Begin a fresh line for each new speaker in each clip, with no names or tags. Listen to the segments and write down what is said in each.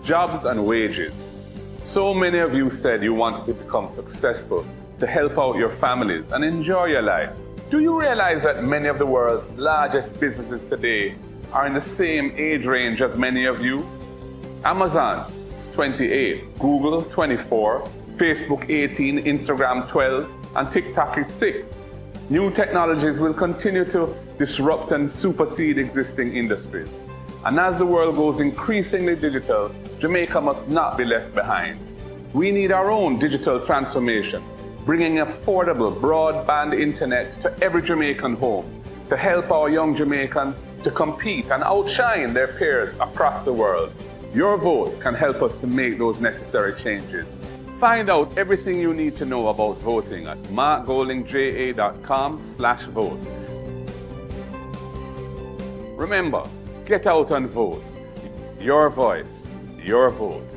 jobs and wages. So many of you said you wanted to become successful, to help out your families and enjoy your life. Do you realize that many of the world's largest businesses today are in the same age range as many of you? Amazon is 28, Google 24, Facebook 18, Instagram 12, and TikTok is 6. New technologies will continue to disrupt and supersede existing industries. And as the world goes increasingly digital, Jamaica must not be left behind. We need our own digital transformation, bringing affordable broadband internet to every Jamaican home to help our young Jamaicans to compete and outshine their peers across the world. Your vote can help us to make those necessary changes. Find out everything you need to know about voting at markgoldingja.com/vote. Remember, get out and vote. Your voice, your vote,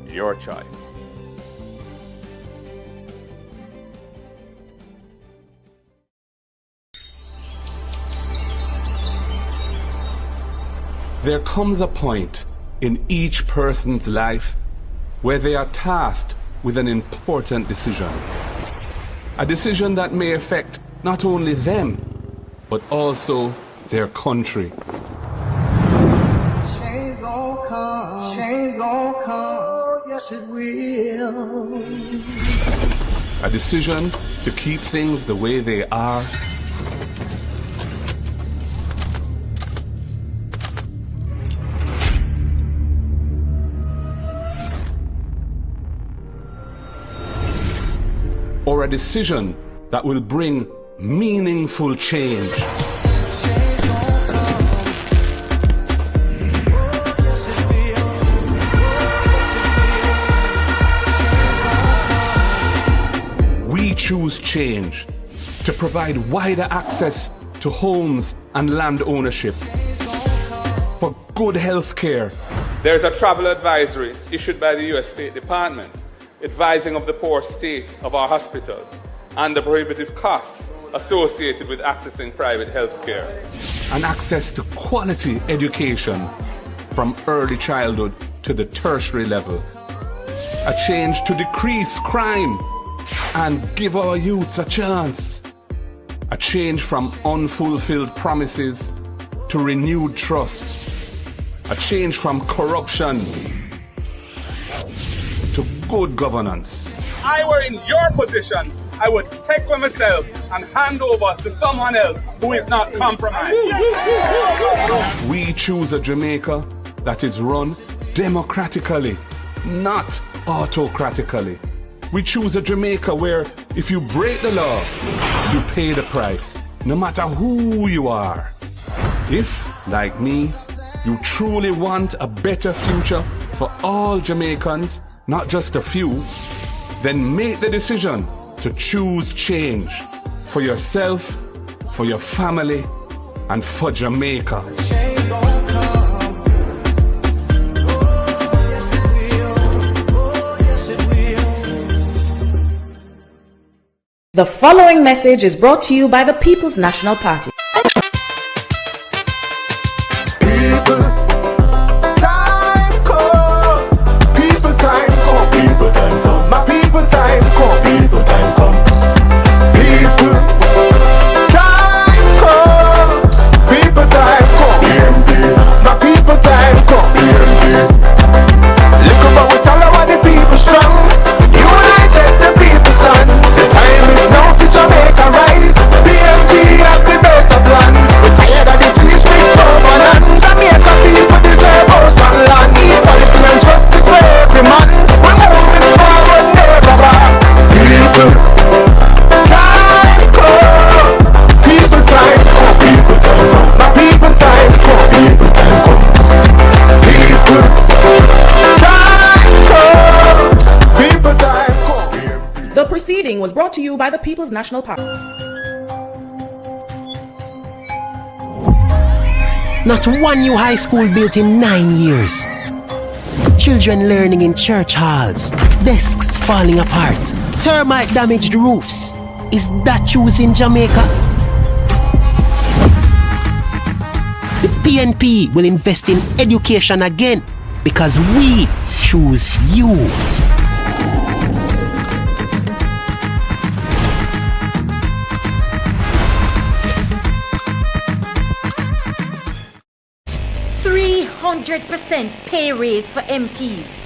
your choice.
There comes a point in each person's life where they are tasked with an important decision. A decision that may affect not only them, but also their country.
Change gon' come, oh, yes it will.
A decision to keep things the way they are, or a decision that will bring meaningful change. We choose change to provide wider access to homes and land ownership, for good health care.
There's a travel advisory issued by the U.S. State Department advising of the poor state of our hospitals and the prohibitive costs associated with accessing private health care.
And access to quality education from early childhood to the tertiary level. A change to decrease crime and give our youths a chance. A change from unfulfilled promises to renewed trust. A change from corruption to good governance.
I were in your position, I would take for myself and hand over to someone else who is not compromised.
We choose a Jamaica that is run democratically, not autocratically. We choose a Jamaica where if you break the law, you pay the price, no matter who you are. If, like me, you truly want a better future for all Jamaicans, not just a few, then make the decision to choose change for yourself, for your family, and for Jamaica.
The following message is brought to you by the People's National Party. Was brought to you by the People's National Party.
Not one new high school built in 9 years. Children learning in church halls. Desks falling apart. Termite damaged roofs. Is that choosing Jamaica? The PNP will invest in education again because we choose you.
%300 pay raise for MPs.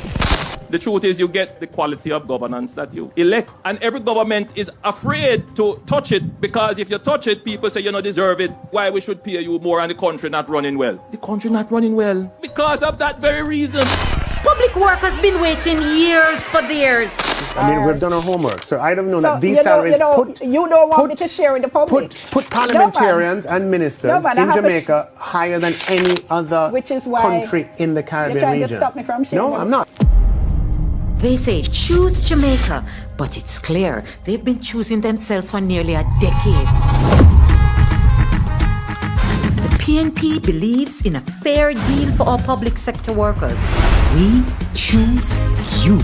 The truth is you get the quality of governance that you elect. And every government is afraid to touch it because if you touch it, people say you don't deserve it. Why we should pay you more and the country not running well? The country not running well because of that very reason.
Public work has been waiting years for theirs.
I mean, we've done our homework, so I don't know that these
you
salaries
don't want me to share with the public.
Put parliamentarians and ministers in Jamaica higher than any other country in the Caribbean
you're trying
region.
to stop me from sharing.
No, I'm not.
They say choose Jamaica, but it's clear they've been choosing themselves for nearly a decade. The PNP believes in a fair deal for our public sector workers. We choose you.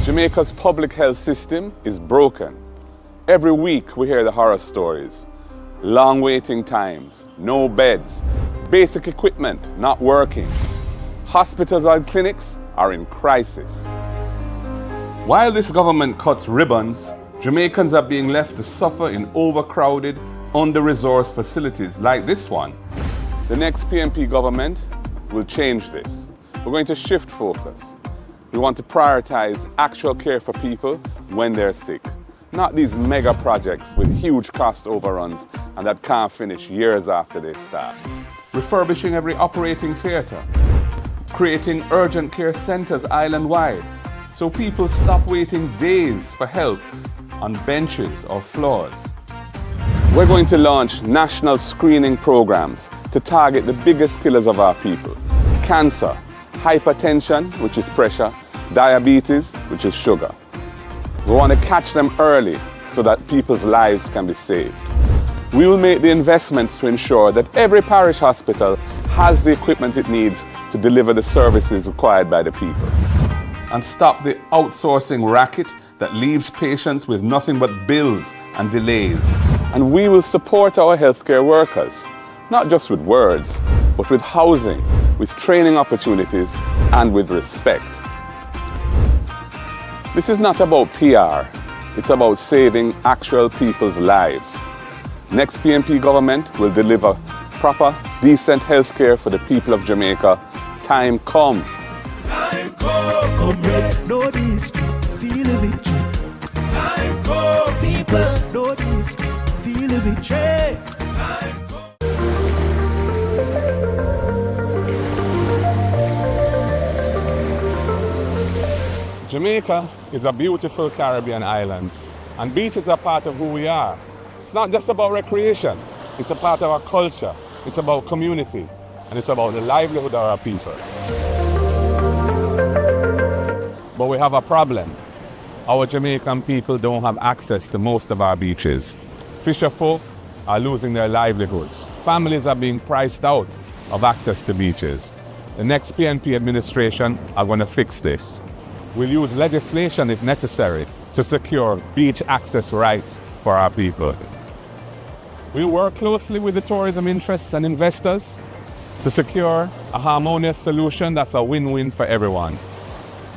Jamaica's public health system is broken. Every week we hear the horror stories. Long waiting times, no beds, basic equipment not working. Hospitals and clinics are in crisis. While this government cuts ribbons, Jamaicans are being left to suffer in overcrowded, under-resourced facilities like this one. The next PNP government will change this. We're going to shift focus. We want to prioritize actual care for people when they're sick, not these mega projects with huge cost overruns and that can't finish years after they start. Refurbishing every operating theatre, creating urgent care centres island-wide so people stop waiting days for help on benches or floors. We're going to launch national screening programs to target the biggest killers of our people: cancer, hypertension, which is pressure, diabetes, which is sugar. We want to catch them early so that people's lives can be saved. We will make the investments to ensure that every parish hospital has the equipment it needs to deliver the services required by the people. And stop the outsourcing racket that leaves patients with nothing but bills and delays. And we will support our healthcare workers, not just with words, but with housing, with training opportunities, and with respect. This is not about PR, it's about saving actual people's lives. Next PNP government will deliver proper, decent healthcare for the people of Jamaica. Time come.
Time come. Comrades, know this, feel a victory. Time come. People, know this, feel a victory. Time come.
Jamaica is a beautiful Caribbean island, and beaches are part of who we are. It's not just about recreation, it's a part of our culture, it's about community, and it's about the livelihood of our people. But we have a problem. Our Jamaican people don't have access to most of our beaches. Fisher folk are losing their livelihoods. Families are being priced out of access to beaches. The next PNP administration are going to fix this. We'll use legislation if necessary to secure beach access rights for our people. We'll work closely with the tourism interests and investors to secure a harmonious solution that's a win-win for everyone.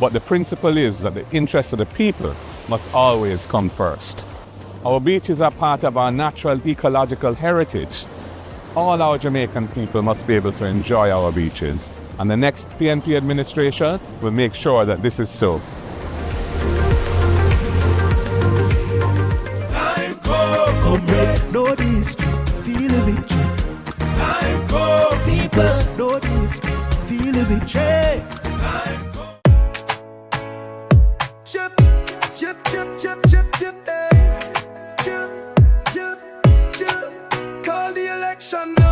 But the principle is that the interests of the people must always come first. Our beaches are part of our natural ecological heritage. All our Jamaican people must be able to enjoy our beaches. And the next PNP administration will make sure that this is so.
Time come. Comrades, know this, feel a victory. Time come. People, know this, feel a victory. Time come. Chip, chip, chip, chip, chip, chip, hey. Chip, chip, chip. Call the election now.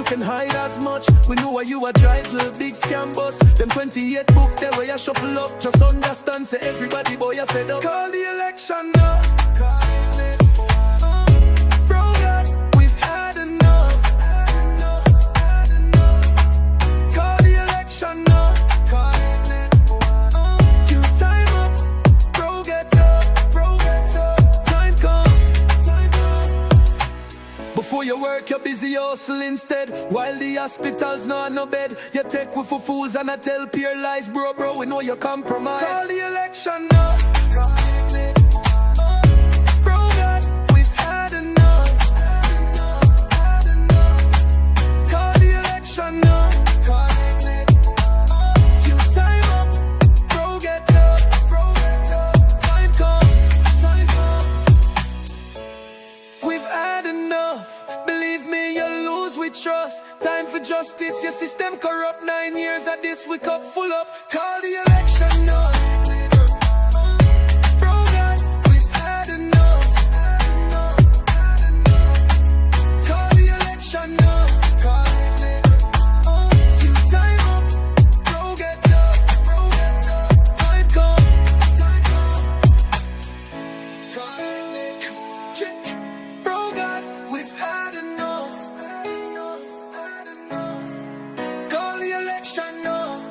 can hide as much. We know why you a drive the big scam bus. Them 28 book there where you shuffle up. Just understand, say everybody boy you fed up. Call the election now. Call it. Bro, God, we've had enough. Call the election now. Call it. You time up. Bro, get up. Bro, get up. Time come. Time come. Before you work, you're busy hustle instead. While the hospitals not no bed, you take with for fools and I tell peer lies. Bro, we know you compromise. Call the election now. Bro, God, we've had enough. Call the election now. You time up. Bro, get up. Bro, get up. Time come. Time come. We've had enough. Believe me, you'll lose with trust. Time for justice, your system corrupt. 9 years of this, we cup full up. Call the election now. Bro, God, we've had enough. Call the election now. You time up. Bro, get up. Bro, get up. Time come. Time come. Call it. Bro, God, we've had enough. Call the election now.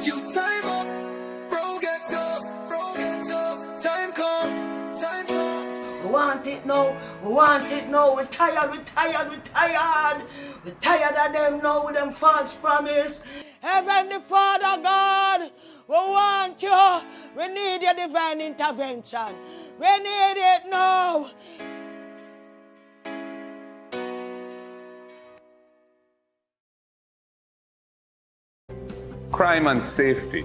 You time up. Bro, get up. Bro, get up. Time come. Time come.
We want it now. We want it now. We're tired. We're tired. We're tired. We're tired of them now with them false promise. Heavenly Father God, we want you. We need your divine intervention. We need it now.
Crime and safety.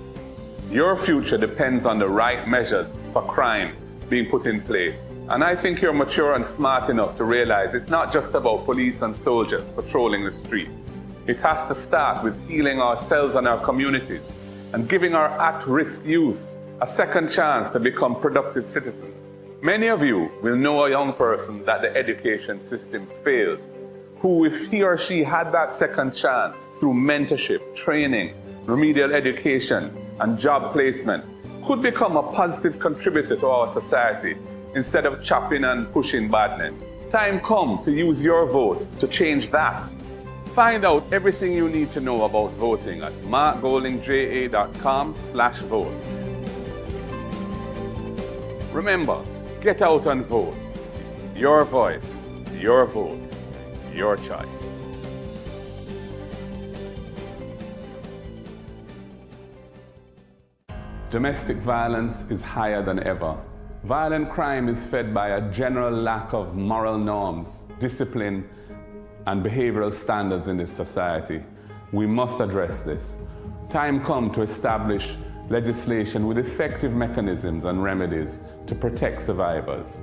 Your future depends on the right measures for crime being put in place. And I think you're mature and smart enough to realize it's not just about police and soldiers patrolling the streets. It has to start with healing ourselves and our communities and giving our at-risk youth a second chance to become productive citizens. Many of you will know a young person that the education system failed, who, if he or she had that second chance through mentorship, training, remedial education, and job placement, could become a positive contributor to our society instead of chopping and pushing badness. Time come to use your vote to change that. Find out everything you need to know about voting at markgoldingja.com/vote. Remember, get out and vote. Your voice, your vote, your choice. Domestic violence is higher than ever. Violent crime is fed by a general lack of moral norms, discipline, and behavioral standards in this society. We must address this. Time come to establish legislation with effective mechanisms and remedies to protect survivors.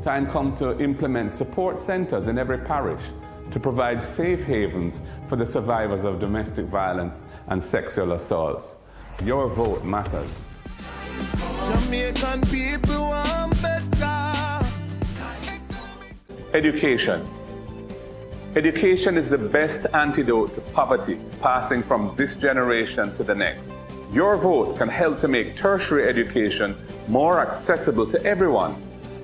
Time come to implement support centers in every parish to provide safe havens for the survivors of domestic violence and sexual assaults. Your vote matters.
Jamaican people want better.
Education. Education is the best antidote to poverty, passing from this generation to the next. Your vote can help to make tertiary education more accessible to everyone.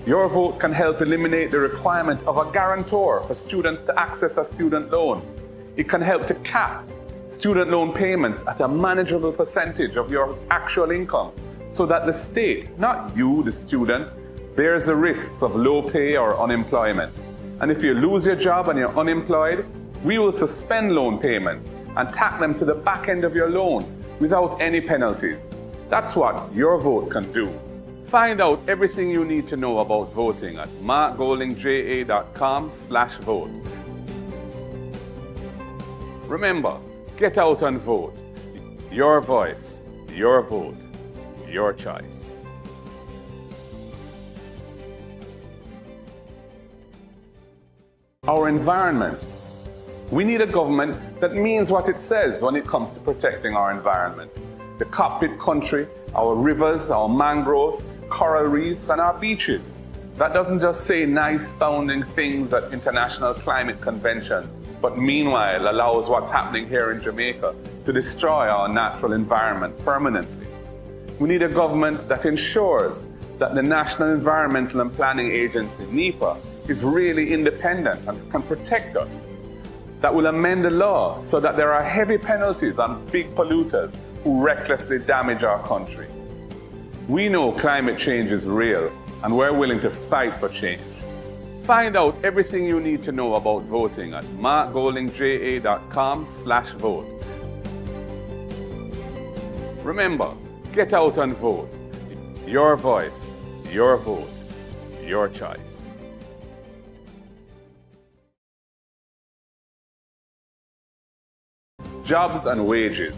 Your vote can help eliminate the requirement of a guarantor for students to access a student loan. It can help to cap student loan payments at a manageable percentage of your actual income so that the state, not you, the student, bears the risks of low pay or unemployment. And if you lose your job and you're unemployed, we will suspend loan payments and tack them to the back end of your loan without any penalties. That's what your vote can do. Find out everything you need to know about voting at markgoldingja.com/vote. Remember, get out and vote. Your voice, your vote, your choice. Our environment. We need a government that means what it says when it comes to protecting our environment. The cockpit country, our rivers, our mangroves, coral reefs, and our beaches. that doesn't just say nice sounding things at international climate conventions, but meanwhile allows what's happening here in Jamaica to destroy our natural environment permanently. We need a government that ensures that the National Environmental and Planning Agency, NEPA, is really independent and can protect us. That will amend the law so that there are heavy penalties on big polluters who recklessly damage our country. We know climate change is real, and we're willing to fight for change. Find out everything you need to know about voting at markgoldingja.com/vote. Remember, get out and vote. Your voice, your vote, your choice. Jobs and wages.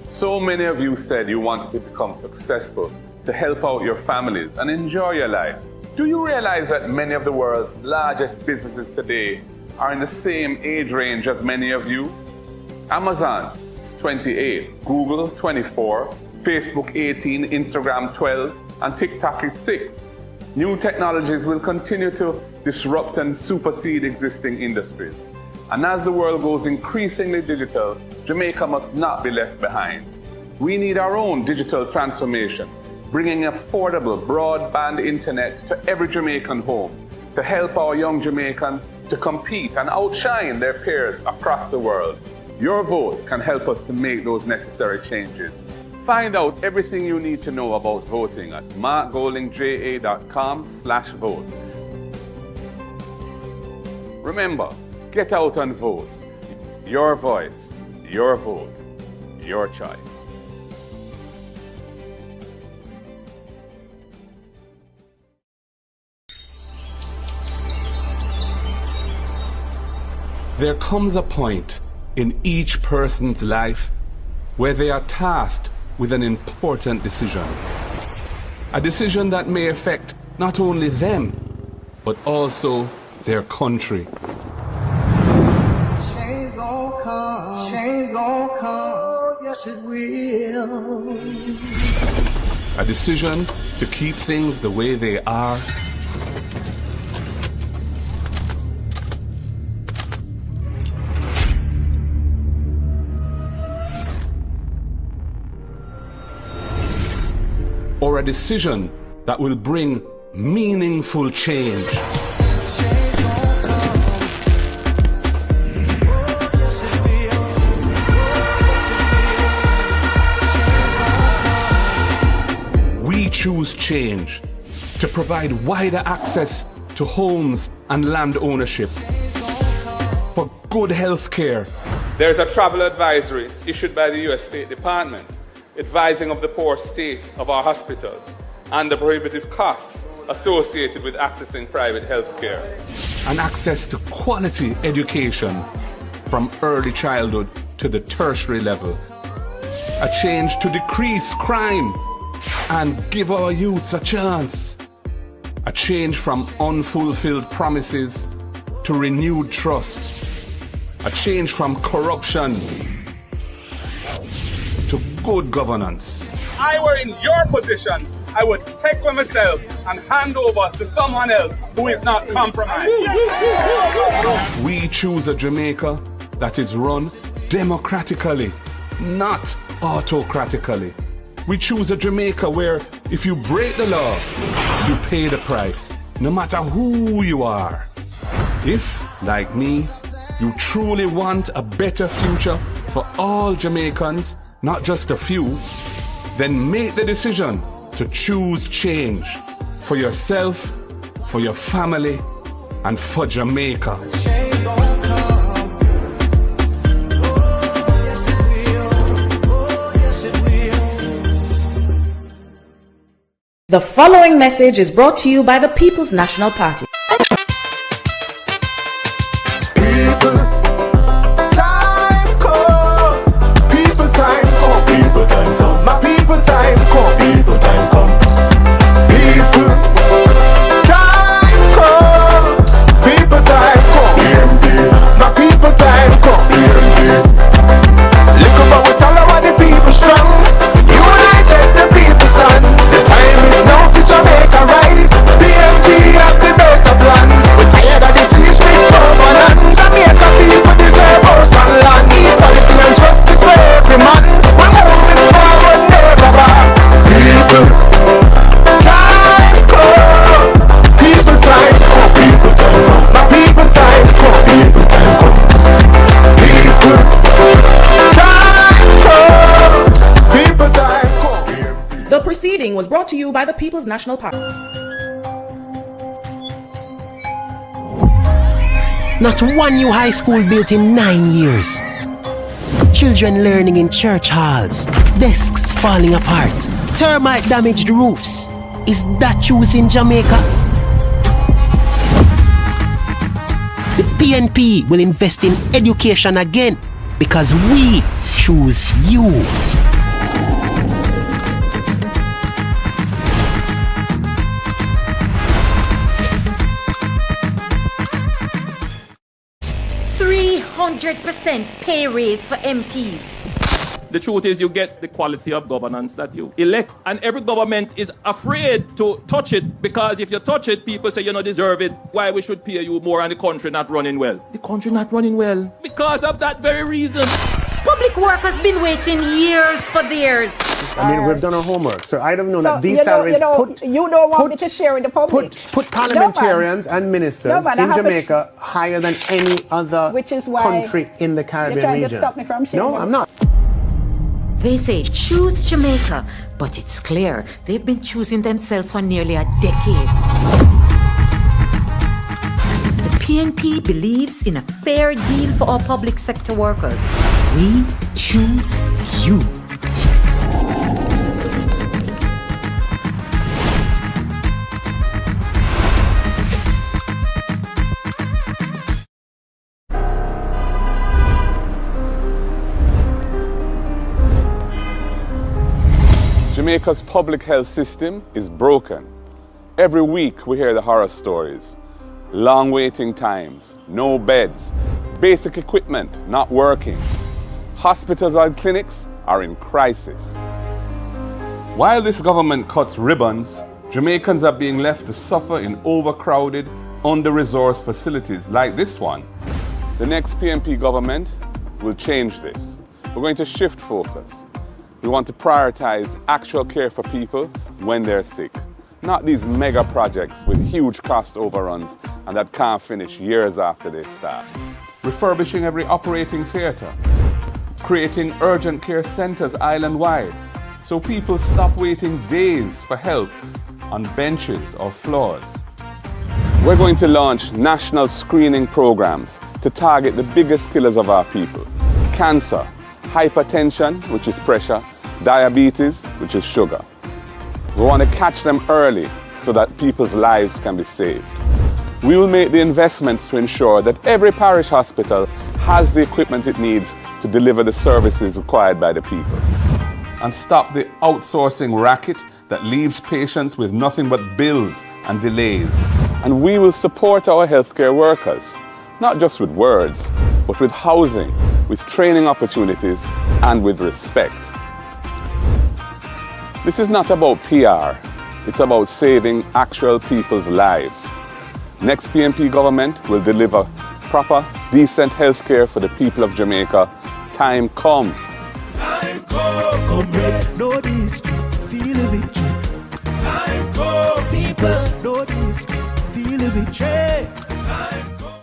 So many of you said you wanted to become successful, to help out your families and enjoy your life. Do you realize that many of the world's largest businesses today are in the same age range as many of you? Amazon is 28, Google 24, Facebook 18, Instagram 12, and TikTok is 6. New technologies will continue to disrupt and supersede existing industries. And as the world goes increasingly digital, Jamaica must not be left behind. We need our own digital transformation, bringing affordable broadband internet to every Jamaican home to help our young Jamaicans to compete and outshine their peers across the world. Your vote can help us to make those necessary changes. Find out everything you need to know about voting at markgoldingja.com/vote. Remember, get out and vote. Your voice, your vote, your choice.
There comes a point in each person's life where they are tasked with an important decision. A decision that may affect not only them, but also their country.
Change gon' come, change gon' come, yes it will.
A decision to keep things the way they are, or a decision that will bring meaningful change. We choose change to provide wider access to homes and land ownership, for good health care.
There's a travel advisory issued by the U.S. State Department advising of the poor state of our hospitals and the prohibitive costs associated with accessing private health care.
And access to quality education from early childhood to the tertiary level. A change to decrease crime and give our youths a chance. A change from unfulfilled promises to renewed trust. A change from corruption to good governance.
If I were in your position, I would take for myself and hand over to someone else who is not compromised.
We choose a Jamaica that is run democratically, not autocratically. We choose a Jamaica where if you break the law, you pay the price, no matter who you are. If, like me, you truly want a better future for all Jamaicans, not just a few, then make the decision to choose change for yourself, for your family, and for Jamaica.
The following message is brought to you by the People's National Party.
The time is now for Jamaica rise. PNP
brought to you by the People's National Party.
Not one new high school built in 9 years. Children learning in church halls. Desks falling apart. Termite damaged roofs. Is that choosing Jamaica? The PNP will invest in education again because we choose you.
%300 pay raise for MPs.
The truth is you get the quality of governance that you elect. And every government is afraid to touch it because if you touch it, people say you don't deserve it. Why we should pay you more and the country not running well? The country not running well because of that very reason.
Public work has been waiting years for theirs.
I mean, we've done our homework, so I don't know that these salaries
you don't want me to share in the public.
Put parliamentarians and ministers in Jamaica higher than any other country in the Caribbean
region. You're trying
region.
to stop me from sharing.
No, I'm not.
They say choose Jamaica, but it's clear they've been choosing themselves for nearly a decade. The PNP believes in a fair deal for our public sector workers. We choose you.
Jamaica's public health system is broken. Every week we hear the horror stories. Long waiting times, no beds, basic equipment not working. Hospitals and clinics are in crisis. While this government cuts ribbons, Jamaicans are being left to suffer in overcrowded, under-resourced facilities like this one. The next PNP government will change this. We're going to shift focus. We want to prioritize actual care for people when they're sick, not these mega projects with huge cost overruns and that can't finish years after they start. Refurbishing every operating theatre, creating urgent care centres island-wide so people stop waiting days for help on benches or floors. We're going to launch national screening programs to target the biggest killers of our people: cancer, hypertension, which is pressure, diabetes, which is sugar. We want to catch them early so that people's lives can be saved. We will make the investments to ensure that every parish hospital has the equipment it needs to deliver the services required by the people. And stop the outsourcing racket that leaves patients with nothing but bills and delays. And we will support our healthcare workers, not just with words, but with housing, with training opportunities, and with respect. This is not about PR, it's about saving actual people's lives. Next PNP government will deliver proper, decent health care for the people of Jamaica. Time come.
Time come. Comrades, know this, feel the victory. Time come. People, know this, feel the victory. Time come.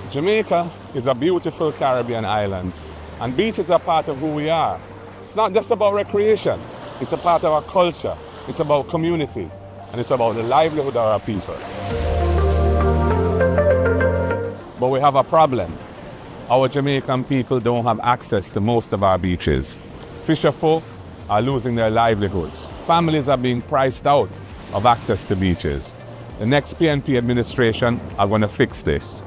Jamaica is a beautiful Caribbean island, and beaches are part of who we are. It's not just about recreation, it's a part of our culture, it's about community, and it's about the livelihood of our people. But we have a problem. Our Jamaican people don't have access to most of our beaches. Fisherfolk are losing their livelihoods. Families are being priced out of access to beaches. The next PNP administration are going to fix this.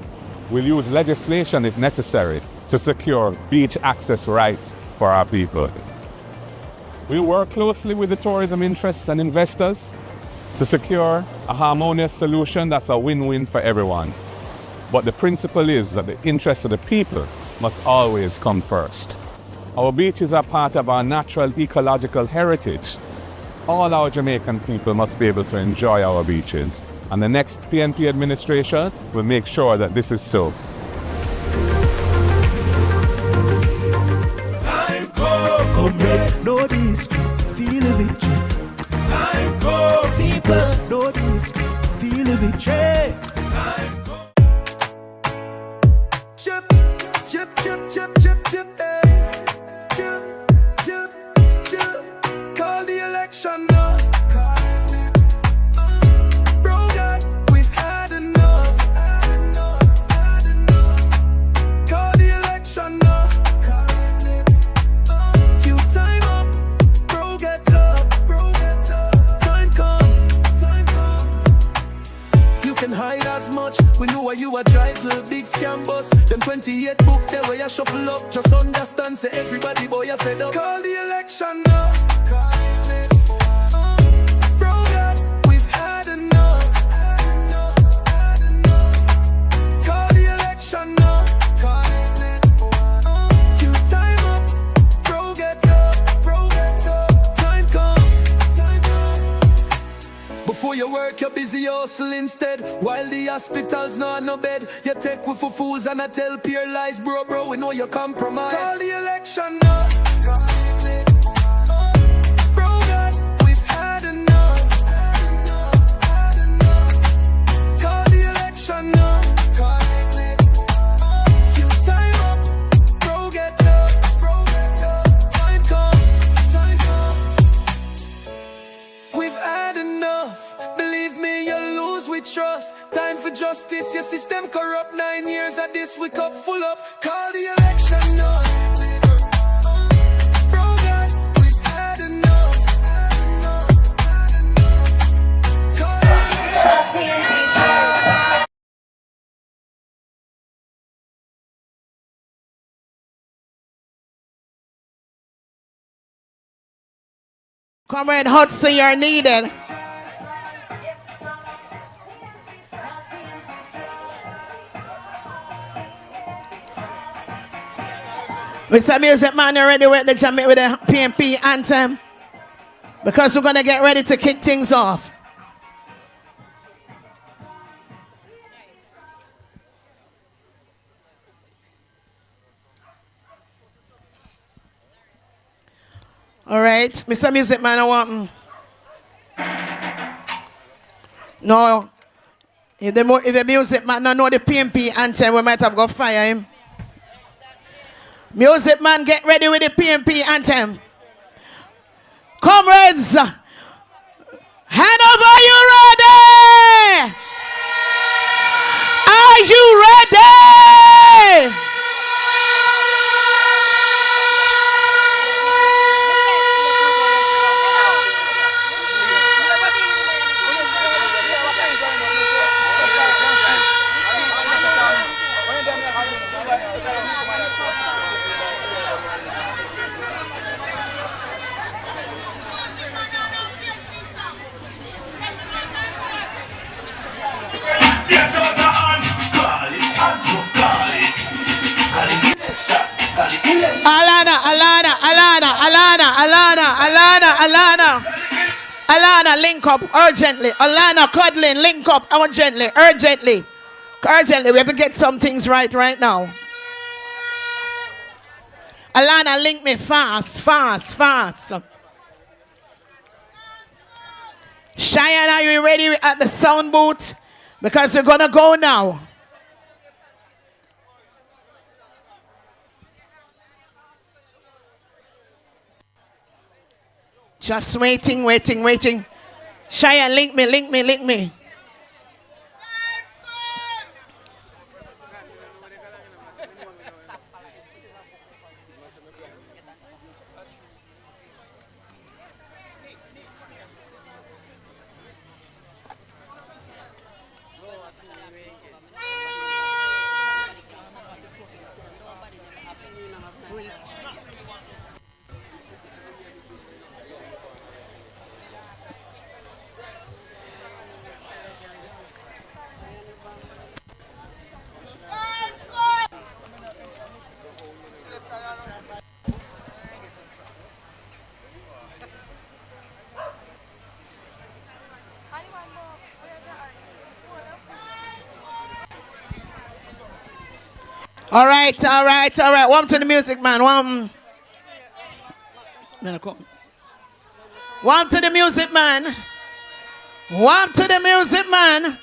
We'll use legislation if necessary to secure beach access rights for our people. We'll work closely with the tourism interests and investors to secure a harmonious solution that's a win-win for everyone. But the principle is that the interests of the people must always come first. Our beaches are part of our natural ecological heritage. All our Jamaican people must be able to enjoy our beaches. And the next PNP administration will make sure that this is so.
Time come. Comrades, know this, feel the victory. Time come. People, know this, feel the victory. Time come. Chip, chip, chip, chip. hide as much. We know why you a drive the big scam bus. Them 28 book there where you shuffle up. Just understand, say everybody boy you fed up. Call the election now. Call it. Bro, God, we've had enough. Call the election now. Call it. You time up. Bro, get up. Time come. Before you work, you're busy hustle instead. While the hospitals not no bed, you take with for fools and I tell peer lies, bro. We know you compromise. Call the election now. Bro, God, we've had enough. Call the election now. You time up. Bro, get up. Time come. We've had enough. Believe me, you'll lose with trust. Time for justice, your system corrupt. 9 years of this, we cup full up. Call the election now. Bro, God, we've had enough. Call the election.
Comrade Hudson, you're needed. Mr. Music Man, you ready with the PNP anthem? Because we're going to get ready to kick things off. All right, Mr. Music Man, I want... No, if the Music Man don't know the PNP anthem, we might have got fire him. Music Man, get ready with the PNP anthem. Comrades, Hanover, are you ready? Are you ready? Alana, link up urgently. Alana, Codlin, link up urgently, urgently. We have to get some things right now. Alana, link me fast. Cheyenne, are you ready at the sound booth? Because we're gonna go now. Just waiting. Cheyenne, link me. All right. Warm to the Music Man. Warm to the Music Man.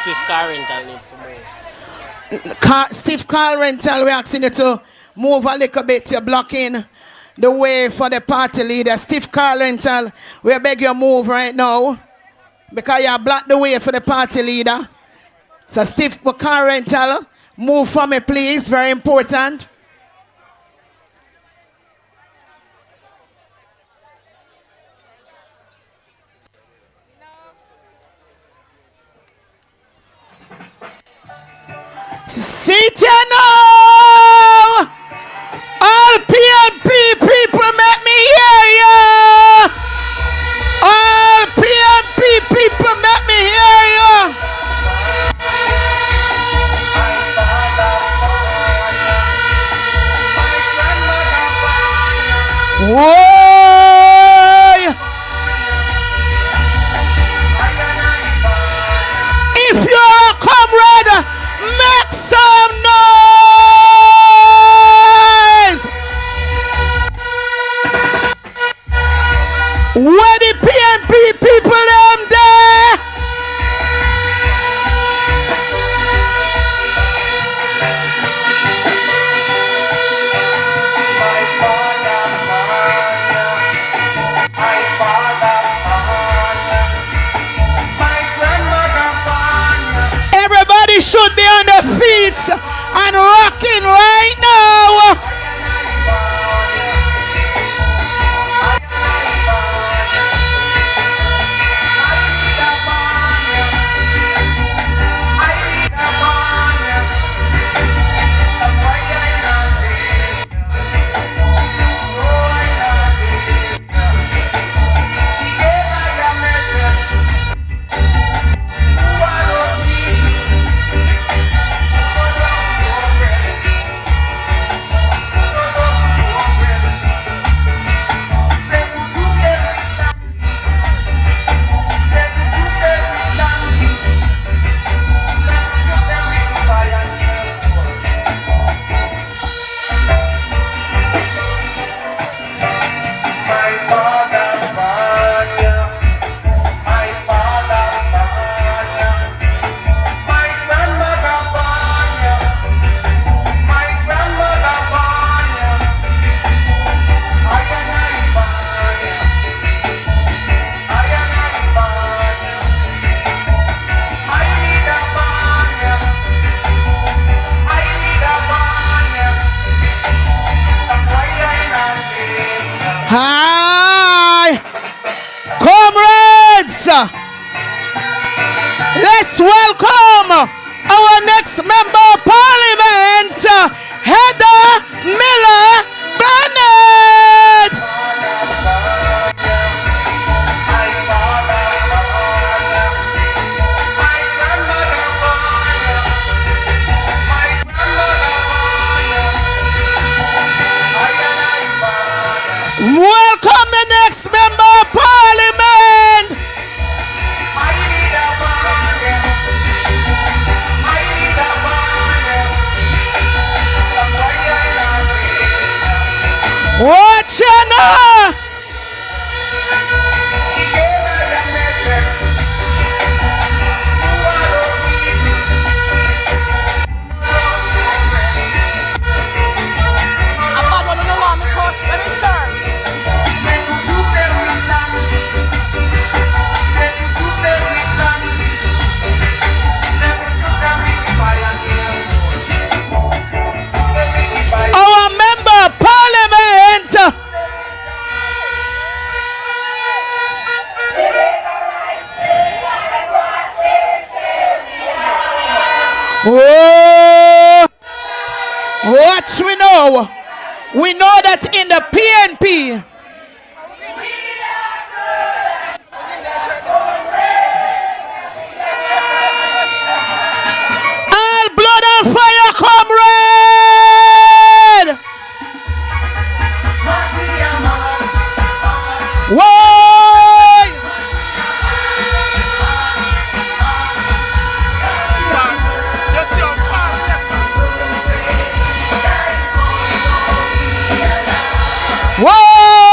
Swift car rental needs to move.
Stiff car rental, we're asking you to move a little bit. You're blocking the way for the party leader. Steve Carlental, we beg you move right now because you block the way for the party leader. So Steve Carlental, move for me please, very important. Sit you now! All PNP people make me hear you! All PNP people make me hear you! Whoa! If you're a comrade, make some noise! Where the PNP people them there? Everybody should be on their feet and rocking right now. Hi, comrades! Let's welcome our next member of parliament, Heather Miller Bennett. Welcome the next member of parliament. Watch out now. Our member of parliament. Oh, what we know? We know that in the PNP, all blood and fire, comrade. Whoa! Whoa!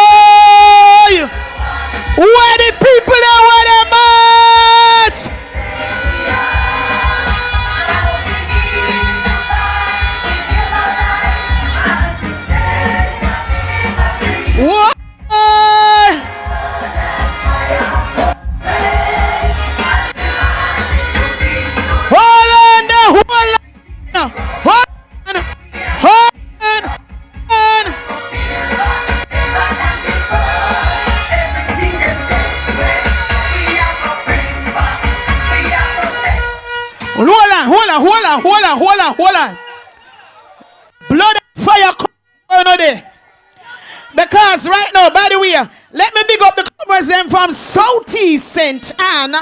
hold on. Blood and fire come there. Because right now, by the way, let me big up the comrades them from Southeast St. Anne.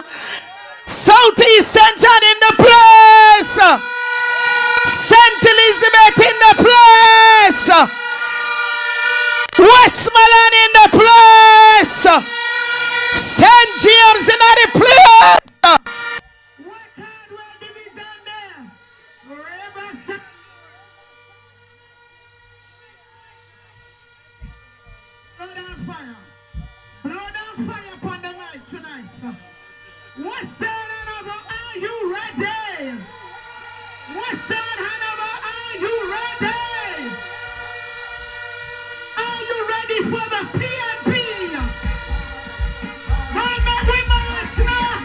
Southeast St. Anne in the place. St. Elizabeth in the place. Westmoreland in the place. St. James in the place.
Western Hanover, are you ready? Western Hanover, are you ready? Are you ready for the PNP? Well, we march now.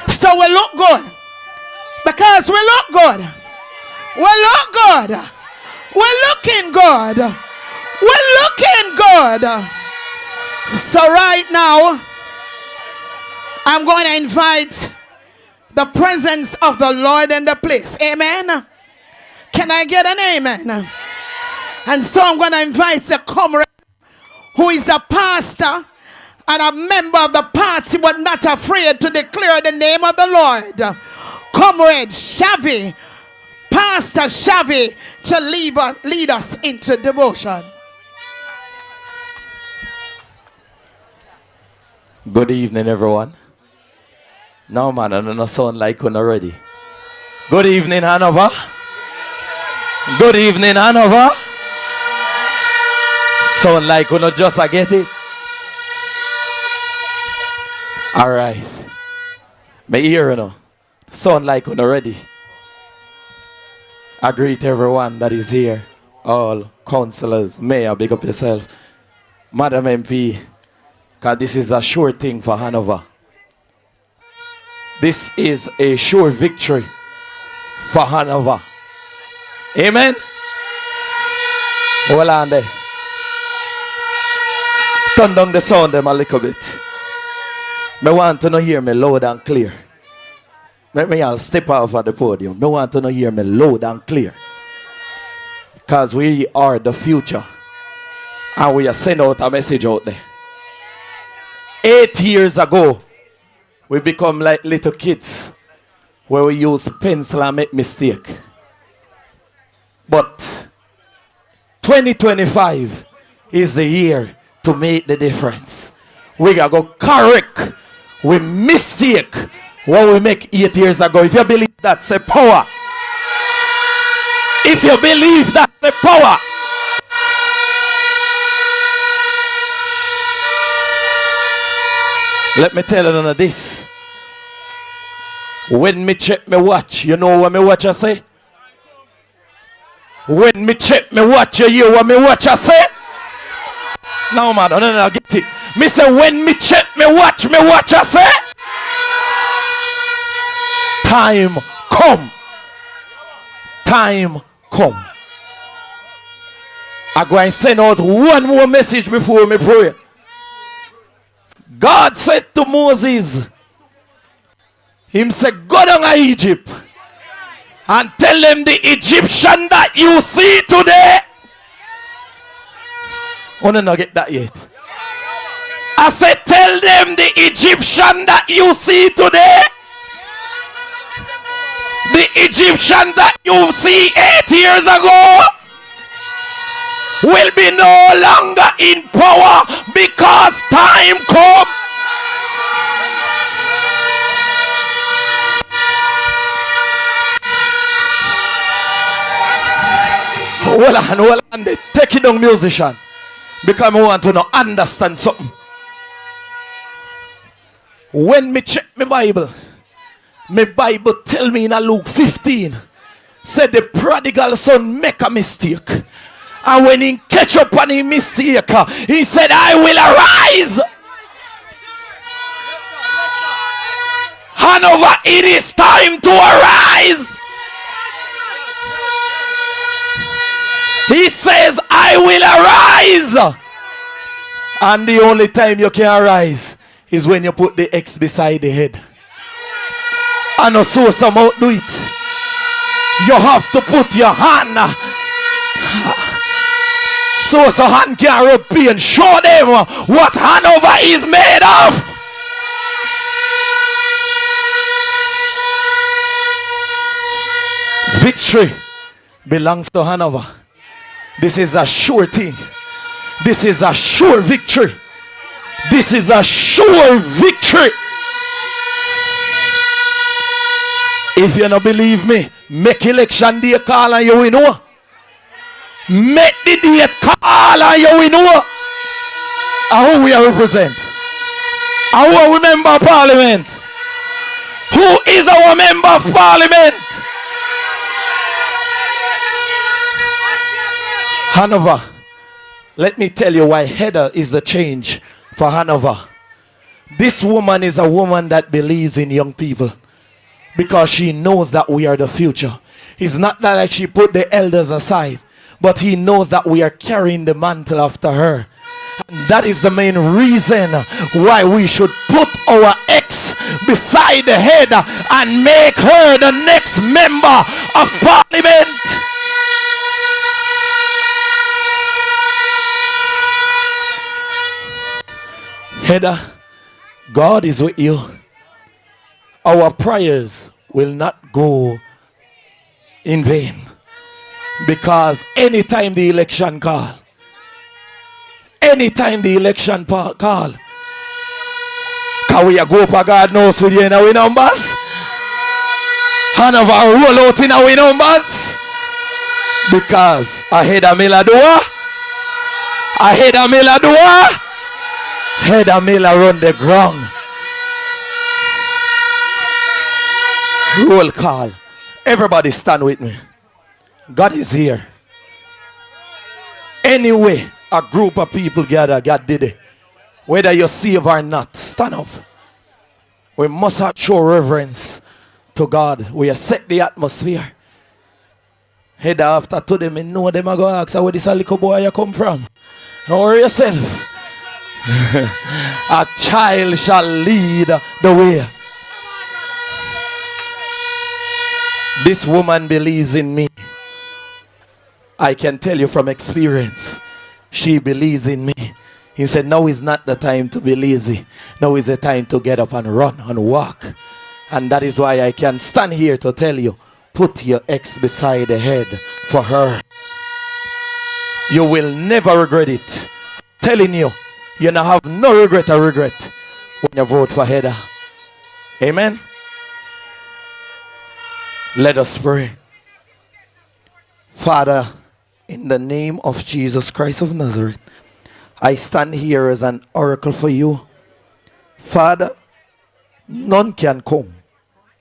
So we look good. Because we look good. We look good. We're looking good. We're looking good. So right now, I'm going to invite the presence of the Lord in the place. Amen. Can I get an amen? And so I'm going to invite a comrade who is a pastor and a member of the party, but not afraid to declare the name of the Lord. Comrade Shavi, Pastor Shavi, to lead us into devotion.
Good evening, everyone. No, man, I don't sound like one already. Good evening, Hanover. Good evening, Hanover. Sound like one just I get it. All right. My ear, you know. Sound like one already. I greet everyone that is here. All councillors, mayor, big up yourself. Madam MP, because this is a sure thing for Hanover. This is a sure victory for Hanover. Amen? Hold on there. Turn down the sound them a little bit. I want to hear me loud and clear. Let me all step off of the podium. I want to hear me loud and clear. Because we are the future. And we are sending out a message out there. 8 years ago, we become like little kids where we use pencil and make mistake. But 2025 is the year to make the difference. We gotta go correct We mistake what we make 8 years ago. If you believe that, say power. If you believe that, say power. Let me tell you this. When me check me watch, you know what me watch I say? When me check me watch, you hear what me watch I say? No man, no, get it. Me say when me check me watch I say? Time come. Time come. I go and send out one more message before me pray. God said to Moses, him said, go down to Egypt and tell them the Egyptian that you see today. Oh, no, not get that yet. I said, tell them the Egyptian that you see today. The Egyptian that you see 8 years ago will be no longer in power because time come. Hold on. Take it down, musician. Because I want to know, understand something. When me check my Bible tell me in Luke 15, said the prodigal son make a mistake. And when he catch up on his mistake, he said, I will arise. Hanover, it is time to arise. He says, I will arise. And the only time you can arise is when you put the X beside the head. And also some out do it. You have to put your hand. So hand can rub and show them what Hanover is made of. Victory belongs to Hanover. This is a sure thing. This is a sure victory. This is a sure victory. If you don't believe me, make election day call and you will know. Make the date call and you will know. And who we represent? And who member of parliament? Who is our member of parliament? Hanover. Let me tell you why Heather is the change for Hanover. This woman is a woman that believes in young people because she knows that we are the future. It's not that like she put the elders aside, but he knows that we are carrying the mantle after her. And that is the main reason why we should put our ex beside the head and make her the next member of parliament. Heather, God is with you. Our prayers will not go in vain. Because anytime the election call, can we go up God knows with you in our numbers? Hanover roll out in our numbers? Because ahead of Miladua, Head and Miller run the ground. Roll call. Everybody stand with me. God is here. Anyway, a group of people gather, God did it. Whether you're saved or not, stand up. We must have show reverence to God. We have set the atmosphere. Head after to them and know them are going to ask where this little boy you come from. Don't worry yourself. A child shall lead the way. This woman believes in me. I can tell you from experience. She believes in me. He said, now is not the time to be lazy. Now is the time to get up and run and walk. And that is why I can stand here to tell you, put your ex beside the head for her. You will never regret it. Telling you, you now have no regret or regret when you vote for Heather. Amen. Let us pray. Father, in the name of Jesus Christ of Nazareth, I stand here as an oracle for you. Father, none can come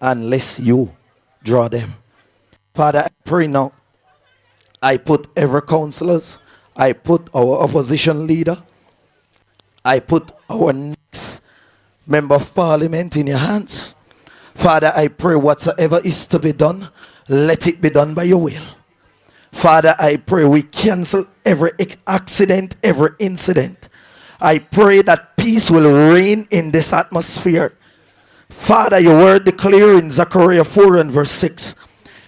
unless you draw them. Father, I pray now. I put every counselors, I put our opposition leader, I put our next member of parliament in your hands. Father, I pray whatsoever is to be done, let it be done by your will. Father, I pray we cancel every accident, every incident. I pray that peace will reign in this atmosphere. Father, your word declare in Zechariah 4 and verse 6,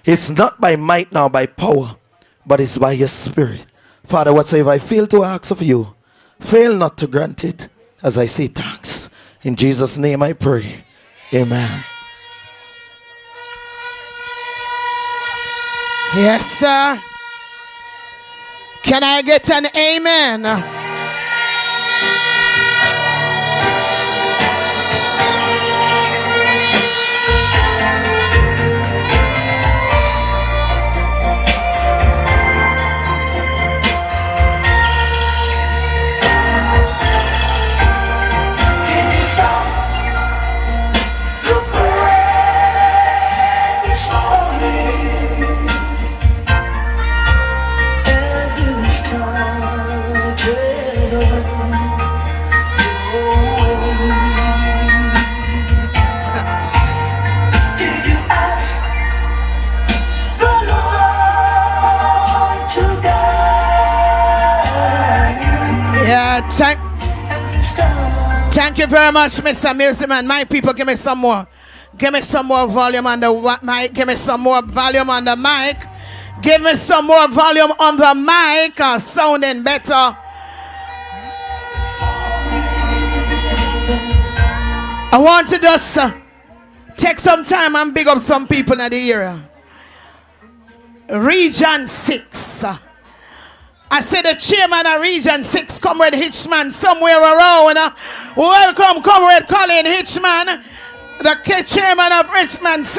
it's not by might nor by power, but it's by your spirit. Father, whatsoever I fail to ask of you, fail not to grant it, as I say thanks. In Jesus' name I pray. Amen.
Yes, sir. Can I get an amen? Thank you very much, Mr. Music Man. My people, give me some more. Give me some more volume on the mic. Give me some more volume on the mic. Give me some more volume on the mic. Sounding better. I want to just take some time and big up some people in the area. Region 6. I said the chairman of Region 6, Comrade Hitchman, somewhere around. Welcome, Comrade Colin Hitchman, the chairman of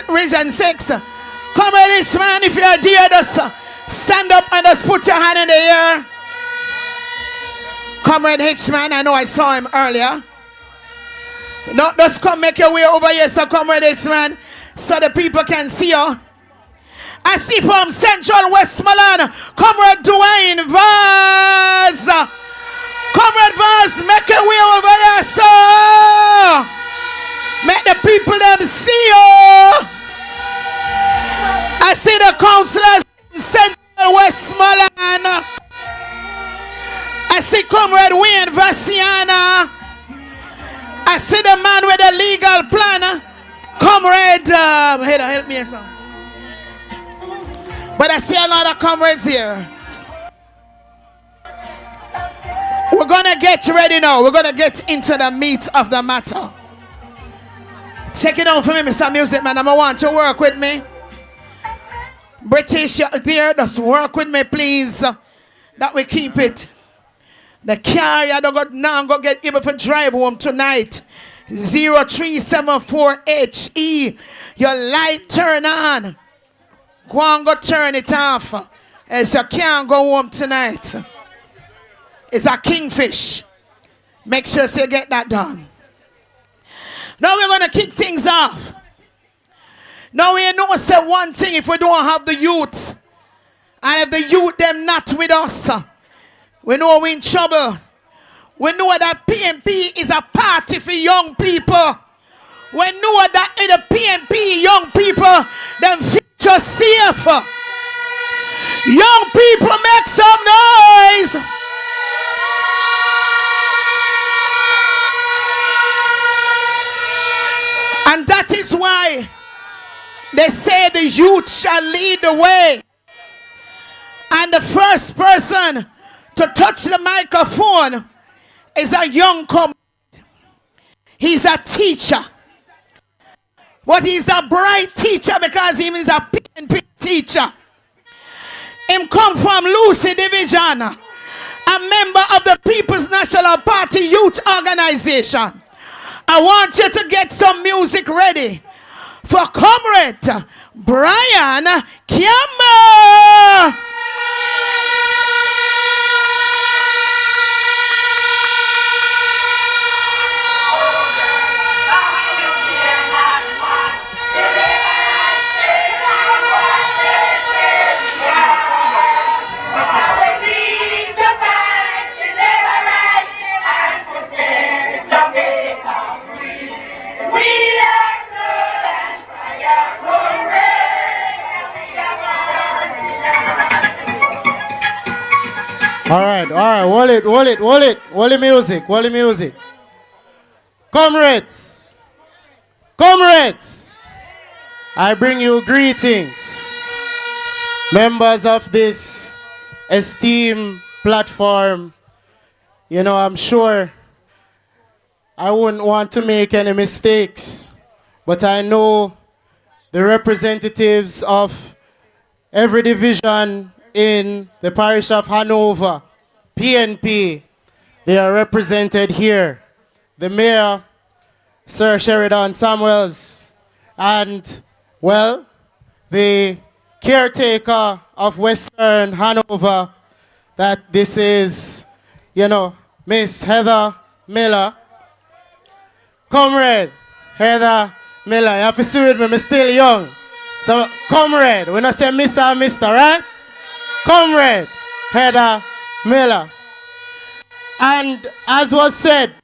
Region 6. Comrade Hitchman, if you're there, just stand up and just put your hand in the air. Comrade Hitchman, I know I saw him earlier. No, just come make your way over here, so Comrade Hitchman, so the people can see you. I see from Central Westmoreland, Comrade Dwayne Vaz. Comrade Vaz, make your way over here, sir. Make the people them see you. I see the councillors in Central Westmoreland. I see Comrade Wayne Vassiana. I see the man with the legal plan. Comrade, help me, sir. But I see a lot of comrades here. We're going to get ready now. We're going to get into the meat of the matter. Check it out for me, Mr. Music Man. I want you to work with me. British, you're there. Just work with me, please. That we keep it. The car you don't go now go get able to drive home tonight. 0374HE. Your light turn on. Go and go turn it off. As you can't go home tonight. It's a kingfish. Make sure you get that done. Now we're going to kick things off. Now we know say one thing, if we don't have the youth, and if the youth them not with us, we know we're in trouble. We know that PNP is a party for young people. We know that in the PNP, young people, them future safe. Young people, make some noise. And that is why they say the youth shall lead the way. And the first person to touch the microphone is a young comrade. He's a teacher. But he's a bright teacher because he is a PNP teacher. Him come from Lucy Division, a member of the People's National Party Youth Organization. I want you to get some music ready for Comrade Brian Campbell. All right, hold the music. Comrades, I bring you greetings, members of this esteemed platform. You know, I'm sure I wouldn't want to make any mistakes, but I know the representatives of every division in the parish of Hanover, PNP, they are represented here. The mayor, Sir Sheridan Samuels, and, well, the caretaker of Western Hanover, that this is, you know, Miss Heather Miller. Comrade Heather Miller, you have to see with me, I'm still young. So, comrade, we not say Mr. or Mr., right? Comrade Heather Miller. And as was said,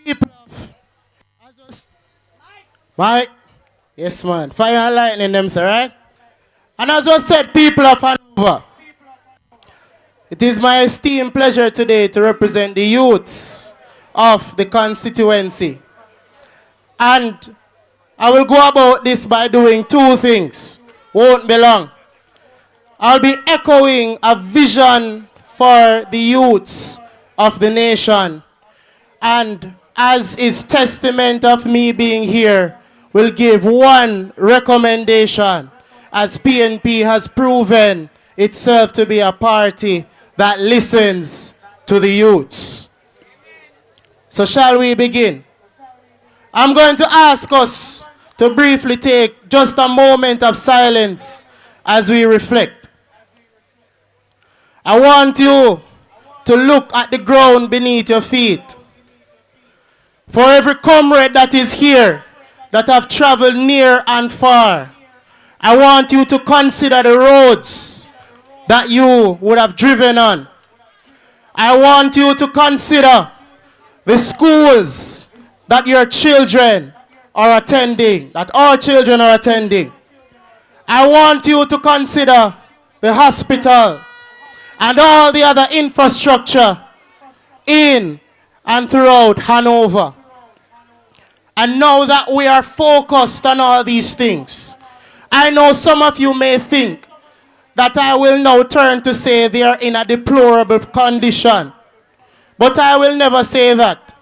people of, Mike, yes man, fire and lightning them, sir, right? And as was said, people of Hanover, it is my esteemed pleasure today to represent the youths of the constituency. And I will go about this by doing two things. Won't be long. I'll be echoing a vision for the youths of the nation. And as is testament of me being here, will give one recommendation, as PNP has proven itself to be a party that listens to the youths. So shall we begin? I'm going to ask us to briefly take just a moment of silence as we reflect. I want you to look at the ground beneath your feet. For every comrade that is here, that have traveled near and far, I want you to consider the roads that you would have driven on. I want you to consider the schools that your children are attending, that our children are attending. I want you to consider the hospital and all the other infrastructure in and throughout Hanover. And now that we are focused on all these things, I know some of you may think that I will now turn to say they are in a deplorable condition. But I will never say that.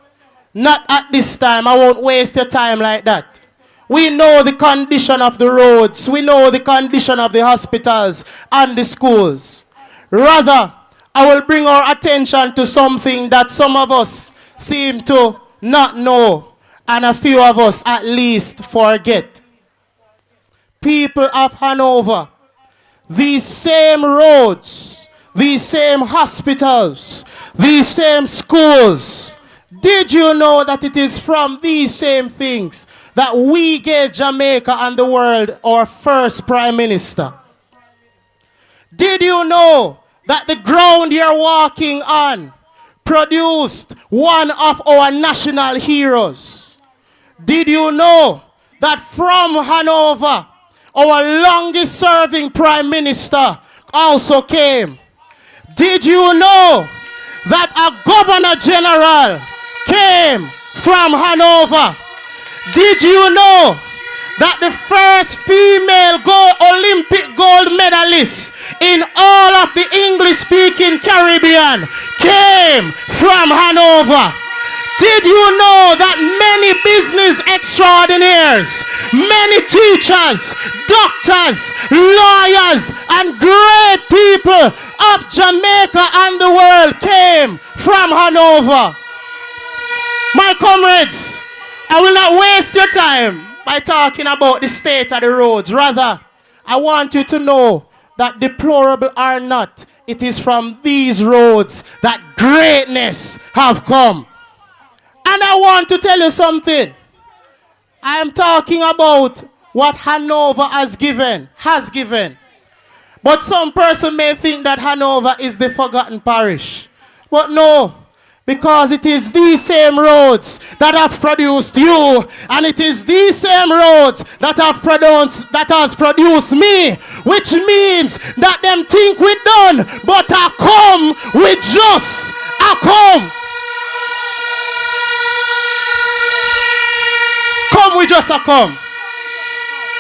Not at this time. I won't waste your time like that. We know the condition of the roads. We know the condition of the hospitals and the schools. Rather, I will bring our attention to something that some of us seem to not know, and a few of us at least forget. People of Hanover, these same roads, these same hospitals, these same schools, did you know that it is from these same things that we gave Jamaica and the world our first Prime Minister? Did you know that the ground you're walking on produced one of our national heroes? Did you know that from Hanover, our longest serving Prime Minister also came? Did you know that a Governor General came from Hanover? Did you know that the first female Olympic gold medalist in all of the English-speaking Caribbean came from Hanover? Did you know that many business extraordinaires, many teachers, doctors, lawyers, and great people of Jamaica and the world came from Hanover? My comrades, I will not waste your time by talking about the state of the roads. Rather, I want you to know that deplorable or not, it is from these roads that greatness have come. And I want to tell you something. I am talking about what Hanover has given. But some person may think that Hanover is the forgotten parish. But no, because it is these same roads that have produced you, and it is these same roads that has produced me, which means that them think we done, but I come with just, I come. Come with just a come.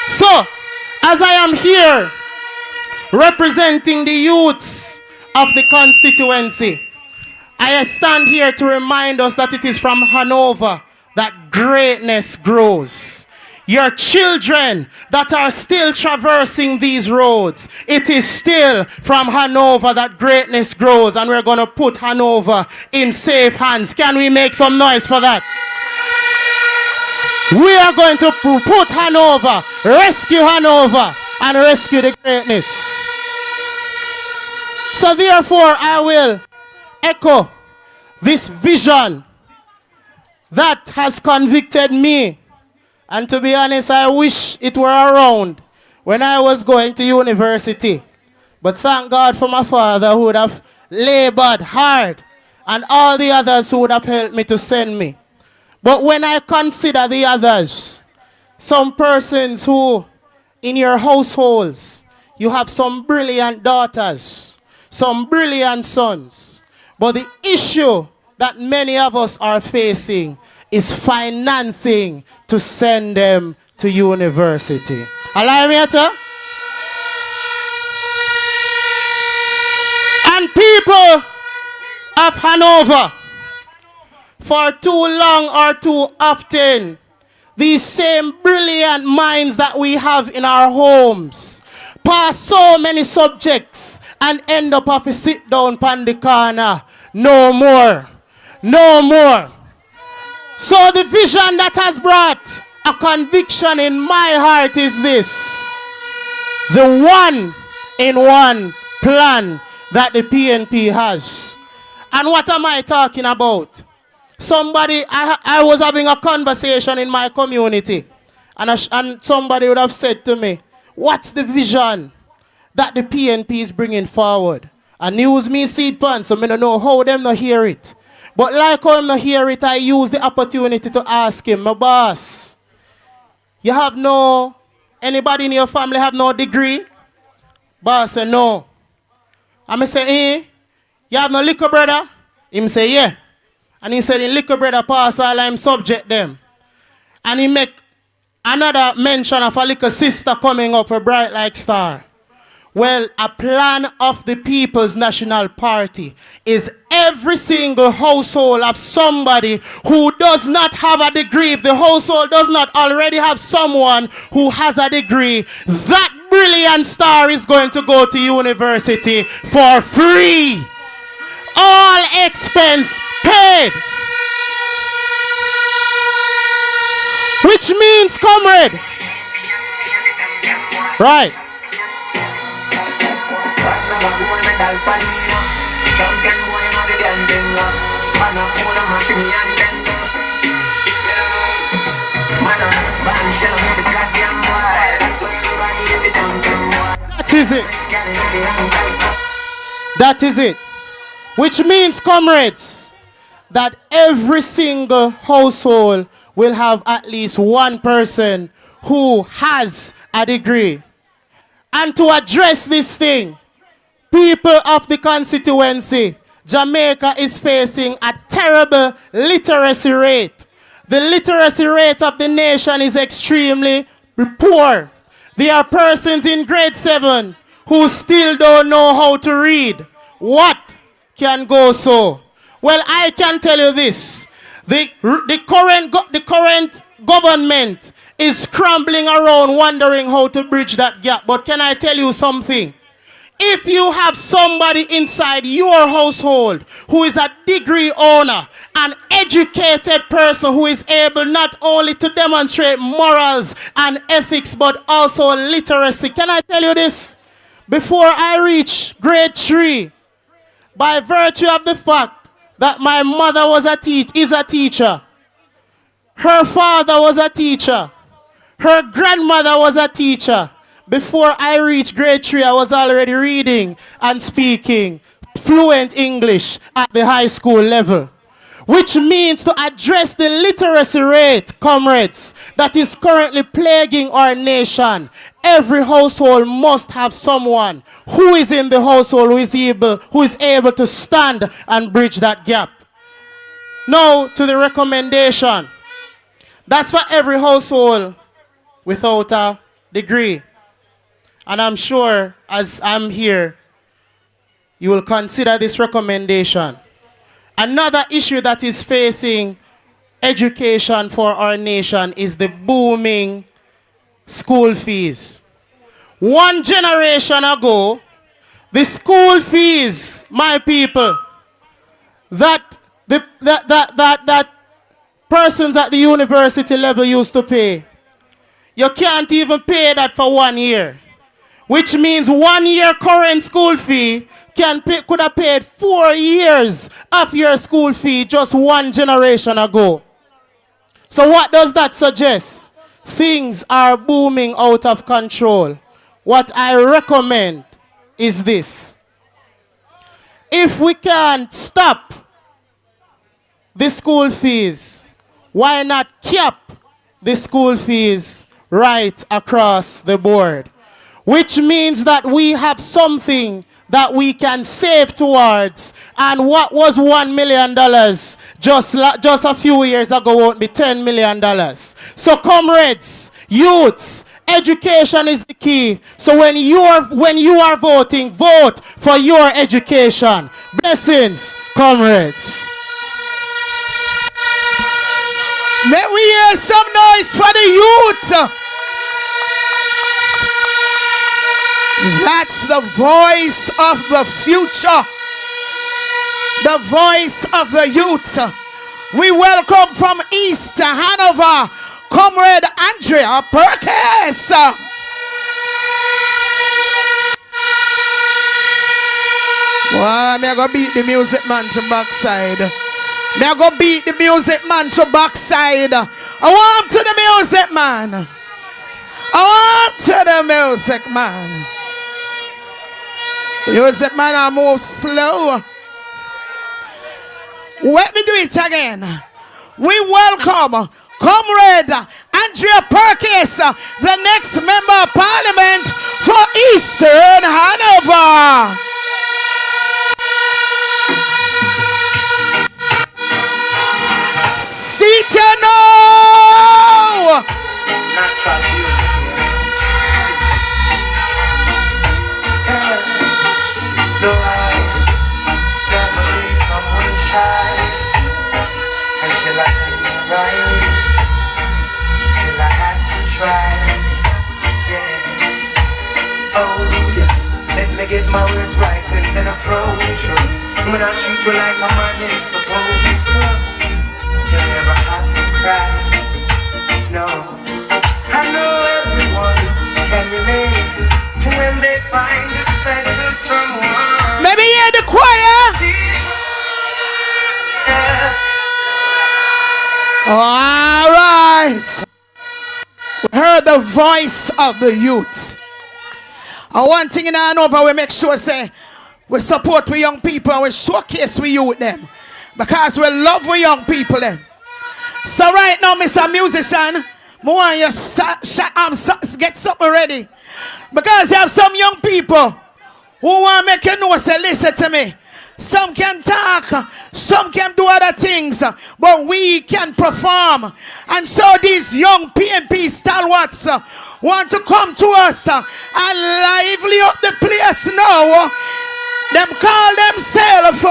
So, as I am here representing the youths of the constituency, I stand here to remind us that it is from Hanover that greatness grows. Your children that are still traversing these roads, it is still from Hanover that greatness grows, and we're going to put Hanover in safe hands. Can we make some noise for that? We are going to put Hanover, rescue Hanover, and rescue the greatness. So therefore, I will echo this vision that has convicted me. And to be honest, I wish it were around when I was going to university. But thank God for my father who would have labored hard, and all the others who would have helped me to send me. But when I consider the others, some persons who in your households, you have some brilliant daughters, some brilliant sons. But the issue that many of us are facing is financing to send them to university. Allow me to? And people of Hanover, for too long or too often, these same brilliant minds that we have in our homes pass so many subjects and end up off a sit down pan the corner. No more. No more. So the vision that has brought a conviction in my heart is this. The one-in-one plan that the PNP has. And what am I talking about? Somebody, I was having a conversation in my community, and somebody would have said to me, what's the vision that the PNP is bringing forward? And news me seed pan, so I don't know how them not hear it. But like how them not hear it, I use the opportunity to ask him, my boss, you have anybody in your family have no degree? Boss said, no. And I say, you have no liquor brother? Him say, yeah. And he said, in liquor brother pass all I'm subject them. And he make another mention of a little sister coming up, a bright like star. Well, a plan of the People's National Party is every single household of somebody who does not have a degree. If the household does not already have someone who has a degree, that brilliant star is going to go to university for free. All expense paid. Which means, comrade, right? That is it. That is it. Which means, comrades, that every single household will have at least one person who has a degree. And to address this thing, people of the constituency, Jamaica is facing a terrible literacy rate. The literacy rate of the nation is extremely poor. There are persons in grade 7 who still don't know how to read. What can go so? Well, I can tell you this. The current government is scrambling around wondering how to bridge that gap. But can I tell you something? If you have somebody inside your household who is a degree owner, an educated person who is able not only to demonstrate morals and ethics but also literacy, can I tell you this? Before I reach grade 3, by virtue of the fact that my mother was is a teacher, her father was a teacher, her grandmother was a teacher. Before I reached grade 3, I was already reading and speaking fluent English at the high school level. Which means to address the literacy rate, comrades, that is currently plaguing our nation, every household must have someone who is in the household who is able to stand and bridge that gap. Now to the recommendation. That's for every household without a degree. And I'm sure as I'm here, you will consider this recommendation. Another issue that is facing education for our nation is the booming school fees. One generation ago, the school fees, my people, that persons at the university level used to pay, you can't even pay that for 1 year. Which means 1 year current school fee could have paid 4 years of your school fee just one generation ago. So what does that suggest? Things are booming out of control. What I recommend is this. If we can't stop the school fees, why not cap the school fees right across the board? Which means that we have something that we can save towards, and what was $1 million just a few years ago won't be $10 million. So comrades, youths, education is the key. So when you are voting, vote for your education. Blessings, comrades.
May we hear some noise for the youth. That's the voice of the future. The voice of the youth. We welcome from East Hanover, Comrade Andrea Perkins. Well, me go beat the music man to backside. Me go beat the music man to backside. I want to the music man. I want to the music man. Music man, I move slow. Let me do it again. We welcome Comrade Andrea Perkins, the next member of parliament for Eastern Hanover. Sit now.
No, I never be someone shy until I see your eyes. Still I had to try. Yeah. Oh yes, let me get my words right and then approach you. When I treat you like a man is supposed to, you never have to cry. No, I know everyone can relate when they find a special someone.
Maybe hear the choir. All right. We heard the voice of the youth. And one thing in Hanover, we make sure say we support we young people and we showcase we youth them, because we love we young people them. So right now, Mr. Musician, I want you get something ready, because you have some young people who want to make you know, say, listen to me. Some can talk, some can do other things, but we can perform. And so these young PNP stalwarts want to come to us and lively up the place now. Them call themselves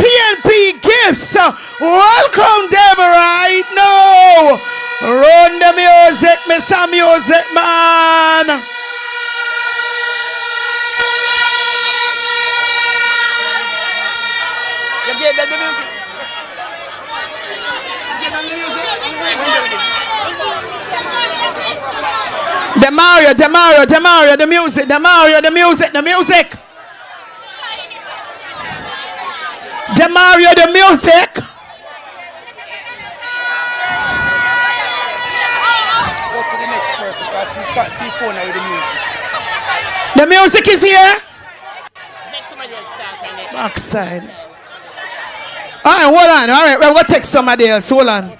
PNP Gifts. Welcome them right now. Run the music, Mr. Music Man. Demario, the music. Demario, the music. Demario, the music.
Go to the next person because see phone with the music.
The music is here. Backside. All right, hold on. All right, we'll take somebody else. Hold on.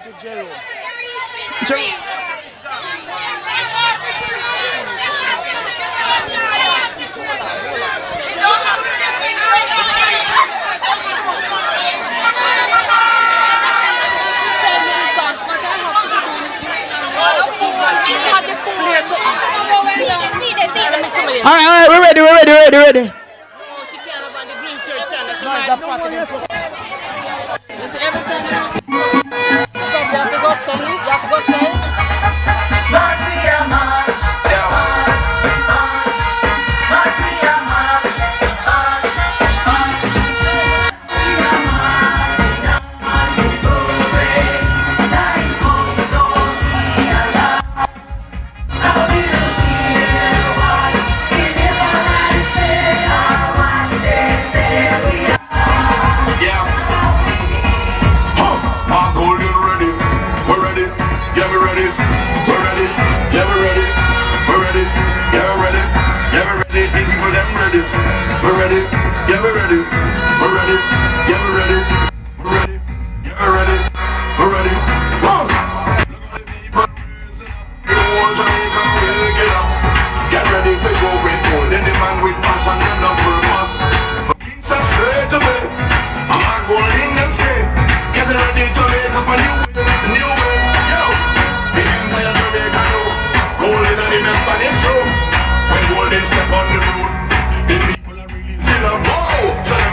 All right, we're ready.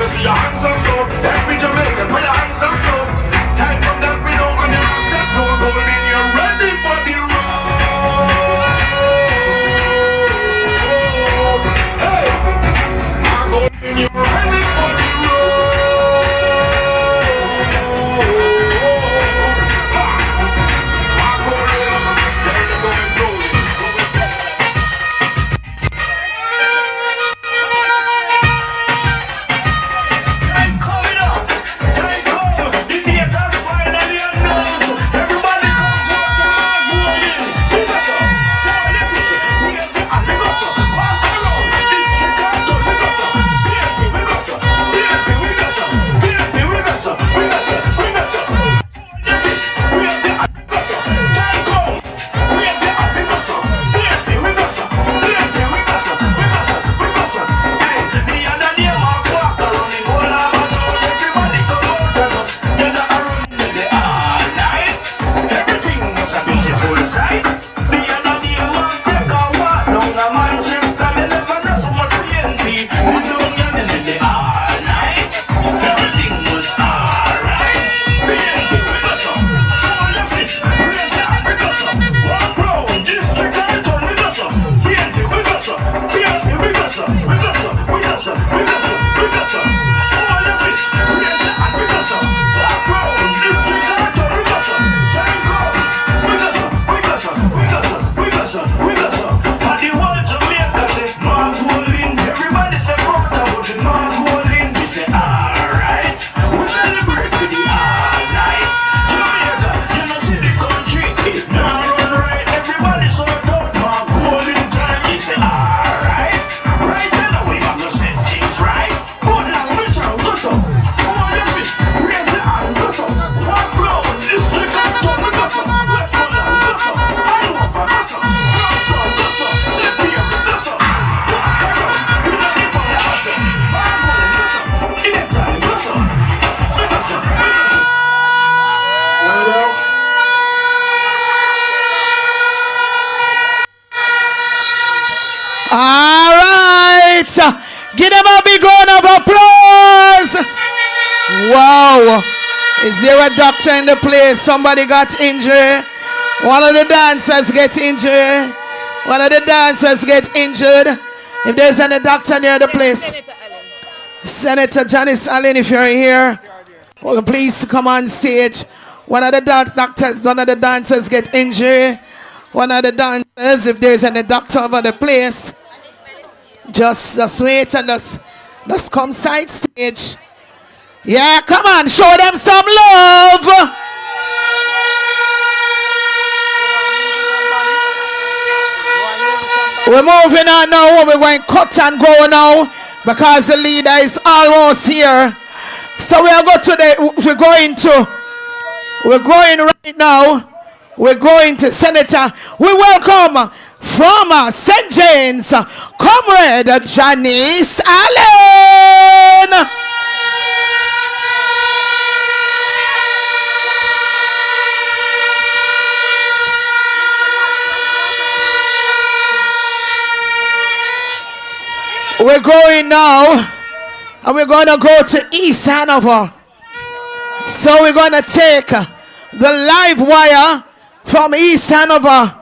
See your hands up, so every Jamaican, put your hands up, so time from that we don't on your set, no gold in, you're ready for the road. Hey, I'm gold in, you're ready for the
Give them a big round of applause. Wow. Is there a doctor in the place? Somebody got injured. One of the dancers get injured. If there's any doctor near the place. Senator Janice Allen, if you're here, Well, please come on stage. One of the dancers get injured. One of the dancers, if there's any doctor over the place, just wait and just come side stage. Yeah, come on, show them some love. We're moving on now. We're going to cut and go now because the leader is almost here. So we're going right now. We're going to Senator. We welcome from St. James, Comrade Janice Allen. We're going now, and we're going to go to East Hanover. So we're going to take the live wire from East Hanover.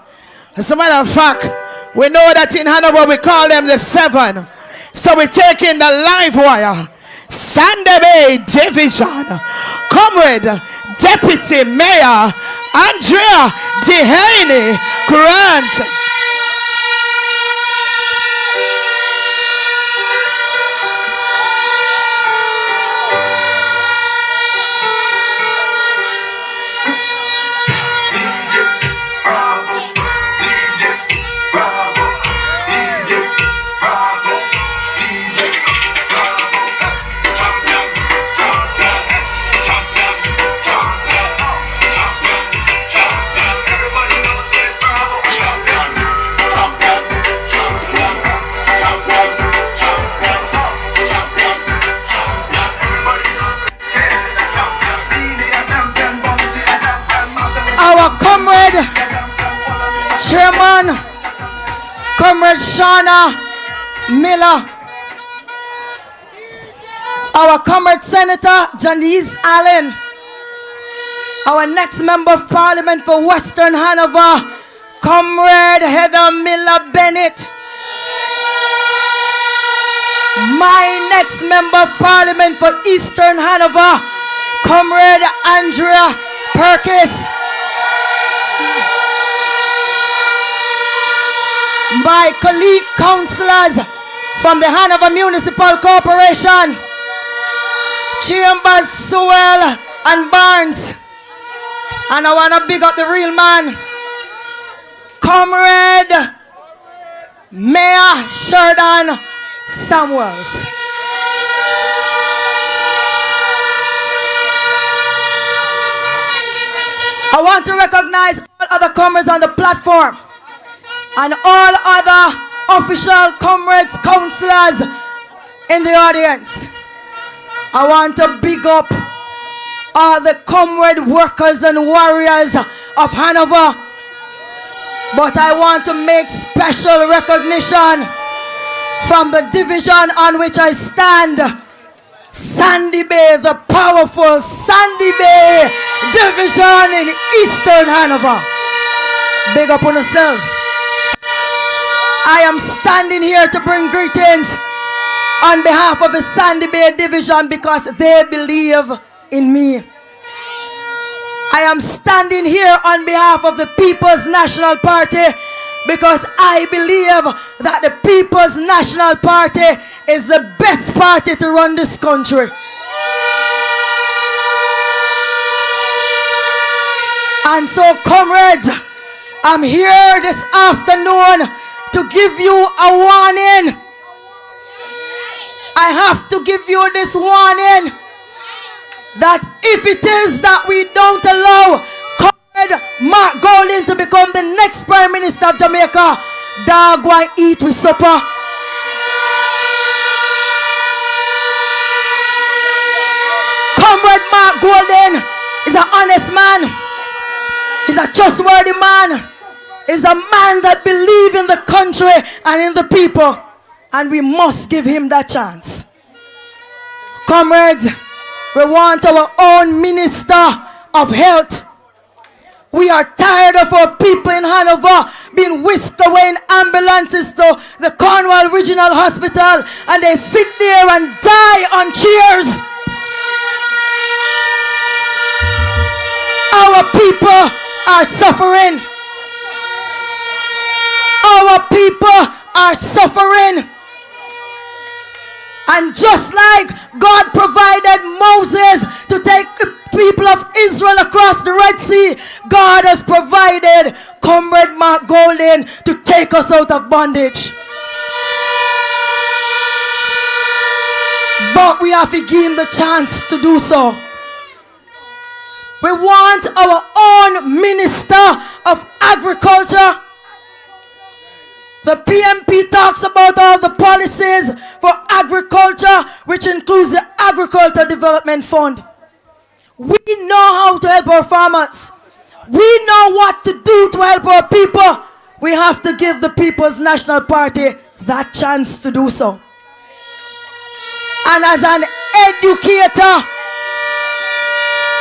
As a matter of fact, we know that in Hanover we call them the 7. So we're taking the live wire. Sandy Bay Division, Comrade Deputy Mayor Andrea Dehaney Grant.
Chairman, Comrade Shauna Miller, our Comrade Senator Janice Allen, our next Member of Parliament for Western Hanover, Comrade Heather Miller Bennett, my next Member of Parliament for Eastern Hanover, Comrade Andrea Perkis, my colleague councillors from the Hanover Municipal Corporation, Chambers, Sewell and Barnes, and I want to big up the real man, Comrade Mayor Sheridan Samuels. I want to recognize all other comrades on the platform and all other official comrades, councillors in the audience. I want to big up all the comrade workers and warriors of Hanover. But I want to make special recognition from the division on which I stand. Sandy Bay, the powerful Sandy Bay division in Eastern Hanover. Big up on yourself. I am standing here to bring greetings on behalf of the Sandy Bay division because they believe in me. I am standing here on behalf of the People's National Party because I believe that the People's National Party is the best party to run this country. And so, comrades, I'm here this afternoon to give you a warning. I have to give you this warning that if it is that we don't allow Comrade Mark Golding to become the next Prime Minister of Jamaica, dog why eat with supper. Comrade Mark Golding is an honest man. He's a trustworthy man. He's a man that believes in the country and in the people. And we must give him that chance. Comrades, we want our own Minister of Health. We are tired of our people in Hanover being whisked away in ambulances to the Cornwall Regional Hospital and they sit there and die on chairs. Our people are suffering. Our people are suffering. And just like God provided Moses to take the people of Israel across the Red Sea, God has provided Comrade Mark Golden to take us out of bondage. But we have to give him the chance to do so. We want our own Minister of Agriculture. The PNP talks about all the policies for agriculture, which includes the Agriculture Development Fund. We know how to help our farmers. We know what to do to help our people. We have to give the People's National Party that chance to do so. And as an educator,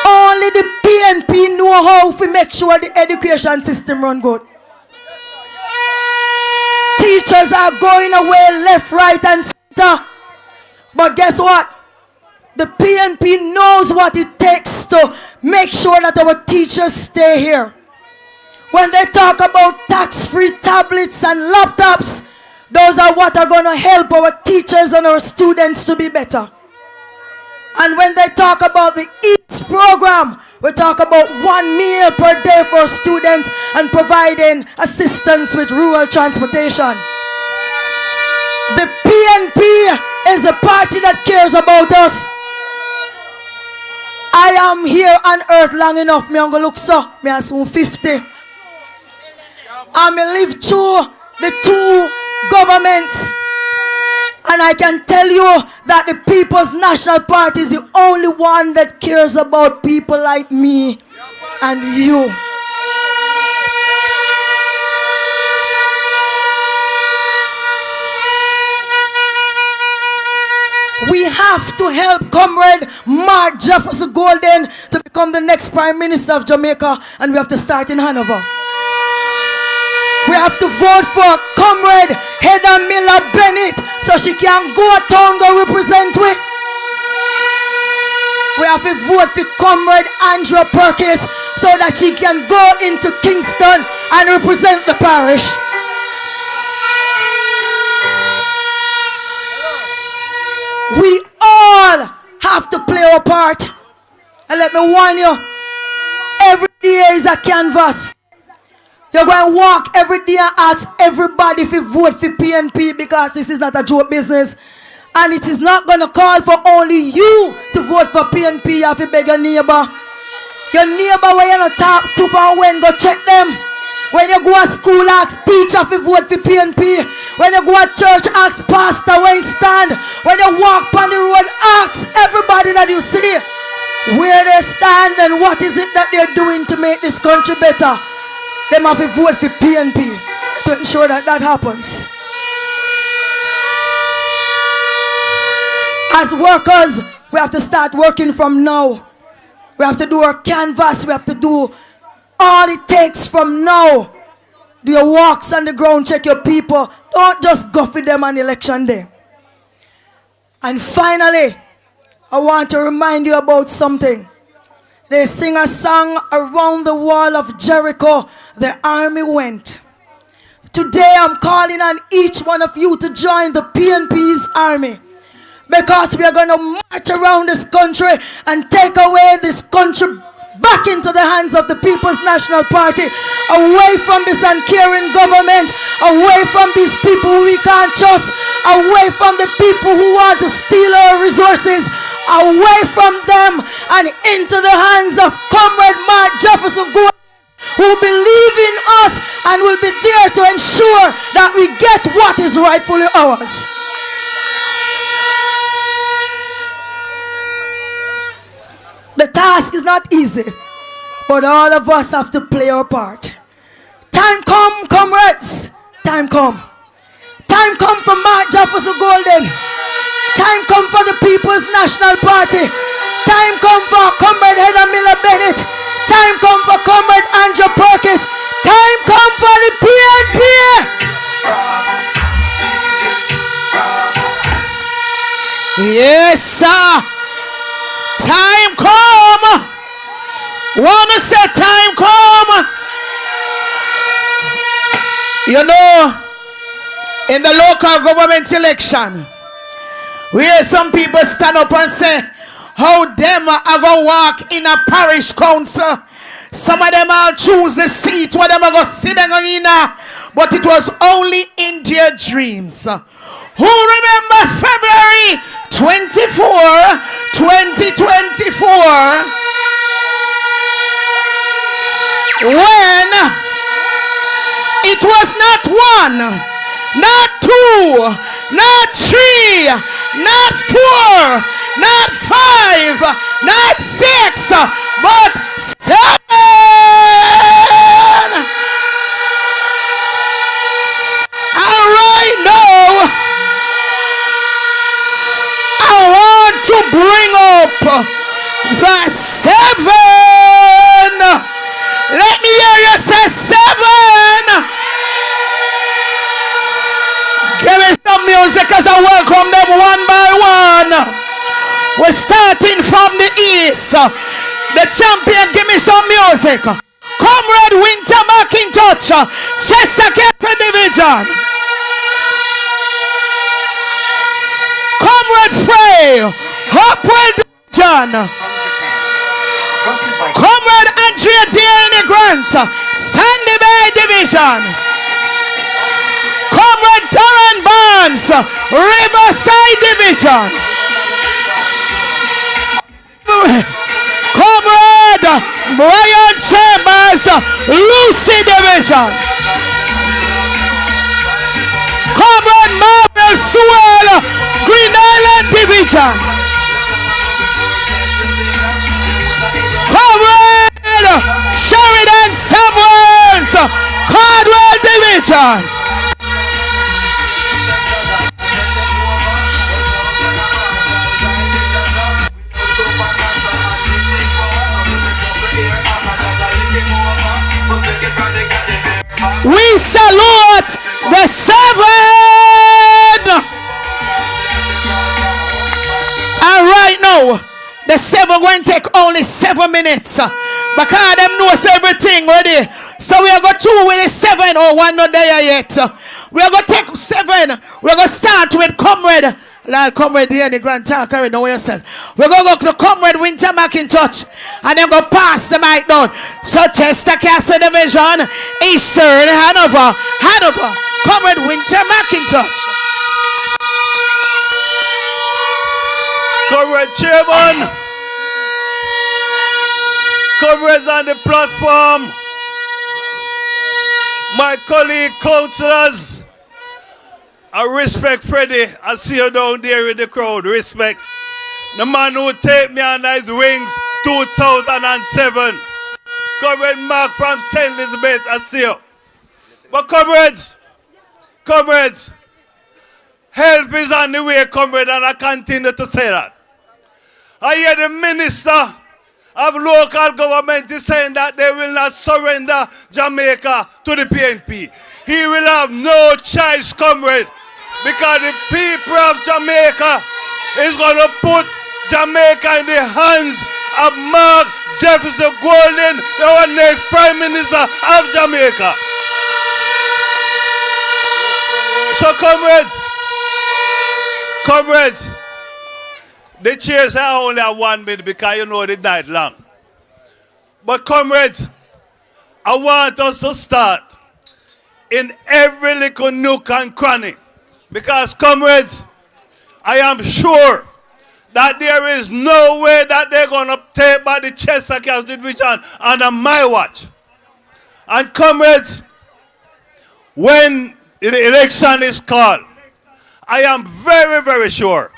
only the PNP know how to make sure the education system run good. Teachers are going away left, right, and center. But guess what? The PNP knows what it takes to make sure that our teachers stay here. When they talk about tax-free tablets and laptops, those are what are going to help our teachers and our students to be better. And when they talk about the EATS program, we talk about 1 meal per day for students and providing assistance with rural transportation. The PNP is a party that cares about us. I am here on earth long enough. Me am go look so. Me am soon 50. I me live through the 2 governments. And I can tell you that the People's National Party is the only one that cares about people like me and you. We have to help Comrade Mark Jefferson Golden to become the next Prime Minister of Jamaica, and we have to start in Hanover. We have to vote for Comrade Heather Miller Bennett so she can go town go represent we. We have to vote for Comrade Andrea Perkins so that she can go into Kingston and represent the parish. We all have to play our part. And let me warn you, every day is a canvas. You're going to walk every day and ask everybody if you vote for PNP, because this is not a joke business. And it is not going to call for only you to vote for PNP. You have to beg your neighbor. Your neighbor where you not talk too far when, go check them. When you go to school, ask teacher if you vote for PNP. When you go to church, ask pastor where you stand. When you walk on the road, ask everybody that you see where they stand and what is it that they're doing to make this country better. They have to vote for PNP to ensure that that happens. As workers, we have to start working from now. We have to do our canvas. We have to do all it takes from now. Do your walks on the ground, check your people. Don't just go for them on election day. And finally, I want to remind you about something. They sing a song, around the wall of Jericho, the army went. Today I'm calling on each one of you to join the PNP's army. Because we are going to march around this country and take away this country back into the hands of the People's National Party, away from this uncaring government, away from these people who we can't trust, away from the people who want to steal our resources, away from them and into the hands of Comrade Mark Jefferson Golden, who believe in us and will be there to ensure that we get what is rightfully ours. The task is not easy, but all of us have to play our part. Time come, comrades. Time come. Time come for Mark Jefferson Golden. Time come for the People's National Party. Time come for Comrade Heather Miller Bennett. Time come for Comrade Andrea Perkins. Time come for the PNP.
Yes, sir. Time come. Wanna say time come? You know, in the local government election, we hear some people stand up and say, how them are going to walk in a parish council. Some of them will choose the seat where them are going to sit down in, but it was only in their dreams. Who remember February 24, 2024? When it was not one, not two, not three, not four, not five, not six, but 7. And right now, I want to bring up the 7. Let me hear you say 7. Give me some music as I welcome them one by one. We're starting from the east. The champion, give me some music. Comrade Winter McIntosh, Chesapeake Division. Comrade Frey, Hopewell Division. Comrade Andrea Dearney Grant, Sandy Bay Division. Comrade Darren Barnes, Riverside Division. Comrade Brian Chambers, Lucy Division. Comrade Marvel Sewell, Green Island Division. Comrade Sheridan Samuels, Cardwell Division. We salute the 7. And right now, the 7 going to take only 7 minutes. Because them knows everything ready. So we are going to do with the 7. Oh, one not there yet. We are going to take 7. We are going to start with Comrade. Like Comrade here in the Grand Talk, I know yourself. We're going to go to Comrade Winter McIntosh and then go pass the mic down. So Chester Castle Division, Eastern Hanover, Comrade Winter McIntosh.
Comrade Chairman, comrades on the platform, my colleague councillors, I respect Freddie. I see you down there in the crowd. Respect. The man who take me under his wings 2007. Comrade Mark from St. Elizabeth, I see you. But comrades, help is on the way, comrade, and I continue to say that. I hear the minister of local government is saying that they will not surrender Jamaica to the PNP. He will have no choice, comrade. Because the people of Jamaica is going to put Jamaica in the hands of Mark Jefferson Golden, our next Prime Minister of Jamaica. So comrades, the chairs are only at 1 minute because you know they died long. But comrades, I want us to start in every little nook and cranny. Because, comrades, I am sure that there is no way that they're going to take by the Chesapeake Division under my watch. And, comrades, when the election is called, I am very, very sure,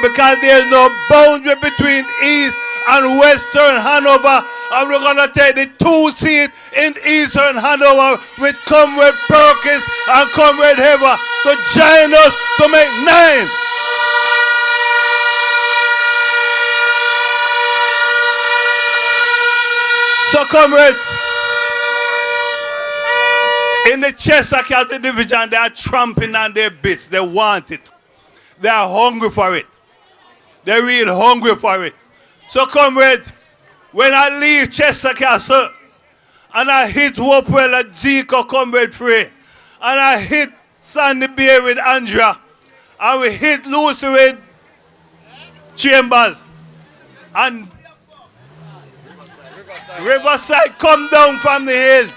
because there is no boundary between East and Western Hanover, and we're going to take the 2 seats in Eastern Hanover with Comrade Perkins and Comrade Hever to join us to make 9. So, comrades, in the Chesapeake Division, they are tramping on their bits. They want it. They are hungry for it. They're real hungry for it. So, comrade, when I leave Chester Castle, and I hit Wopwell at Zico Comrade Free, and I hit Sandy Bay with Andrea, and we hit Lucy with Chambers, and Riverside come down from the hills,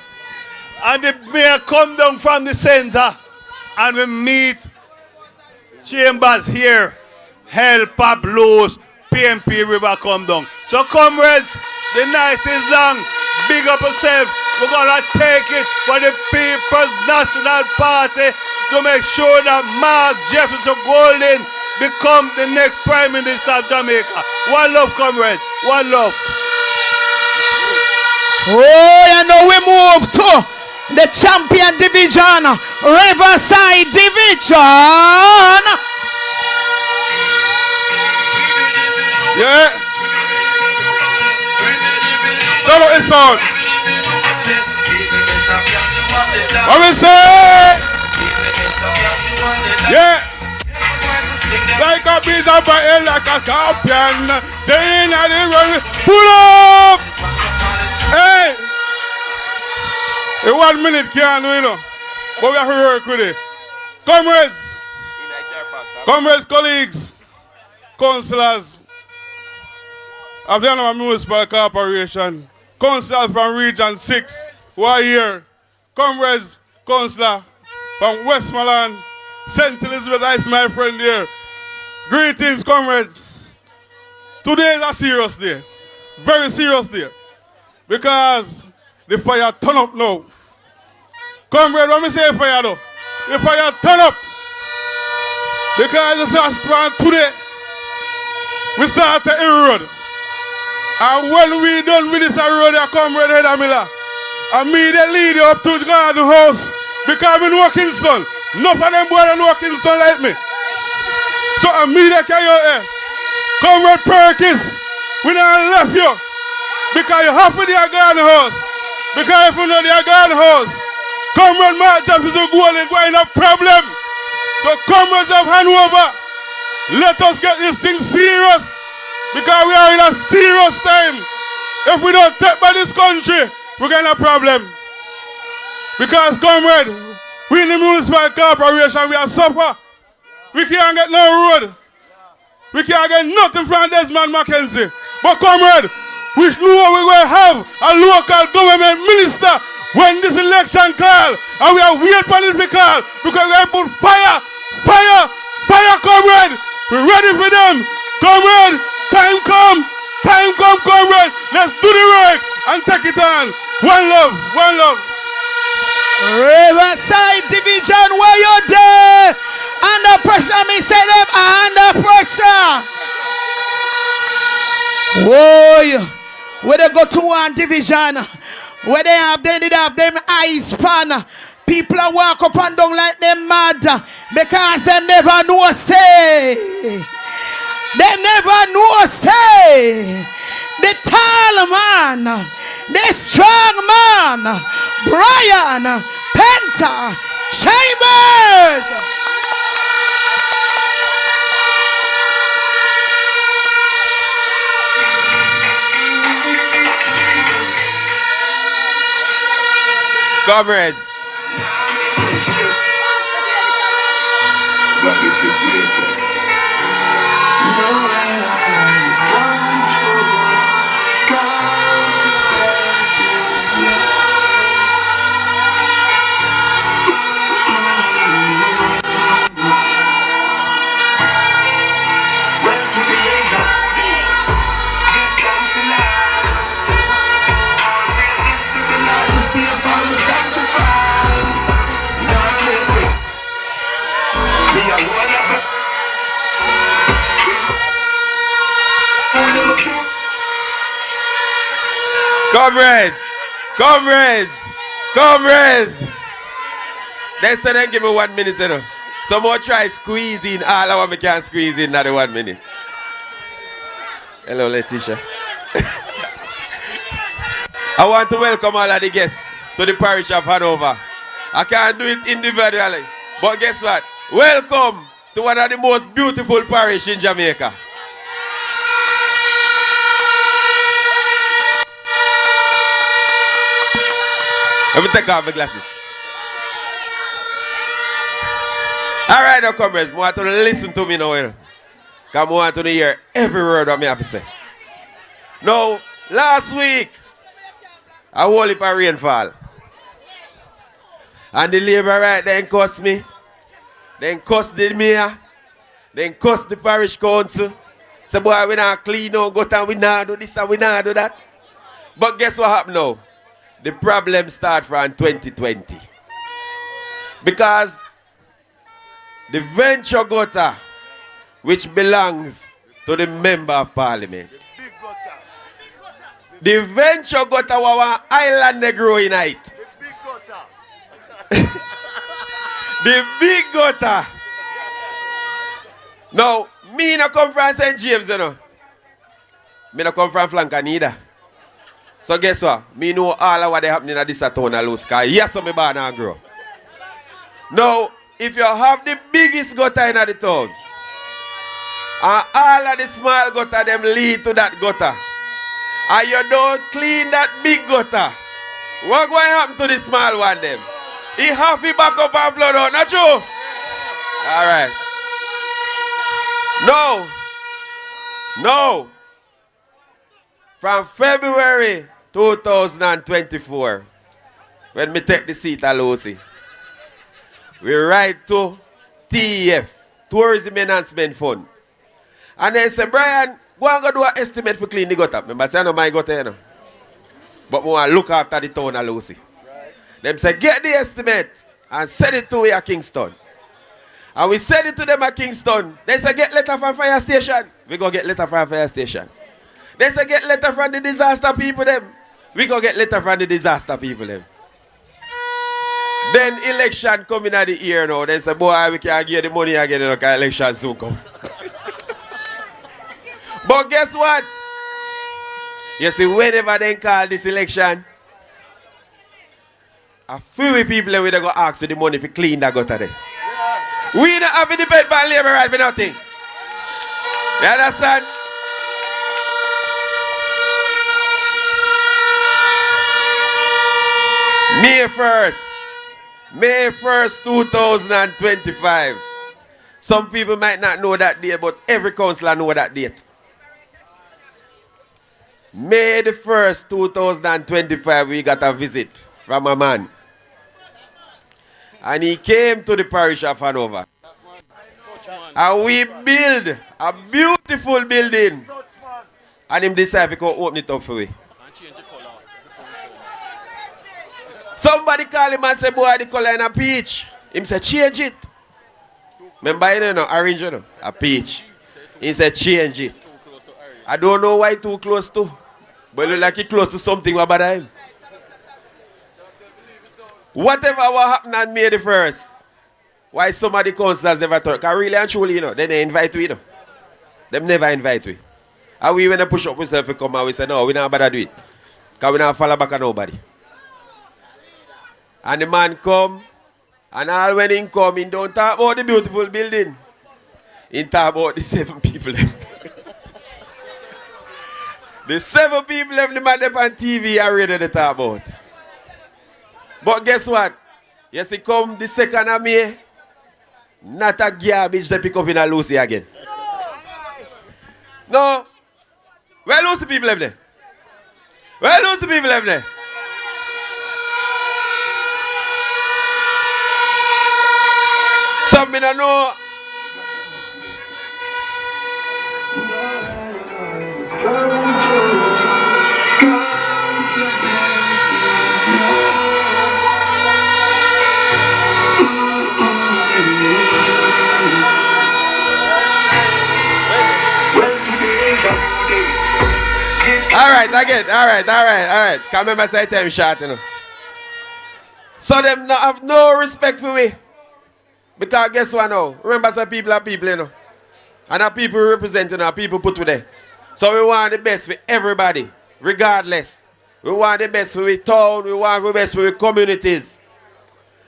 and the mayor come down from the center, and we meet Chambers here. Hell, pop, loose, PNP river come down. So comrades, the night is long. Big up yourself. We're gonna take it for the People's National Party to make sure that Mark Jefferson Golden become the next Prime Minister of Jamaica. One love, comrades. One love.
Oh, you know we move to the champion division, Riverside Division.
Yeah. Turn up the sound. What we say? Yeah. Like a beast up a like a champion. They in the run. Pull up. Hey. In 1 minute can't do, you know. But we have to work with it. Comrades. Comrades, colleagues, councillors of the Hanover Municipal Corporation, councillors from Region 6 who are here, comrades, councillor from Westmoreland, St. Elizabeth, that's my friend here. Greetings, comrades. Today is a serious day, very serious day, because the fire turn up now. Comrade, when we say fire though, the fire turn up, because it's just today, we start to erode. And when we done with this road, I come right ahead of Miller. And me, they lead you up to the garden house. Because I'm in Kingston. Enough of them boys in Kingston like me. So I'm me that carry you here. Comrade Perkins, we not left you. Because you have to be a garden house. Because if you know the garden house, Comrade Mark Jefferson Golden going a problem. So comrades of Hanover, let us get this thing serious. Because we are in a serious time. If we don't take back this country, we're going to have a problem. Because, comrade, we in the municipal corporation, we are suffer. We can't get no road. We can't get nothing from Desmond Mackenzie. But, comrade, we know we will have a local government minister when this election call. And we are waiting for it to call. Because we have put fire, comrade. We're ready for them. Comrade, time come, comrade. Let's do the work and take it on. One love, one love.
Riverside Division, where you there? Under pressure, me say them under pressure. Whoa, where they go to one division, where they did have them eyes span. People are walk up and down like them mad because they never know say. They never know say. The tall man, the strong man, Brian Penta Chambers.
Comrades. Comrades, comrades, comrades. They said they give me 1 minute, you know. Some more try squeezing all of what we can squeeze in another 1 minute. Hello, Letitia. I want to welcome all of the guests to the parish of Hanover. I can't do it individually, but guess what? Welcome to one of the most beautiful parishes in Jamaica. Let me take off my glasses. All right, now, comrades, I want to listen to me now. Because I want to hear every word that I have to say. Now, last week, a whole heap of rainfall. And the labor right then cussed me. Then cussed the mayor. Then cussed the parish council. Say, boy, we not clean no gutter, we not do this and we not do that. But guess what happened now? The problem started from 2020. Because the venture gutter, which belongs to the member of parliament. The venture gutter was an island they grow in height. The big gutter. Now, me no come from St. James, you know. Me no come from Flanker neither. So guess what? Me know all of what they happening at this town of Los Cay. Yes, so me born and grow. Now, if you have the biggest gutter in the town, and all of the small gutter them lead to that gutter, and you don't clean that big gutter, what going to happen to the small one them? He have to back up and flood out, not true? All right. No. From February 2024, when me take the seat at Lucy, we write to TEF, Tourism Enhancement Fund. And they say, Brian, go and go do an estimate for clean the gutter. Remember, I say, I know my gutter, you know. But we want to look after the town of Lucy. Right. Them say, get the estimate and send it to here at Kingston. And we send it to them at Kingston. They say, get letter from fire station. We go get letter from fire station. They say, get letter from the disaster people them. We go get letter from the disaster people them. Then election coming at the ear now. They say, boy, we can't get the money again, you know, because election soon come. But guess what? You see, whenever they call this election, a few people will go ask for the money to clean that gutter there. We don't have a debate by labor right for nothing. You understand? May 1st, 2025. Some people might not know that date, but every councillor know that date. May the 1st, 2025, we got a visit from a man. And he came to the parish of Hanover. And we build a beautiful building. And him decided to open it up for we. Somebody call him and say, boy, the color in a peach. Him say, change it. Remember, you know, orange, you know, a peach. He said, change it. I don't know why too close to. But it look like it's close to something about him. Whatever what happened on May the 1st, why some of the councillors never talk? Because really and truly, you know, they invite we, you know. Them never invite we. And we when they push up ourselves to come and we say, no, we not bother do it. Because we not follow back on nobody. And the man come, and all when he come, he don't talk about the beautiful building. He talk about the 7 people. The 7 people left the man up on TV are ready to talk about. But guess what? Yes, he come the 2nd of May. Not a garbage they pick up in a Lucy again. No. Where Lucy people left there? Where Lucy people left there? Some me don't know. All right. Can't remember say time short, you know. So them not have no respect for me. Because guess what now? Remember some people are people, you know. And our people representing our people put with them. So we want the best for everybody, regardless. We want the best for the town, we want the best for the communities.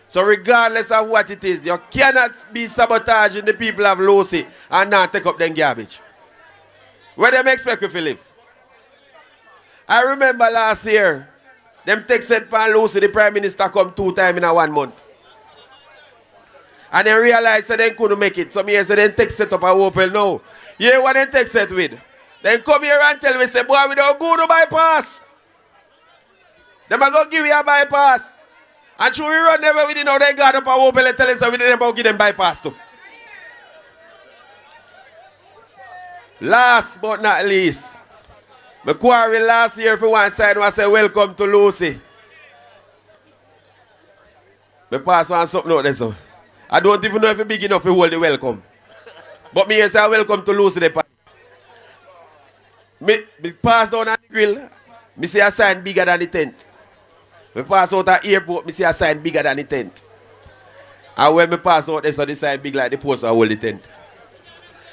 So regardless of what it is, you cannot be sabotaging the people of Lucy and not take up them garbage. Where them expect you to live? I remember last year, Them texted Pan Lucy, the Prime Minister come 2 times in a 1 month. And then realized that they couldn't make it. Some years so then texted up a Opel now. You hear what they texted with? Then come here and tell me, say, boy, we don't go to bypass. Them are going to give you a bypass. And should we run never within how they got up a Opel and tell us that we didn't about give them bypass too. Last but not least, my quarry last year for one side when I say welcome to Lucy. My pass on something out there, so. I don't even know if it's big enough to hold the welcome. But me here say welcome to Lucy the Me pass down on the grill, me see a sign bigger than the tent. Me pass out at airport, me see a sign bigger than the tent. And when me pass out there, so the sign big like the post I hold the tent.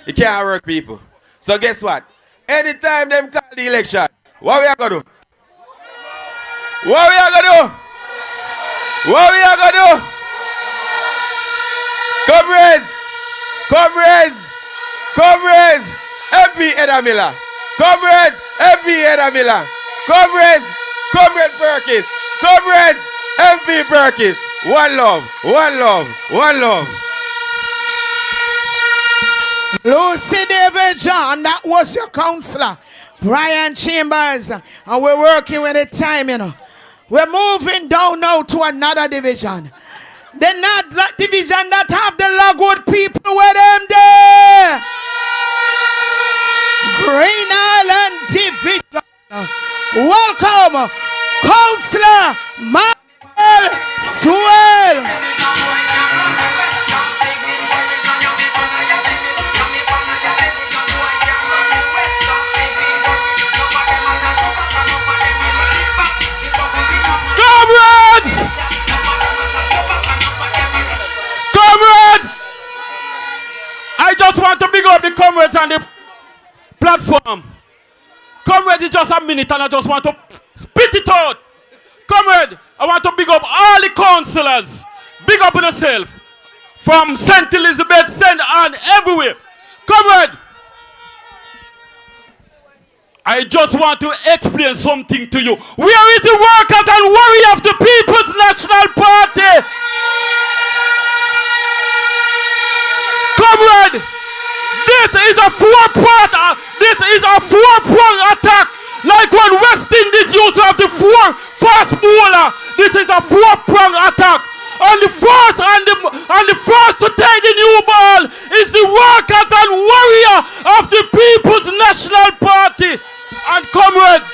It can't work, people. So guess what? Anytime them call the election, what we are going to do? What we are going to do? What we are going to do? Comrades, comrades, comrades, MP Edda Miller, comrades, MP Edda Miller, comrades, comrade Perkins, comrades, MP Perkins. One love, one love, one love.
Lucy David John, that was your counselor, Brian Chambers, and we're working with the time, you know. We're moving down now to another division. The not that division that have the Logwood people with them there. Green Island Division. Welcome, Councillor Michael Swell.
I just want to big up the comrades on the platform. Comrades, it's just a minute and I just want to spit it out. Comrade, I want to big up all the councillors. Big up yourself. From St. Elizabeth, St. Anne, everywhere. Comrade, I just want to explain something to you. Where is the workers and warrior of the People's National Party? Comrade, this is a four-prong attack. Like when West Indies used to have the fast bowler. This is a four-prong attack. And the first to take the new ball is the workers and warrior of the People's National Party. And comrades,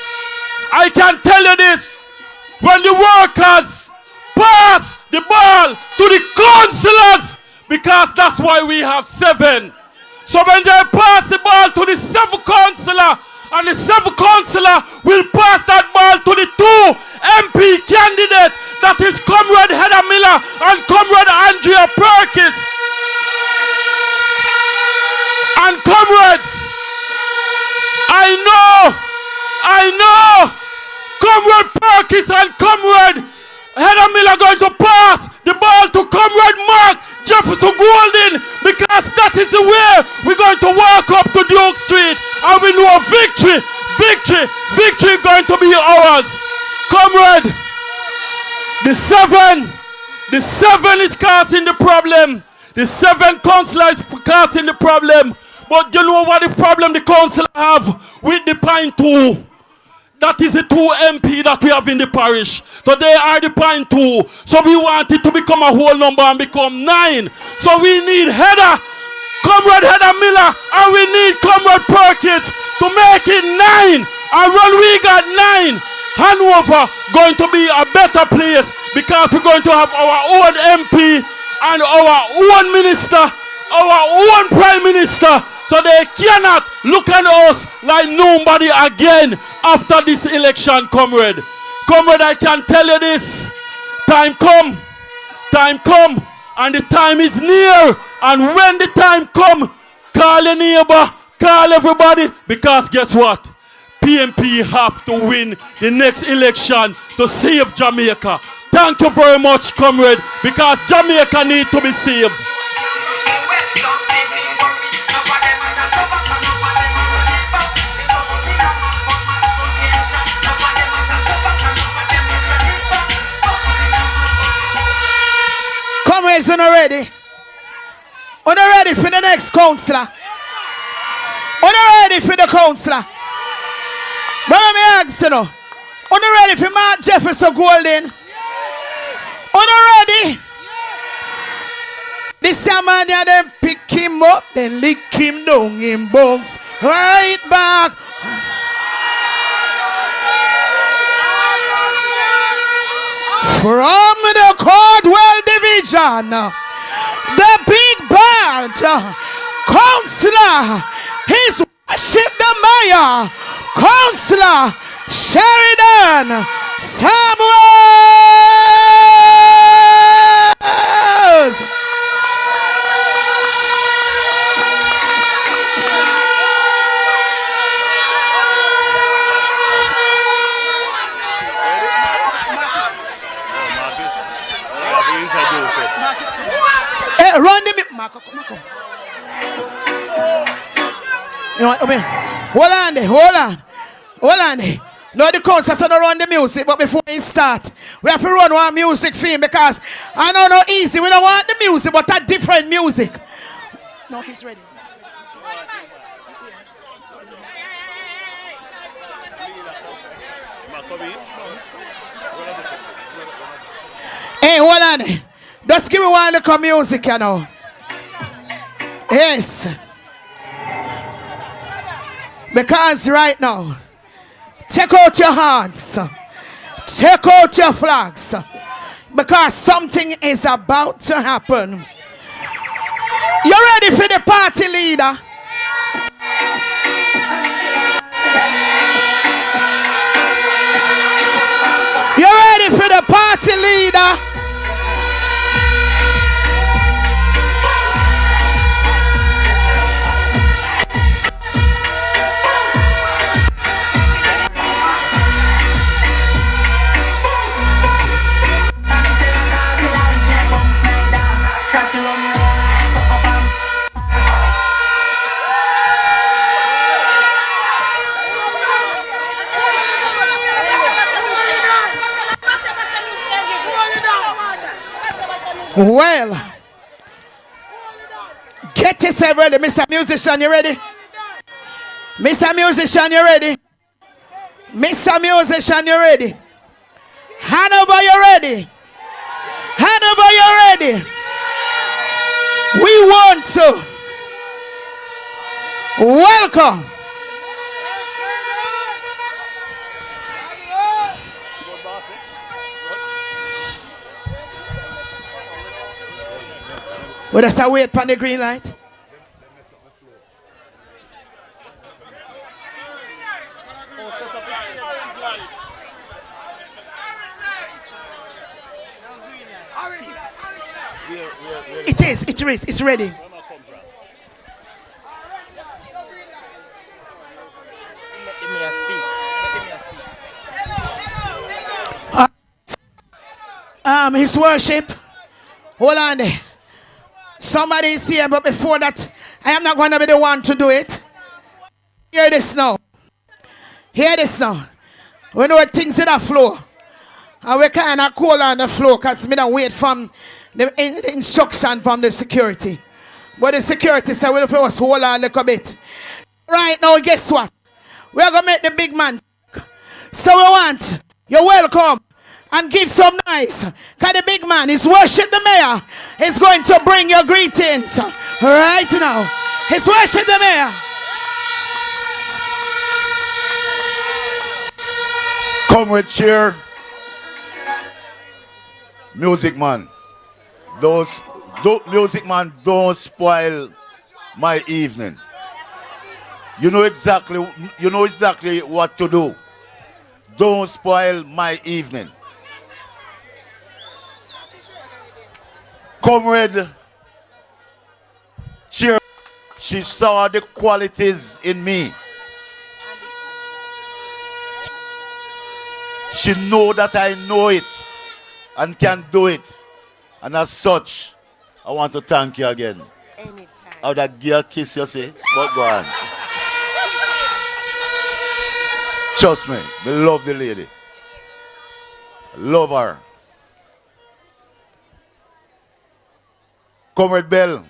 I can tell you this. When the workers pass the ball to the councillors, because that's why we have 7. So when they pass the ball to the 7th councillor, and the 7th councillor will pass that ball to the 2 MP candidates, that is Comrade Hedda Miller and Comrade Andrea Perkins. And comrades, I know, Comrade Perkins and Comrade Hedda Miller going to pass the ball to Comrade Mark Jefferson Golden, because that is the way we're going to walk up to Duke Street, and we know victory going to be ours. Comrade, the 7 is causing the problem. The 7 councillor is causing the problem. But you know what the problem the councillor have with the Pine 2? That is the 2 MP that we have in the parish. So they are the Pine 2. So we want it to become a whole number and become 9. So we need Comrade Hedda Miller, and we need Comrade Perkins to make it 9. And when we got 9, Hanover going to be a better place, because we're going to have our own MP and our own minister, our own prime minister. So they cannot look at us like nobody again after this election, comrade. Comrade, I can tell you this. Time come, and the time is near. And when the time come, call your neighbor, call everybody, because guess what? PNP have to win the next election to save Jamaica. Thank you very much, comrade, because Jamaica need to be saved.
Comrades, are not ready? Are not ready for the next counselor? Are not ready for the counselor? But let me ask you now. Are not ready for Mark Jefferson Golden? Are not ready? This man and them pick him up, then lick him down in bones. Right back. From the Cordwell Division, the big band, Counselor, his worship the mayor, Counselor Sheridan Samuels. Hey, run the Marco. You know what I mean? Hold on there. No, the concert don't run the music, but before we start, we have to run one music theme because I know not easy. We don't want the music, but a different music. No, he's ready. Hey, hold on. Just give me one little music, you know. Yes. Because right now, take out your hands. Take out your flags. Because something is about to happen. You ready for the party leader? You ready for the party leader? Well, get yourself ready, Mr. Musician, you ready? Mr. Musician, you ready? Mr. Musician, you ready? Hanover, you ready? Hanover, you ready? We want to welcome Let us wait upon the green light. It's ready. His worship. Hold on there. Somebody is here, but before that, I am not going to be the one to do it. Hear this now. Hear this now. We know things in the floor. And we kind of cool on the floor because we don't wait from the instruction from the security. But the security said, well, if us hold on a little bit. Right now, guess what? We're going to make the big man. So we want, you're welcome. And give some nice. Because the big man is worship the mayor. He's going to bring your greetings right now. He's worship the mayor.
Comrade cheer. Music man. Music man, don't spoil my evening. You know exactly what to do. Don't spoil my evening. Comrade cheer. She saw the qualities in me. She know that I know it and can do it. And as such, I want to thank you again. Anytime. How that girl kiss you say, but go on. Trust me, I love the lady. I love her. Comrade Bell,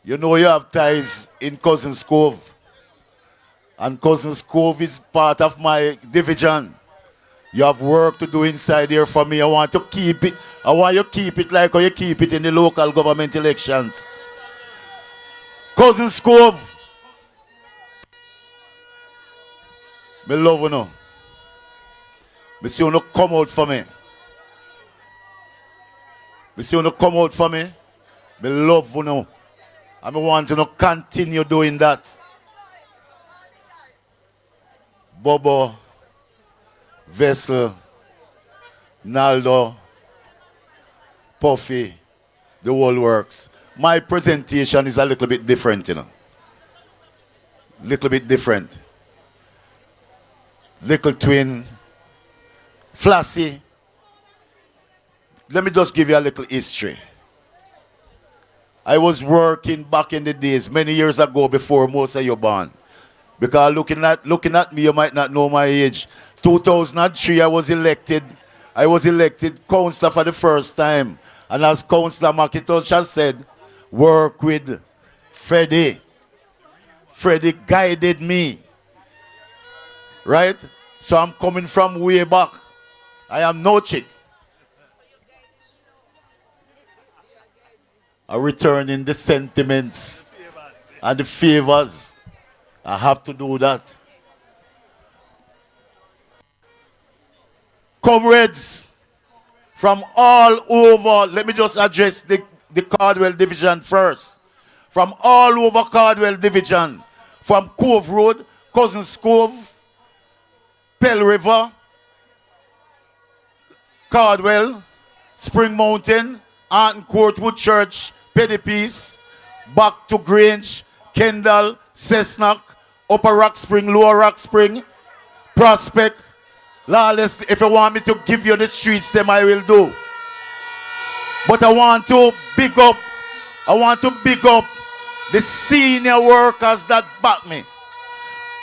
you know you have ties in Cousins Cove. And Cousins Cove is part of my division. You have work to do inside here for me. I want to keep it. I want you to keep it like how you keep it in the local government elections. Cousins Cove. Me love you now. Me see you come out for me. Me see you come out for me. Me love you now. And I want you to continue doing that. Bobo, Vessel, Naldo, Puffy, the whole works. My presentation is a little bit different, you know. Little bit different. Little twin, Flashy. Let me just give you a little history. I was working back in the days, many years ago before most of you born. Because looking at me, you might not know my age. 2003, I was elected councillor for the first time. And as Councillor McIntosh has said, work with Freddie. Freddie guided me. Right? So I'm coming from way back. I am no chick. I'm returning the sentiments and the favors. I have to do that. Comrades from all over, let me just address the Cardwell Division first. From all over Cardwell Division, from Cove Road, Cousins Cove, Pell River, Cardwell, Spring Mountain, Anton Courtwood Church, Petty Peace, back to Grange, Kendall, Cessnock, Upper Rock Spring, Lower Rock Spring, Prospect, Lawless. If you want me to give you the streets, them I will do. But I want to big up the senior workers that back me.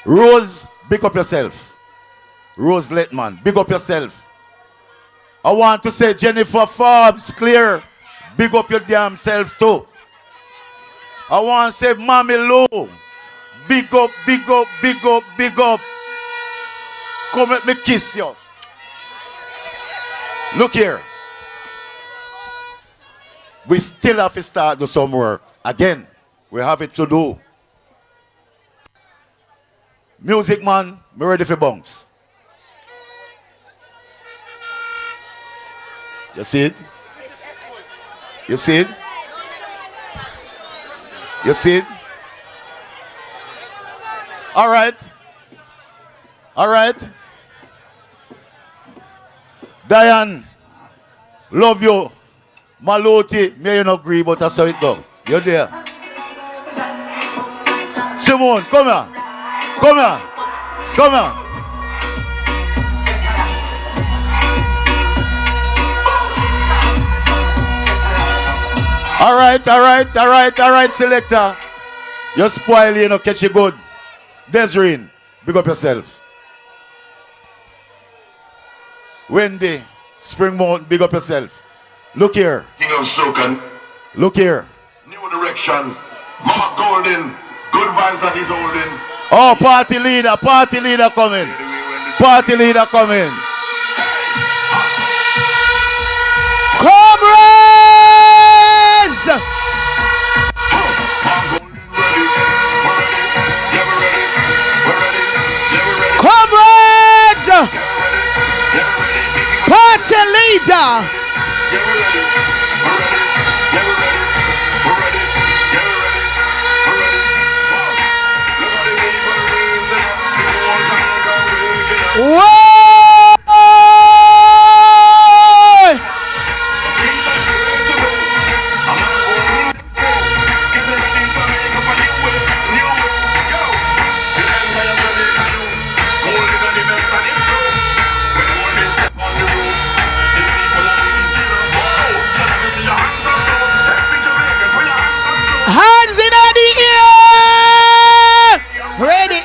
Rose, big up yourself. Rose Letman, big up yourself. I want to say Jennifer Forbes, clear, big up your damn self too. I want to say Mommy Lou, big up, big up, big up, big up. Come let me kiss you. Look here. We still have to start do some work. Again, we have it to do. Music man, me ready for bounce. You see it? You see it? You see it? All right. All right. Diane, love you. Maloti, may you not agree, but that's how it go. You're there. Simone, come here. Come here. Come here. All right, selector. You spoil, you know, catch it good. Desireen, big up yourself. Wendy, Spring Mountain, big up yourself. Look here.
King of Sokan.
Look here.
New direction. Mark Golden. Good vibes that he's holding.
Oh, party leader coming. Party leader coming.
Comrades! Comrade! Party leader! Whoa! Hands in the air! Ready?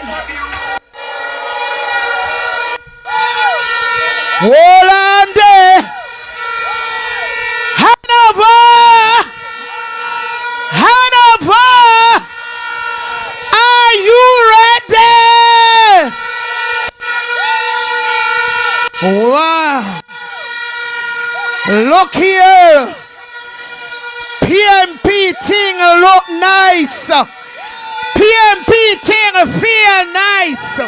Hold on there! Look here. PNP thing look nice. PNP thing feel nice.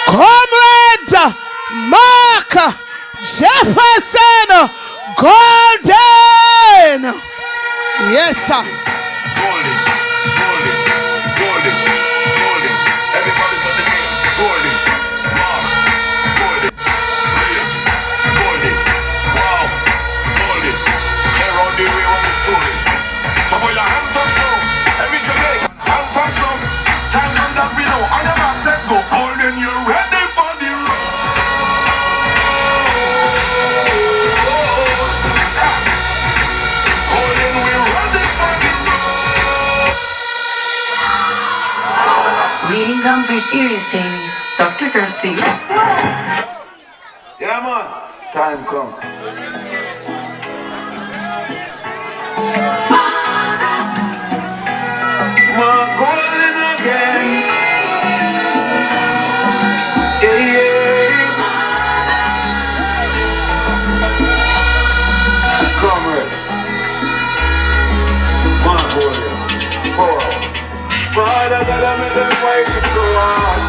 Comrade Mark Jefferson Golden. Yes, sir.
Golden. Everybody say the name. Golden. Wow. Golden. Real. Golden. Wow. Golden. Clear on the way when it's truly. So put your hands up, so. Every Jamaican, hands up, so. Time on that we know. I never said go. Golden, you ready for the road. Golden, we ready for the road.
Bleeding gums are serious, Jamie. Dr. Gersi.
Yeah, man. Time come. Man, golden again. Yeah. Comrades. Man, golden. Father, gotta make them fight this so hard.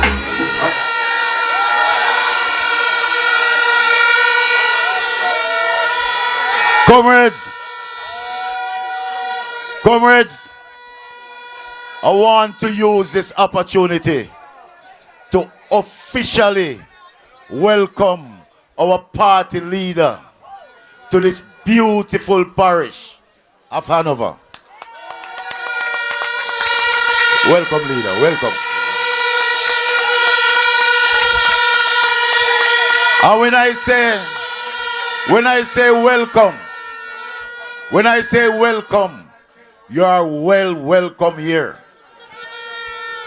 Comrades, I want to use this opportunity to officially welcome our party leader to this beautiful parish of Hanover. Welcome, leader, welcome. And when I say welcome, you are welcome here.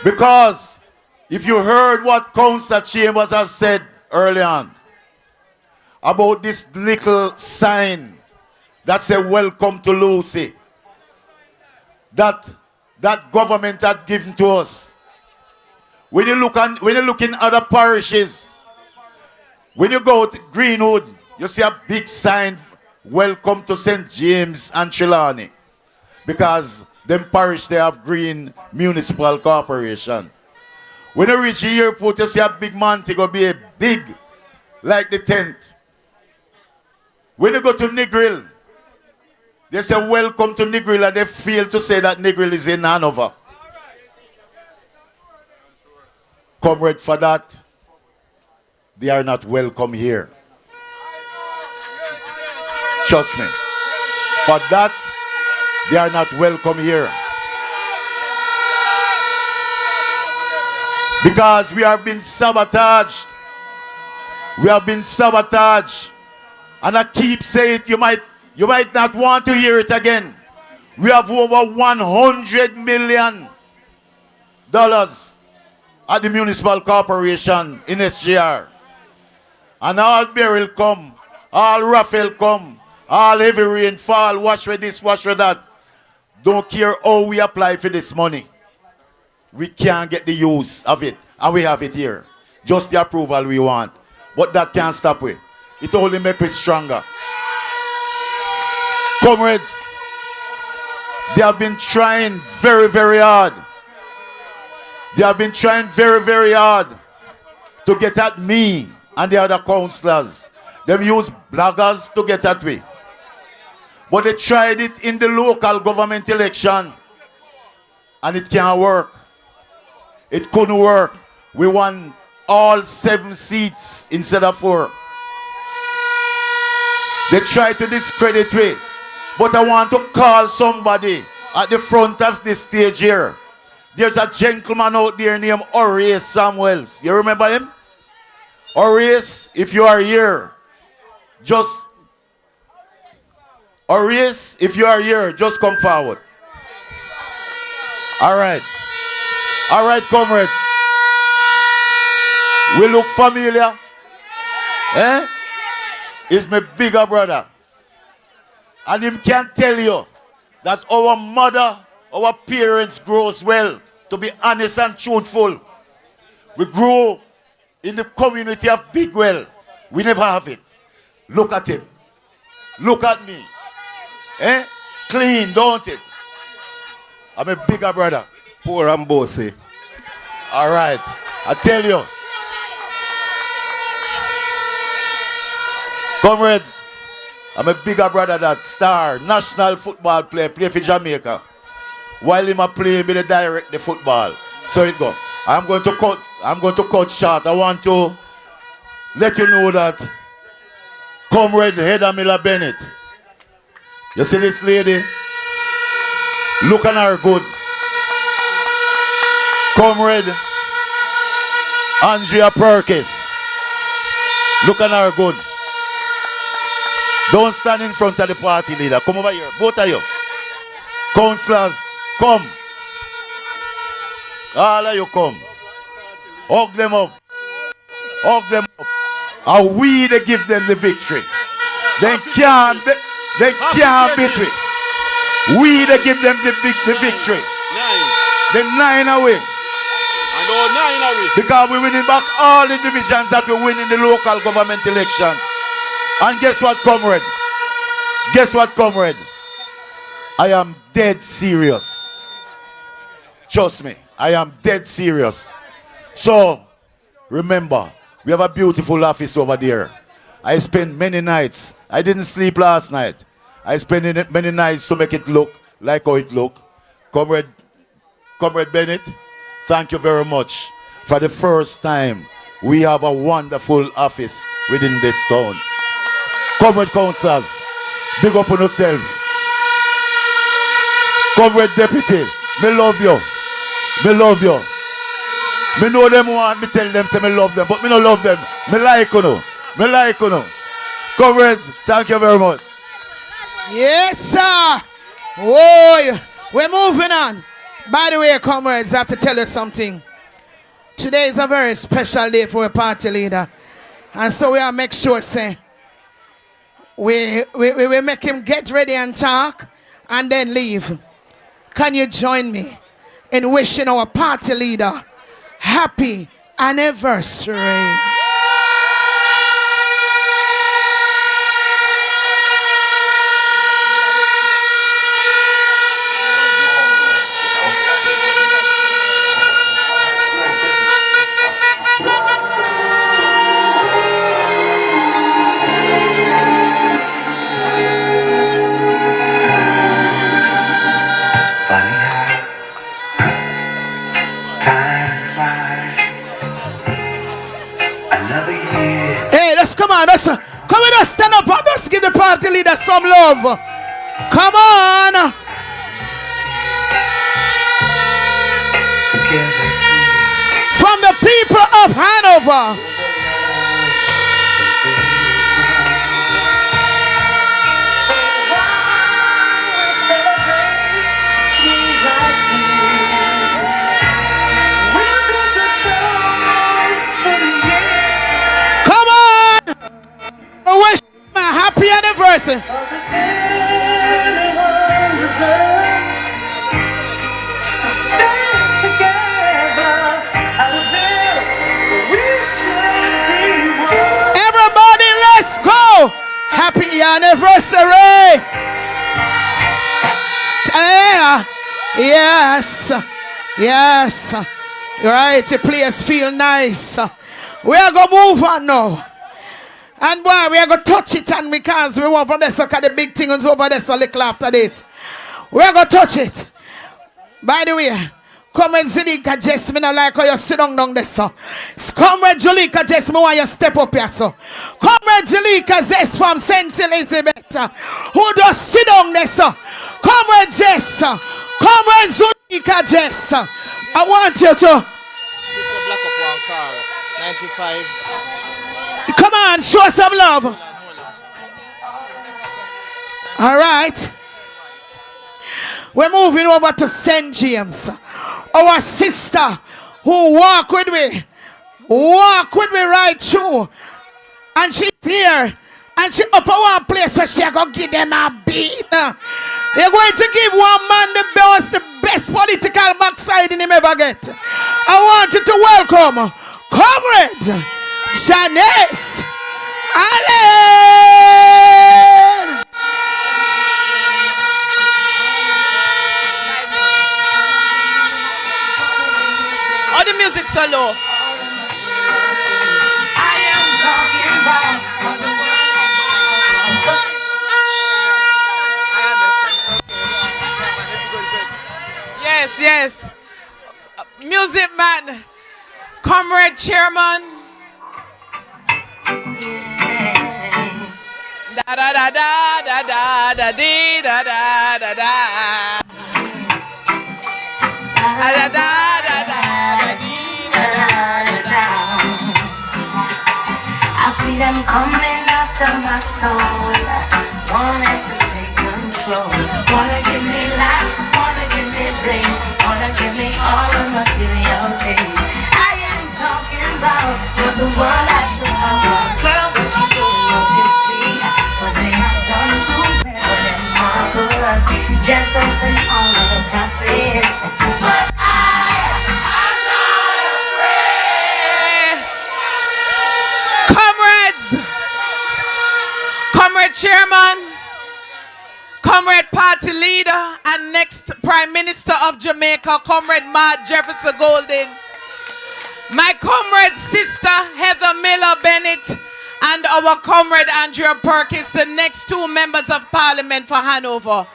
Because if you heard what Councillor Chambers has said early on about this little sign that said welcome to Lucy, that government had given to us. When you look in other parishes, when you go to Greenwood, you see a big sign, welcome to St. James and Trelawney. Because them parish, they have Green Municipal Corporation. When you reach the airport, you see a big Montego Bay, big, like the tent. When you go to Negril, they say welcome to Negril, and they fail to say that Negril is in Hanover. Comrade, for that, they are not welcome here. Trust me. For that, they are not welcome here. Because we have been sabotaged. We have been sabotaged. And I keep saying it, you might not want to hear it again. We have over $100 million at the municipal corporation in SGR. And all burial come, all raffle come, all heavy rain fall, wash with this, wash with that. Don't care how we apply for this money. We can't get the use of it. And we have it here. Just the approval we want. But that can't stop we. It only makes us stronger. Comrades, they have been trying very, very hard. They have been trying very, very hard to get at me and the other councillors. They use bloggers to get at me. But they tried it in the local government election. And it can't work. It couldn't work. We won all 7 seats instead of 4. They tried to discredit me. But I want to call somebody at the front of this stage here. There's a gentleman out there named Horace Samuels. You remember him? Horace, if you are here, just come forward. All right, comrades. We look familiar. Eh? He's my bigger brother. And him can tell you that our mother, our parents grows well. To be honest and truthful. We grew in the community of Bigwell. We never have it. Look at him. Look at me. Eh? Clean, don't it? I'm a bigger brother.
Poor and bossy.
All right. I tell you. Comrades, I'm a bigger brother that star, national football player, play for Jamaica. While him a play, me direct the football. So it go. I'm going to cut short. I want to let you know that Comrade Heather Miller Bennett. You see this lady? Look at her good. Comrade Andrea Perkins. Look at her good. Don't stand in front of the party leader. Come over here. Both of you. Councillors, come. All of you come. Hug them up. Hug them up. And we they give them the victory. They can't beat it. We they give them the victory. The 9 away.
And all 9 away.
Because we're winning back all the divisions that we win in the local government elections. And guess what, comrade? Guess what, comrade? I am dead serious. Trust me, I am dead serious. So, remember, we have a beautiful office over there. I spent many nights. I didn't sleep last night. I spent many nights to make it look like how it look. Comrade Bennett, thank you very much. For the first time, we have a wonderful office within this town. Comrade councillors, big up on yourself. Comrade deputy, me love you. Me love you. Me know them want me tell them say me love them, but me no love them. Me like you know. Me like you know. Comrades, thank you very much.
Yes, sir. Whoa, we're moving on. By the way, comrades, I have to tell you something. Today is a very special day for a party leader. And so we are make sure say we make him get ready and talk and then leave. Can you join me in wishing our party leader happy anniversary? Come on, let's stand up and let's give the party leader some love. Come on. From the people of Hanover. Wish my happy anniversary. Everybody, let's go. Happy anniversary. Yes. Yes. Right, the place feel nice. We are going to move on now. And boy, we are going to touch it, and because we want for this, look at the big thing is over there, so little after this. We are going to touch it. By the way, Comrade Zulika Jess, me not like how you sit down there, so. Comrade Zulika Jess, me want you step up here, so. Comrade Zulika Jess from St. Elizabeth, who does sit down there, so. Comrade Jess, Comrade Zulika Jess, I want you to.
This is a black up one car, 95.
Come on, show some love. All right. We're moving over to St. James. Our sister who walk with me right through. And she's here. And she up at one place where she going to give them a beat. You're going to give one man the best political backside in him ever get. I want you to welcome Comrade Janice Allen! Oh, the music's so low. Yes, yes. Music man, comrade chairman. Da da da da da da da dee, da da da da. Da da da da da dee, da da da.
I see them coming after my soul, wanting to take control. Wanna give me likes, wanna give me bling, wanna give me all the material things. I am talking about what the world has to offer. Girl, what you doing, what you see, what they have done to me, for them markers, just as in all of the prophets. But I'm not afraid.
Comrades, comrade chairman, comrade party leader, and next Prime Minister of Jamaica, comrade Mark Jefferson Golden, my comrade sister Heather Miller Bennett, and our comrade Andrea Perkins, the next two members of Parliament for Hanover.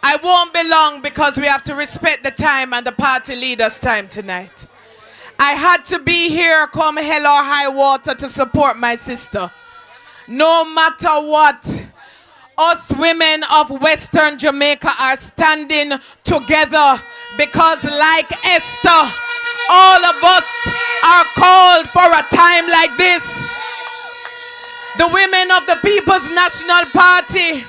I won't be long because we have to respect the time and the party leader's time tonight. I had to be here come hell or high water to support my sister. No matter what, us women of Western Jamaica are standing together because like Esther, all of us are called for a time like this. The women of the People's National Party,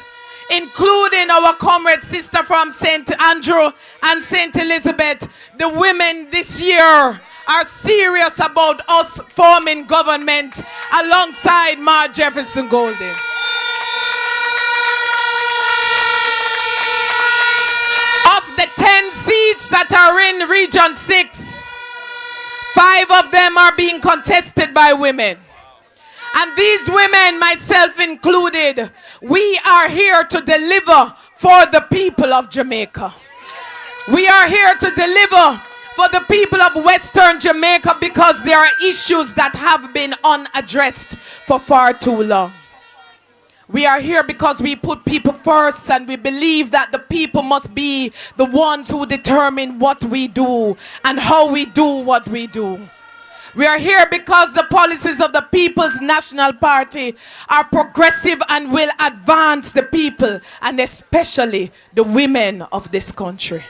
including our comrade sister from St. Andrew and St. Elizabeth, the women this year are serious about us forming government alongside Mark Jefferson Golden. Of the 10 seats that are in Region 6, 5 of them are being contested by women. And these women, myself included, we are here to deliver for the people of Jamaica. We are here to deliver for the people of Western Jamaica because there are issues that have been unaddressed for far too long. We are here because we put people first and we believe that the people must be the ones who determine what we do and how we do what we do. We are here because the policies of the People's National Party are progressive and will advance the people and especially the women of this country.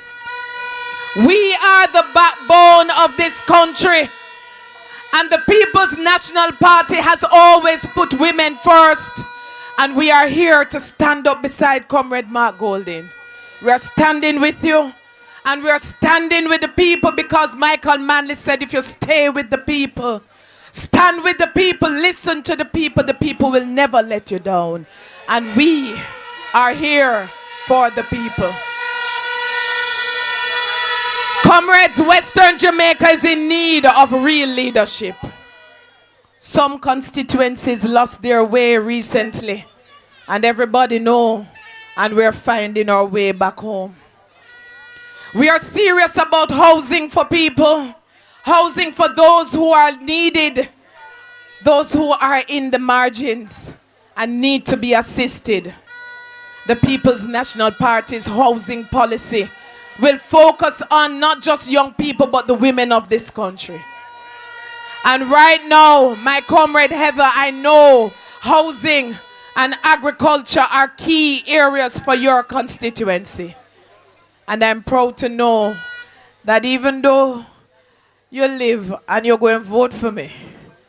We are the backbone of this country, and the People's National Party has always put women first, and we are here to stand up beside Comrade Mark Golden. We are standing with you, and we are standing with the people because Michael Manley said if you stay with the people, stand with the people, listen to the people will never let you down. And we are here for the people. Comrades, Western Jamaica is in need of real leadership. Some constituencies lost their way recently, and everybody know, and we're finding our way back home. We are serious about housing for people, housing for those who are needed, those who are in the margins and need to be assisted. The People's National Party's housing policy will focus on not just young people but the women of this country. And right now, my comrade Heather, I know housing and agriculture are key areas for your constituency. And I'm proud to know that even though you live and you're going to vote for me,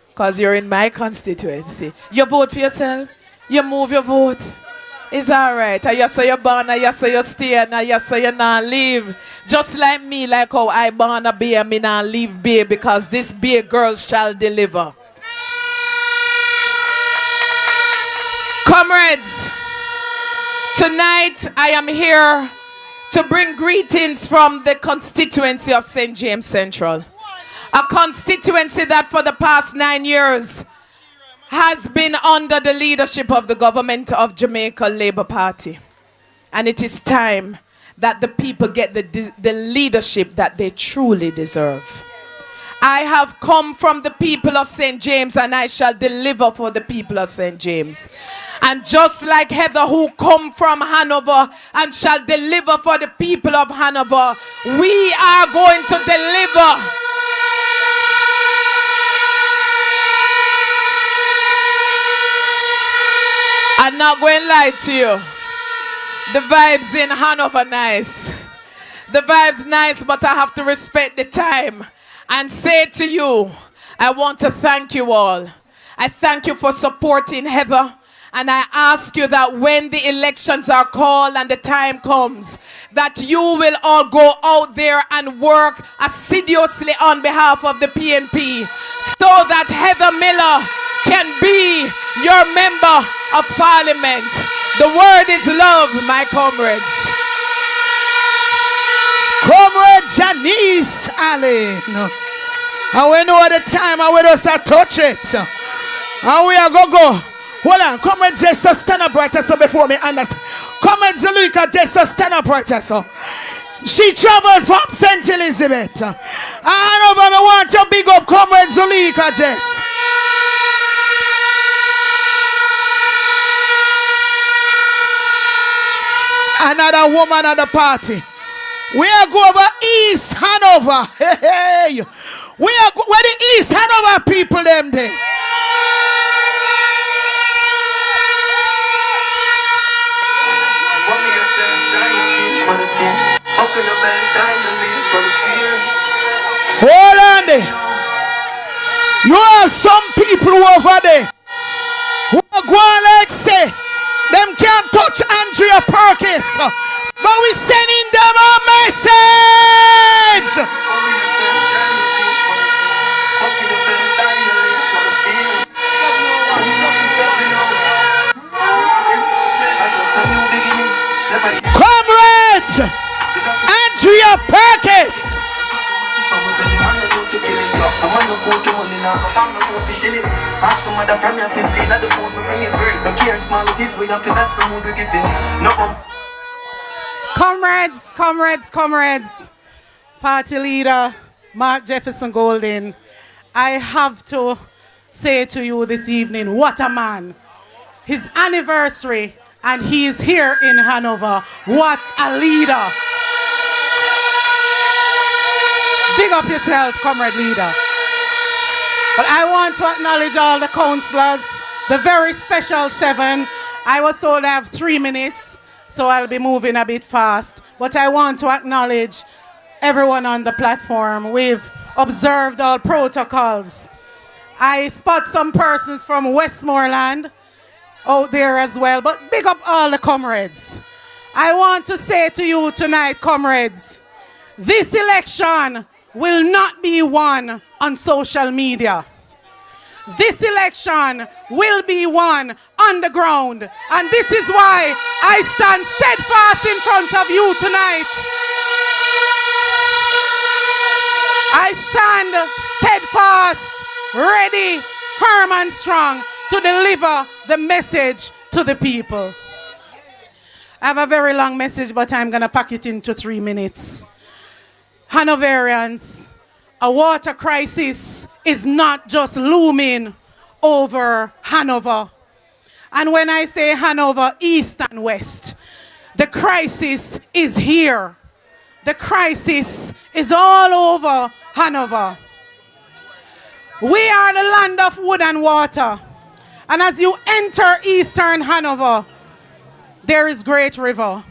because you're in my constituency, you vote for yourself, you move your vote. It's all right. I say you're born, I say you stay, and I say you not leave. Just like me, like how I born a bear, me not leave bear, because this bear girl shall deliver. Comrades, tonight I am here to bring greetings from the constituency of St. James Central. A constituency that for the past 9 years has been under the leadership of the government of Jamaica Labour Party. And it is time that the people get the leadership that they truly deserve. I have come from the people of St. James, and I shall deliver for the people of St. James. And just like Heather, who come from Hanover and shall deliver for the people of Hanover, we are going to deliver. I'm not going to lie to you. The vibes in Hanover nice. The vibes nice, but I have to respect the time and say to you, I want to thank you all. I thank you for supporting Heather. And I ask you that when the elections are called and the time comes, that you will all go out there and work assiduously on behalf of the PNP so that Heather Miller can be your member of parliament. The word is love, my comrades.
Comrade Janice Allen. And we know at the time and we just touch it. And we are go. Hold on. Comrade Jester, stand up right so before me understand. Comrade Zulika Jester, stand up right so. She traveled from St. Elizabeth. I know, but I want you big up Comrade Zulika Jess. Another woman at the party. We are going over East Hanover. Hey. We are where the East Hanover people them there. Hold on there. You have some people over there who are going like say them can't touch Andrea Perkins, but we sending them a message. Comrade Andrea Perkins.
Comrades, party leader Mark Jefferson Golden, I have to say to you this evening, what a man. His anniversary, and he is here in Hanover. What a leader. Big up yourself, comrade leader. But I want to acknowledge all the councillors, the very special 7. I was told I have 3 minutes, so I'll be moving a bit fast. But I want to acknowledge everyone on the platform. We've observed all protocols. I spot some persons from Westmoreland out there as well, but big up all the comrades. I want to say to you tonight, comrades, this election will not be won on social media. This election will be won on the ground. And this is why I stand steadfast in front of you tonight. I stand steadfast, ready, firm and strong to deliver the message to the people. I have a very long message, but I'm going to pack it into 3 minutes. Hanoverians, a water crisis is not just looming over Hanover. And when I say Hanover, east and west, the crisis is here. The crisis is all over Hanover. We are the land of wood and water. And as you enter eastern Hanover, there is Great River.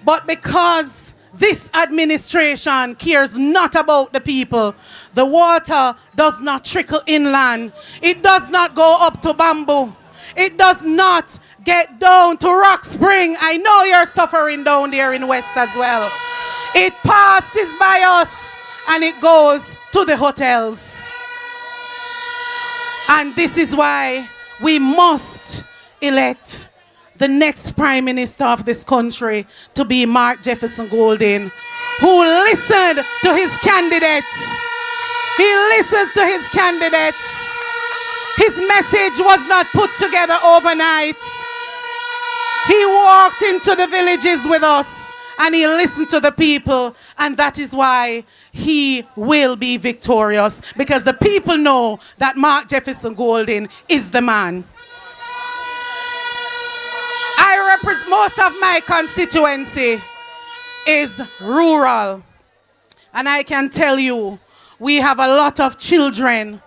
But because this administration cares not about the people, the water does not trickle inland. It does not go up to Bamboo. It does not get down to Rock Spring. I know you're suffering down there in West as well. It passes by us and it goes to the hotels. And this is why we must elect the next Prime Minister of this country to be Mark Jefferson Golden, who listened to his candidates. He listens to his candidates. His message was not put together overnight. He walked into the villages with us and he listened to the people, and that is why he will be victorious, because the people know that Mark Jefferson Golden is the man. I represent most of my constituency is rural, and I can tell you we have a lot of children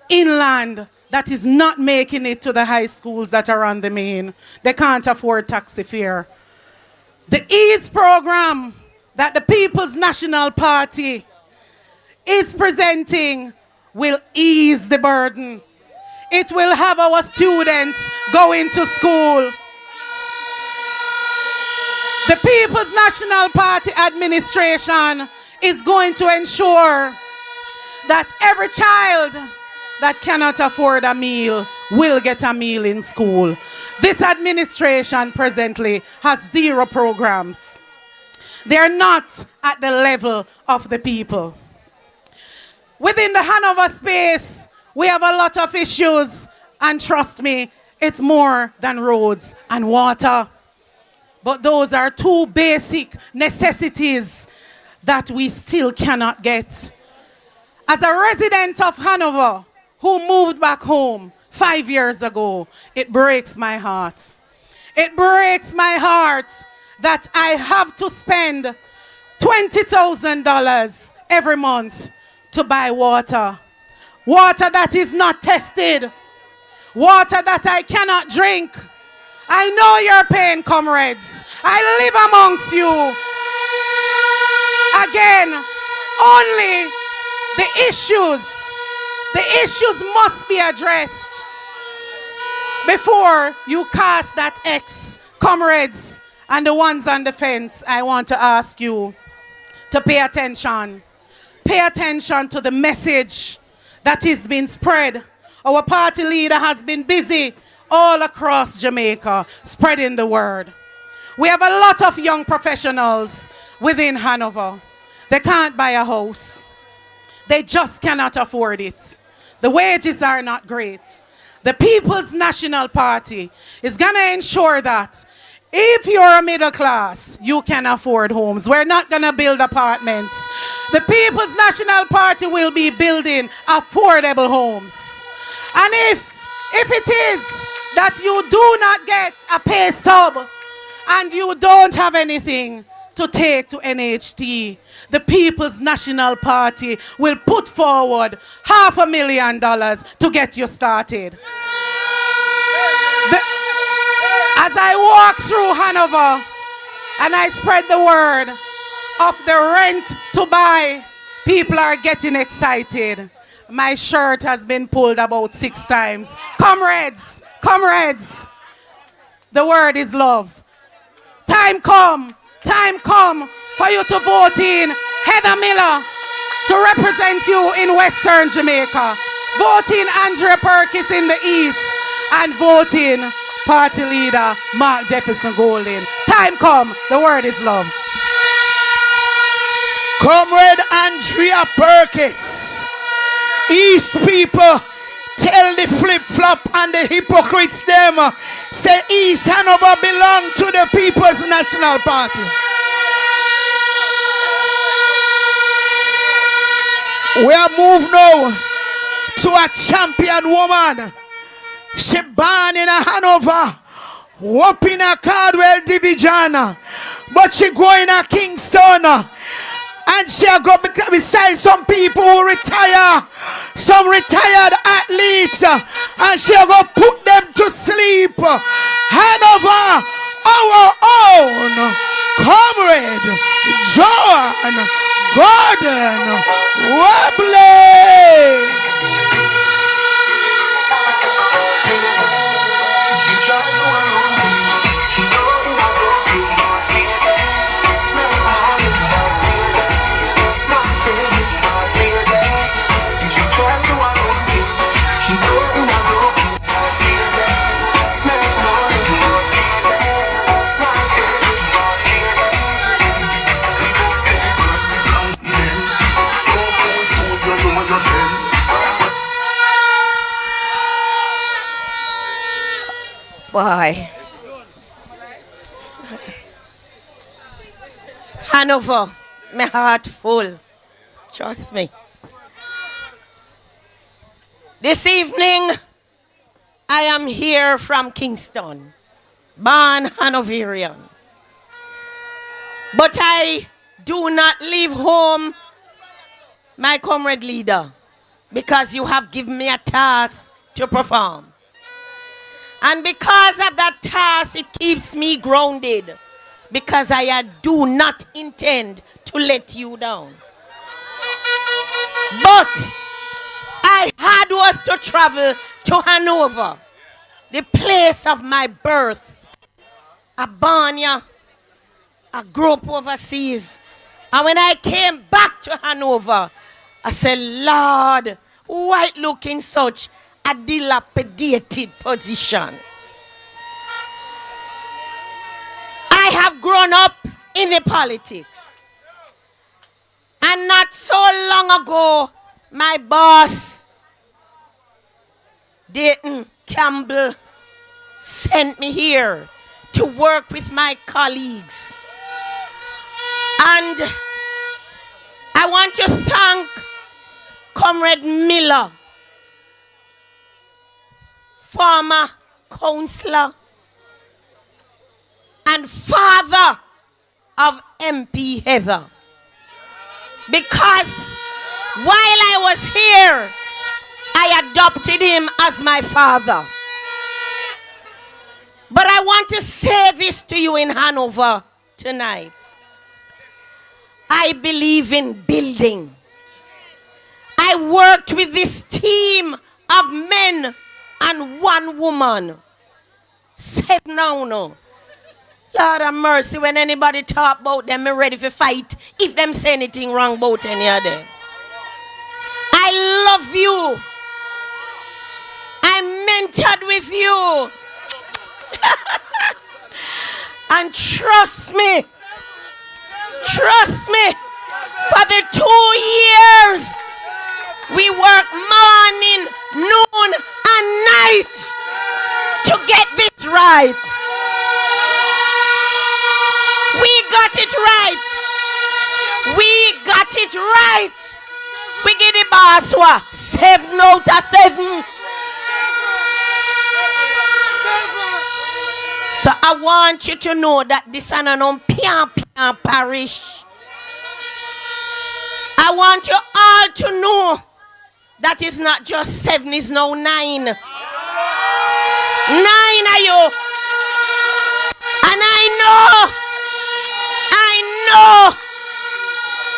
inland that is not making it to the high schools that are on the main. They can't afford taxi fare. The EASE program that the People's National Party is presenting will ease the burden. It will have our students going to school. The People's National Party administration is going to ensure that every child that cannot afford a meal will get a meal in school. This administration presently has 0 programs. They're not at the level of the people. Within the Hanover space, we have a lot of issues, and trust me, it's more than roads and water. But those are 2 basic necessities that we still cannot get. As a resident of Hanover who moved back home 5 years ago, it breaks my heart. It breaks my heart that I have to spend $20,000 every month to buy water. Water that is not tested. Water that I cannot drink. I know your pain, comrades. I live amongst you. Again, only the issues must be addressed before you cast that X. Comrades and the ones on the fence, I want to ask you to pay attention. Pay attention to the message that is being spread. Our party leader has been busy all across Jamaica spreading the word. We have a lot of young professionals within Hanover. They can't buy a house. They just cannot afford it. The wages are not great. The People's National Party is going to ensure that if you're a middle class, you can afford homes. We're not going to build apartments. The People's National Party will be building affordable homes. And if it is that you do not get a pay stub and you don't have anything to take to NHT, the People's National Party will put forward $500,000 to get you started. As I walk through Hanover and I spread the word of the rent to buy, people are getting excited. My shirt has been pulled about 6 times. Comrades, the word is love. Time come for you to vote in Heather Miller to represent you in Western Jamaica. Vote in Andrea Perkins in the East, and vote in party leader Mark Jefferson Golden. Time come, the word is love.
Comrade Andrea Perkins, East people, tell the flip-flop and the hypocrites them, say East Hanover belong to the People's National Party. We are moved now to a champion woman. She born in a Hanover, whooping a Cardwell division, but she go in a Kingston, and she go beside some people who retire, some retired athletes, and she go put them to sleep. Hanover, our own comrade Joan Gordon Wobbly.
Boy. Hanover, my heart full. Trust me. This evening, I am here from Kingston, born Hanoverian. But I do not leave home, my comrade leader, because you have given me a task to perform. And because of that task, it keeps me grounded, because I do not intend to let you down. But I had was to travel to Hanover, the place of my birth. I born here, I grew up overseas. And when I came back to Hanover, I said, Lord, why look in such a dilapidated position? I have grown up in the politics. And not so long ago, my boss, Dayton Campbell, sent me here to work with my colleagues. And I want to thank Comrade Miller, former councillor and father of MP Heather. Because while I was here, I adopted him as my father. But I want to say this to you in Hanover tonight. I believe in building. I worked with this team of men and one woman. 7 now, no. Lord have mercy, when anybody talk about them, I'm ready for fight if them say anything wrong about any of them. I love you. I'm mentored with you. And trust me, for the 2 years, we work morning, noon, and night to get this right. We got it right. We got it right. We get the boss 7 out of 7. So I want you to know that this is an Pian parish. I want you all to know that it's not just 7, it's now 9. 9 are you. And I know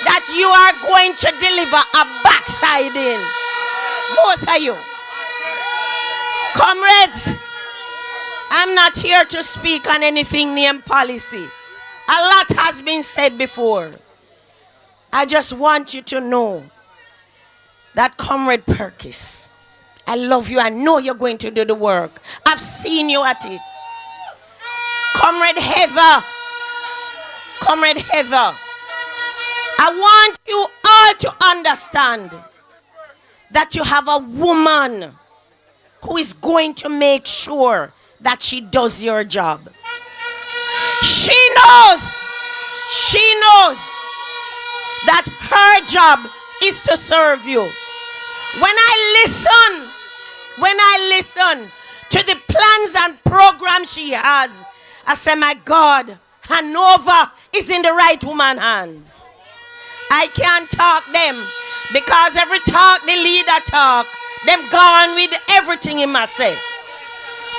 that you are going to deliver a backsliding. Both of you. Comrades, I'm not here to speak on anything named policy. A lot has been said before. I just want you to know that Comrade Perkis, I love you. I know you're going to do the work. I've seen you at it. Comrade Heather, I want you all to understand that you have a woman who is going to make sure that she does your job. She knows that her job is to serve you. When I listen to the plans and programs she has, I say, my God, Hanover is in the right woman's hands. I can't talk them because every talk the leader talk, them gone with everything in my say.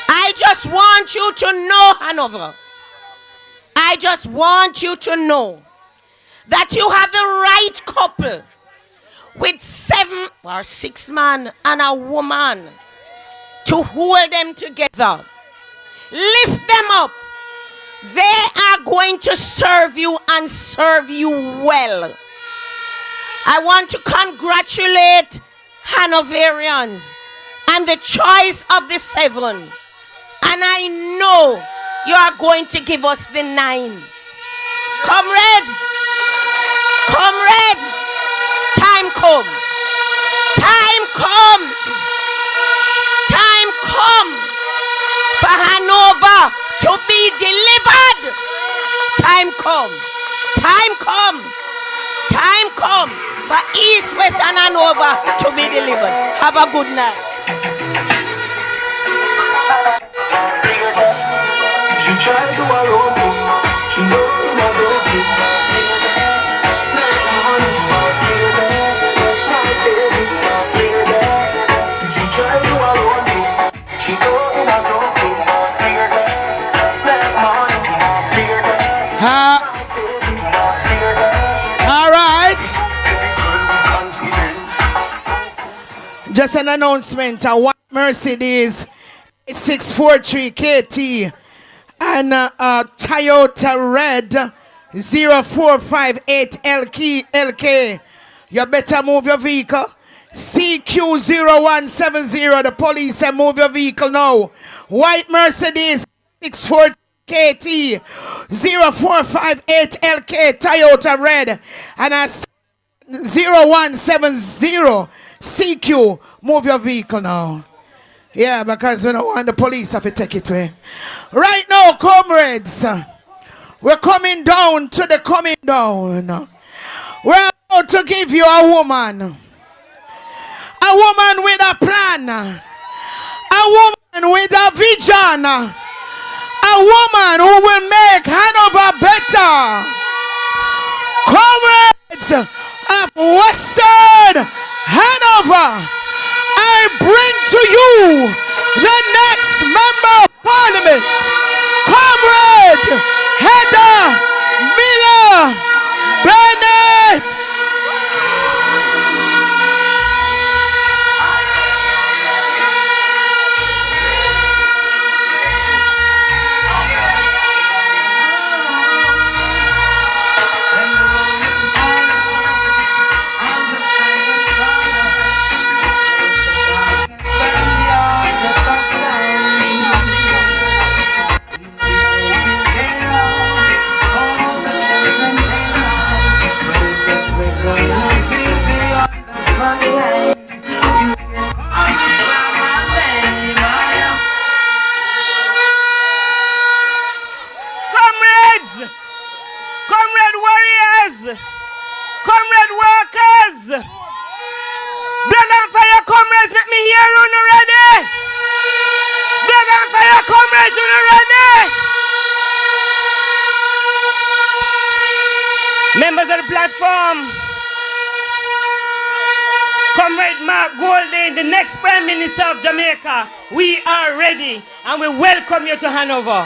I just want you to know, Hanover. I just want you to know that you have the right couple with 7 or 6 men and a woman to hold them together. Lift them up. They are going to serve you and serve you well. I want to congratulate Hanoverians and the choice of the 7. And I know you are going to give us the 9. Comrades, time come. Time come for Hanover time come. Time come. Time come for East, West, and Hanover to be delivered. Have a good night.
She tried to alone me. She know I don't give She tried to alone me. She know I don't give
All right. Just an announcement. A white Mercedes 643 KT and a Toyota Red 0458 LK. You better move your vehicle. CQ0170. The police say move your vehicle now. White Mercedes 643 KT 0458 LK Toyota Red and a 0170 CQ. Move your vehicle now. Yeah, because we don't want the police to take it away. Right now, comrades, we're coming down to the coming down. We're about to give you a woman with a plan, a woman with a vision, a woman who will make Hanover better. Comrades of Western Hanover, I bring to you the next member of parliament, Comrade Heather Miller Bennett.
Comrade workers, blood and fire comrades, make me hear you ready. Blood and fire comrades, you ready. Members of the platform, Comrade Mark Golding, the next Prime Minister of Jamaica, we are ready and we welcome you to Hanover.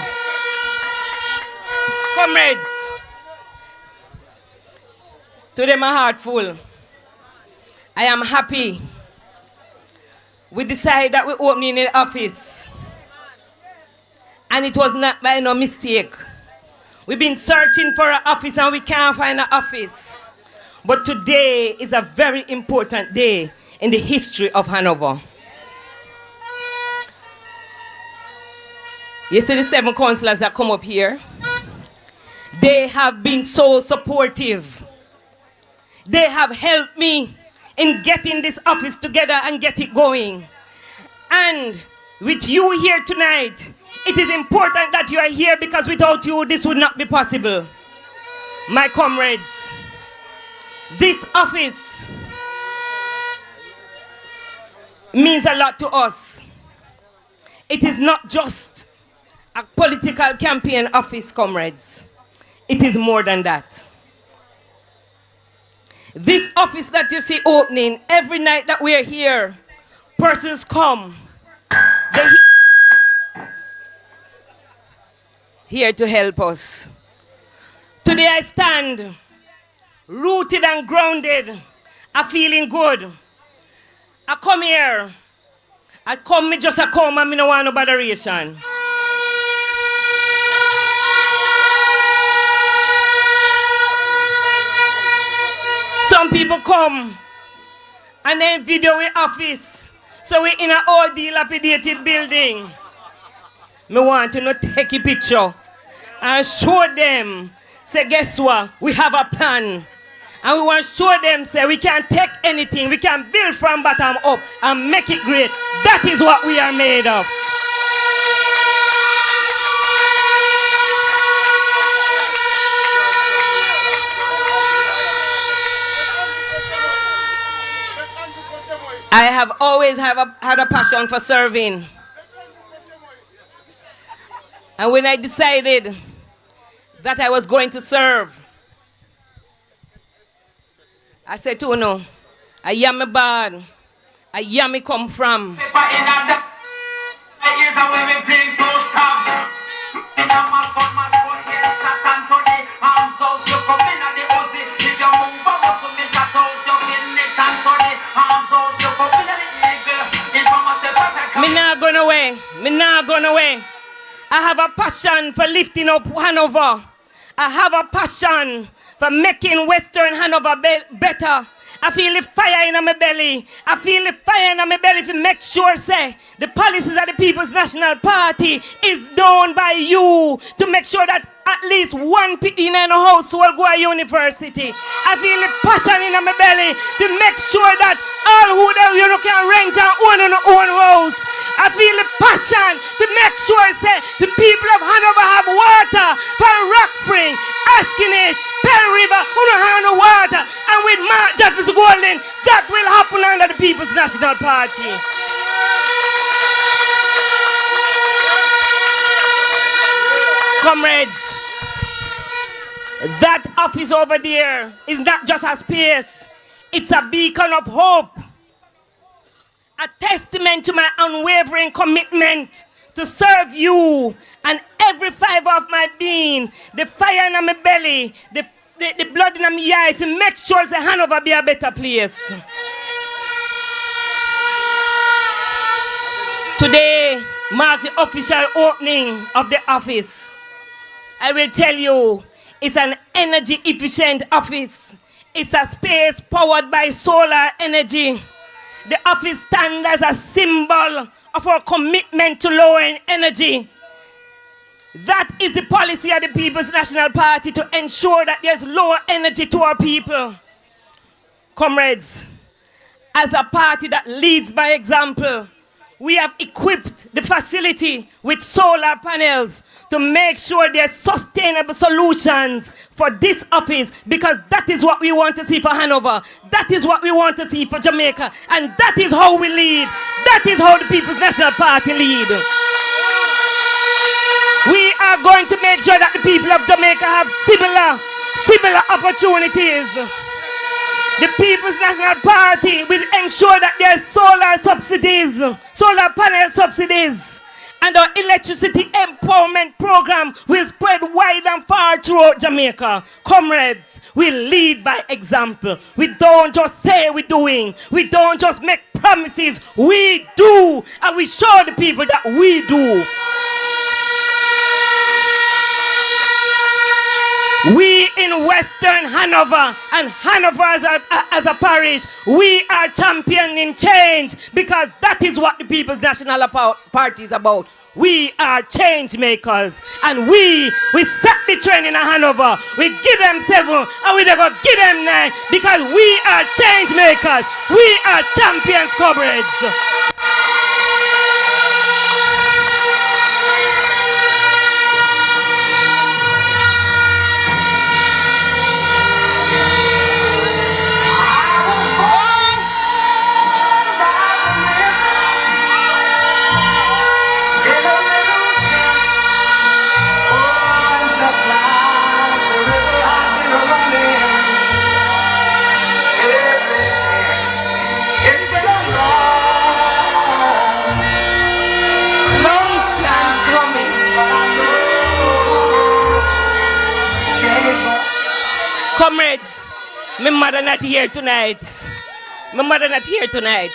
Comrades, today my heart full. I am happy. We decided that we're opening the office. And it was not by no mistake. We've been searching for an office and we can't find an office. But today is a very important day in the history of Hanover. You see the 7 councillors that come up here? They have been so supportive. They have helped me in getting this office together and get it going. And with you here tonight, it is important that you are here because without you, this would not be possible. My comrades, this office means a lot to us. It is not just a political campaign office, comrades. It is more than that. This office that you see opening, every night that we are here, persons come. They here to help us. Today I stand rooted and grounded. I'm feeling good. I come here. I come and I don't want no botheration. Some people come and then video with office. So we're in an old dilapidated building. Me want to take a picture and show them, say, guess what? We have a plan. And we want to show them, say, we can take anything. We can build from bottom up and make it great. That is what we are made of.
I have always had a passion for serving. And when I decided that I was going to serve, I said to Uno, I am me bad. I am me come from. Me not gone away. Me not gone away. I have a passion for lifting up Hanover. I have a passion for making Western Hanover better. I feel the fire in my belly. I feel the fire in my belly to make sure, say, the policies of the People's National Party is done by you to make sure that at least one in a household go to university. I feel the passion in my belly to make sure that all who you can rent and own on own house. I feel the passion to make sure, say, the people of Hanover have water for Rock Spring, Askinage, Pell River, who don't have no water. And with Mark Jefferson Golden, that will happen under the People's National Party. Comrades, that office over there is not just a space, it's a beacon of hope. A testament to my unwavering commitment to serve you and every fiber of my being, the fire in my belly, the blood in my eye, to make sure the Hanover be a better place. Today marks the official opening of the office. I will tell you, it's an energy efficient office. It's a space powered by solar energy. The office stands as a symbol of our commitment to lowering energy. That is the policy of the People's National Party, to ensure that there's lower energy to our people. Comrades, as a party that leads by example, we have equipped the facility with solar panels to make sure there's sustainable solutions for this office, because that is what we want to see for Hanover. That is what we want to see for Jamaica. And that is how we lead. That is how the People's National Party lead. We are going to make sure that the people of Jamaica have similar opportunities. The People's National Party will ensure that there's solar subsidies, solar panel subsidies, and our electricity empowerment program will spread wide and far throughout Jamaica. Comrades, we lead by example. We don't just say we're doing. We don't just make promises. We do, and we show the people that we do. We in Western Hanover and Hanover as a parish, we are championing change, because that is what the People's National Party is about. We are change makers, and we set the trend in Hanover. We give them 7 and we never give them 9, because we are change makers. We are champions, comrades. Comrades, my mother not here tonight. My mother not here tonight.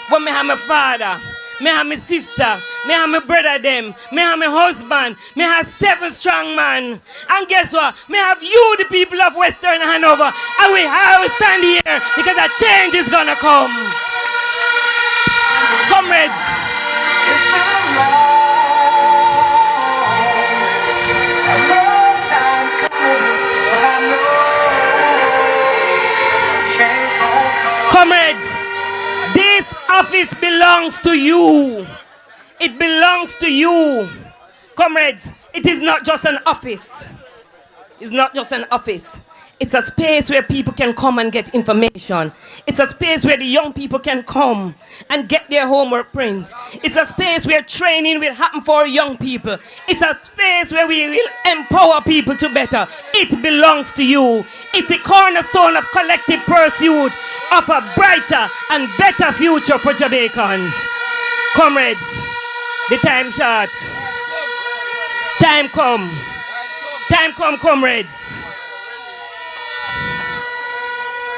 But me have my father, me have my sister, me have my brother them, me have my husband, me have 7 strong men. And guess what? Me have you, the people of Western Hanover. And we have to stand here because a change is gonna come. Comrades, comrades, this office belongs to you. It belongs to you. Comrades, it is not just an office. It's not just an office. It's a space where people can come and get information. It's a space where the young people can come and get their homework print. It's a space where training will happen for young people. It's a space where we will empower people to better. It belongs to you. It's the cornerstone of collective pursuit of a brighter and better future for Jamaicans. Comrades, the time short. Time come. Time come, comrades.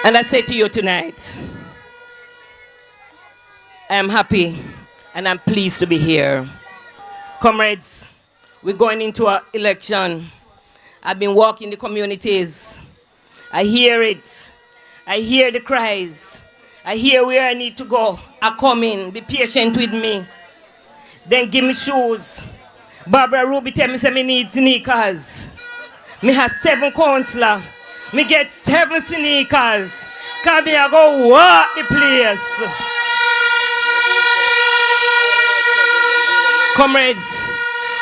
And I say to you tonight, I am happy and I'm pleased to be here. Comrades, we're going into an election. I've been walking the communities. I hear it. I hear the cries. I hear where I need to go. I come in. Be patient with me. Then give me shoes. Barbara Ruby tell me say me need sneakers. Me have 7 counselors. Me get 7 sneakers. Cause me I go walk the place. Comrades,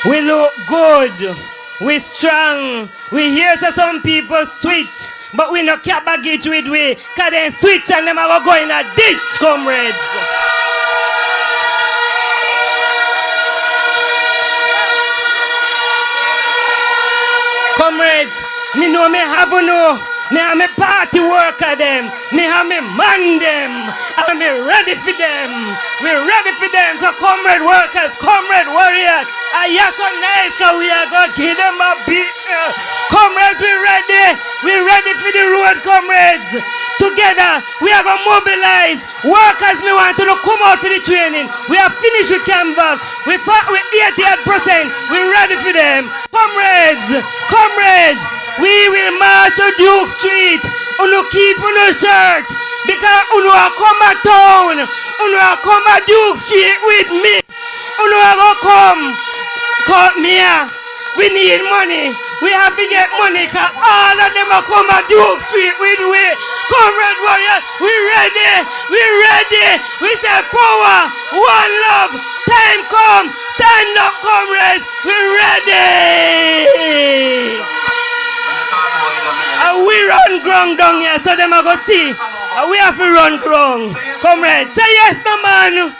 we look good. We strong. We hear so some people switch. But we no care baggage with we. Cause they switch and them are go in a ditch, comrades. Comrades, me know me have no. Me have me party worker them. Me have me man them. And me ready for them. We ready for them. So comrade workers, comrade warriors. I hear so nice cause we are going to give them a beat. Comrades, we ready. We ready for the road, comrades. Together, we are going to mobilize. Workers, me want to come out for the training. We are finished with canvas. We fought with 88%. We ready for them. Comrades, comrades. We will march to Duke Street. Uno keep uno shirt. Because uno a come a town. Uno a come a Duke Street with me. Uno a go come. Cut me here. We need money. We have to get money because all of them are come a Duke Street with we. Comrade warriors, we ready. We ready. We say power, one love. Time come. Stand up, comrades. We ready. And we run ground down here, so them are going to see. And we have to run ground. Comrades, say yes, no man.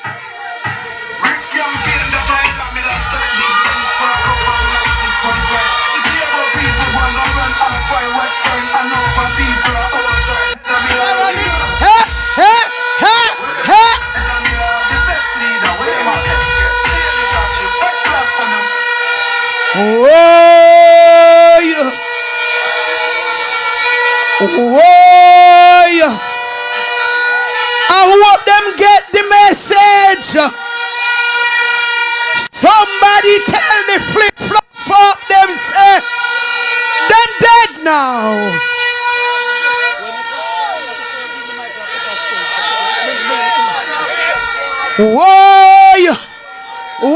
Whoa! I hope them get the message. Somebody tell the flip-flop up them say them dead now. Whoa!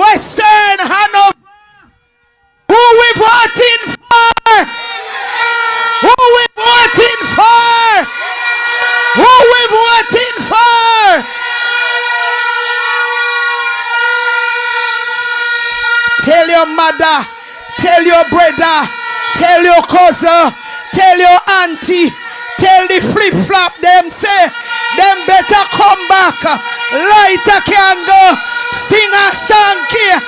Western Hanover. Who we voting for? Who we voting for? Who we voting for? Tell your mother, tell your brother, tell your cousin, tell your auntie, tell the flip-flop them say, them better come back, light a candle, sing a song here,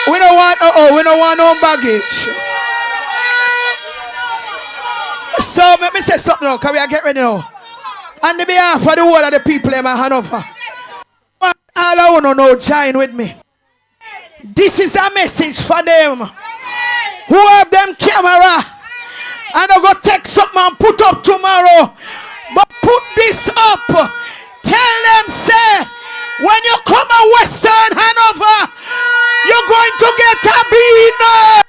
we don't want no baggage. So let me say something now, because we are getting ready now. On the behalf of the whole of the people in my Hanover, all I want to know, join with me. This is a message for them who have them camera and they go take something and put up tomorrow. But put this up. Tell them, say, when you come to Western Hanover, you're going to get a beating.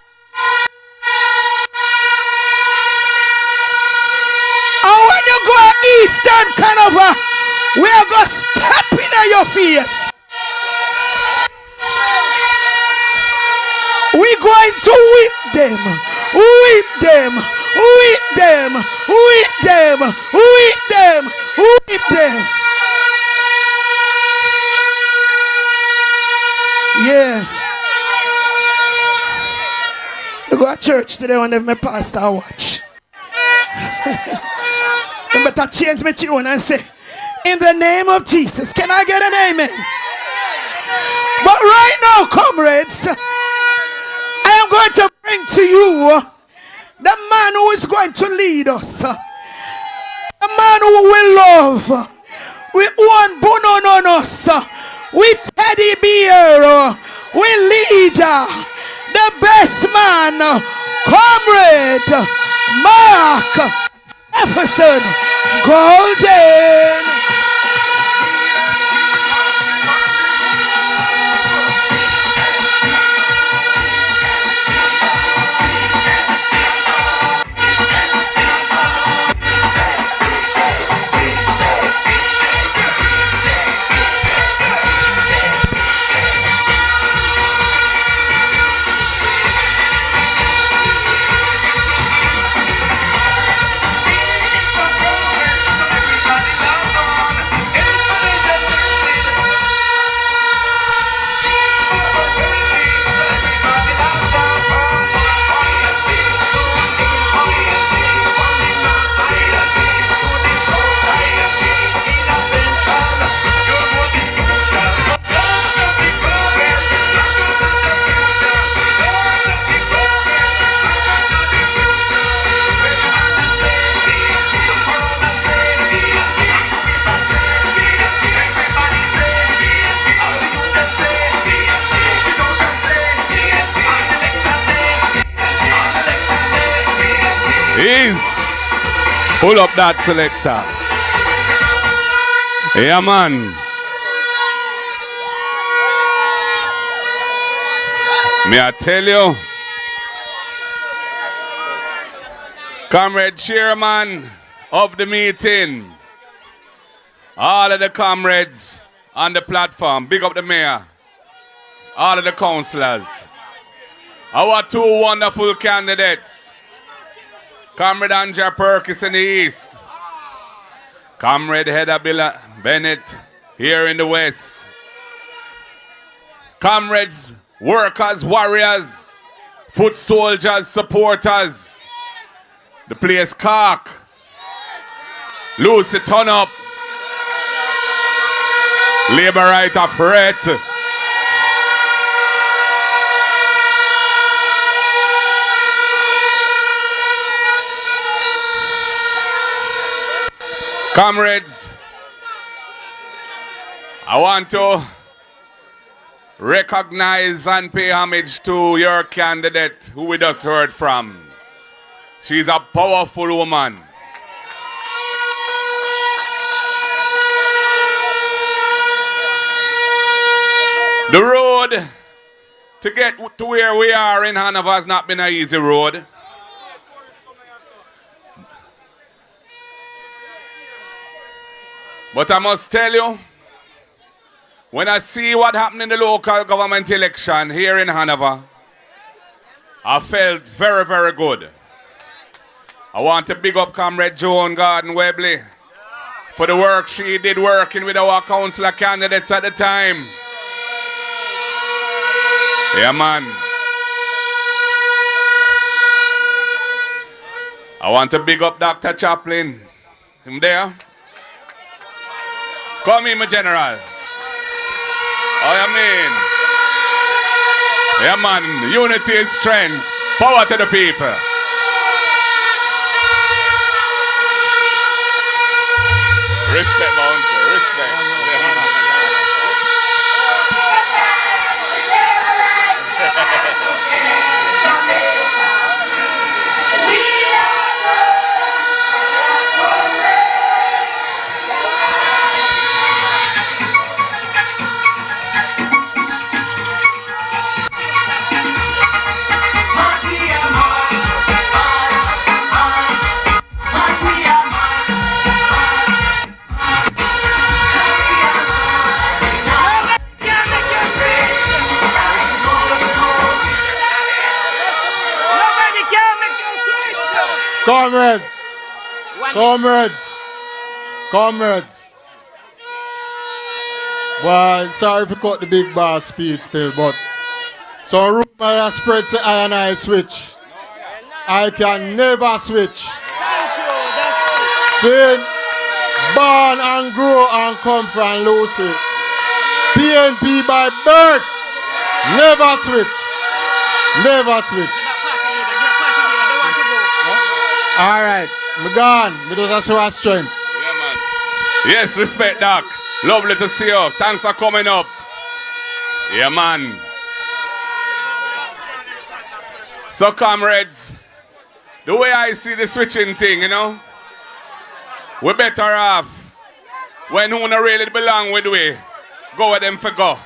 And when you go to Eastern Hanover, we are going to step in your face. We're going to whip them, whip them, whip them, whip them, whip them, whip them. Yeah. church today when my pastor watch. I better change my tune and say, in the name of Jesus, can I get an amen? But right now, comrades, I am going to bring to you the man who is going to lead us. The man who will love. We want bonononos. We teddy bear. We leader. The best man. Comrade Mark Jefferson Golden.
Pull up that selector. Yeah, man. May I tell you, comrade chairman of the meeting, all of the comrades on the platform, big up the mayor, all of the councillors, our two wonderful candidates, Comrade Andrea Perkins in the east, Comrade Heather Bennett here in the west, comrades, workers, warriors, foot soldiers, supporters, the place Cork, Lucy Turn Up, Labour Right of Red, comrades, I want to recognize and pay homage to your candidate who we just heard from. She's a powerful woman. The road to get to where we are in Hanover has not been an easy road. But I must tell you, when I see what happened in the local government election here in Hanover, I felt very, very good. I want to big up Comrade Joan Garden Webley for the work she did working with our councillor candidates at the time. Yeah, man. I want to big up Dr. Chaplin. Him there? Come in, my general. Oh, you mean? Yeah, man. Unity is strength. Power to the people. Respect, my uncle. Respect.
Comrades. Well, sorry for cut the big boss speech still, but some rumor has spread to I and I switch. I can never switch. See, born and grow and come from Lucy. PNP by birth. Never switch. Never switch. All right, me gone. Me just show us strength.
Yeah, man. Yes, respect, Doc. Lovely to see you. Thanks for coming up. Yeah, man. So, comrades, the way I see the switching thing, you know, we're better off when who not really belong with we, go with them for go.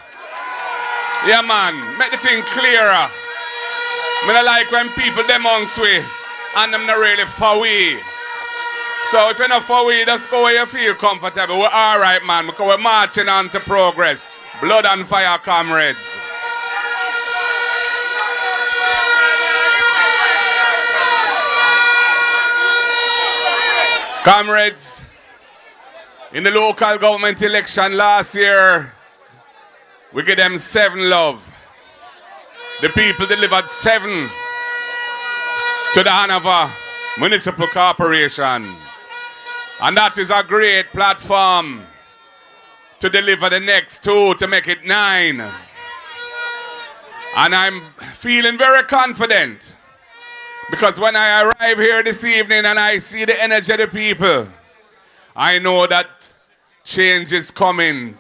Yeah, man, make the thing clearer. Me not like when people them amongst we and them not really for we. So if you're not for we, just go where you feel comfortable. We're all right, man, because we're marching on to progress. Blood and fire, comrades. Comrades, in the local government election last year, we gave them 7 love. The people delivered 7 to the Hanover Municipal Corporation. And that is a great platform to deliver the next 2 to make it 9. And I'm feeling very confident because when I arrive here this evening and I see the energy of the people, I know that change is coming.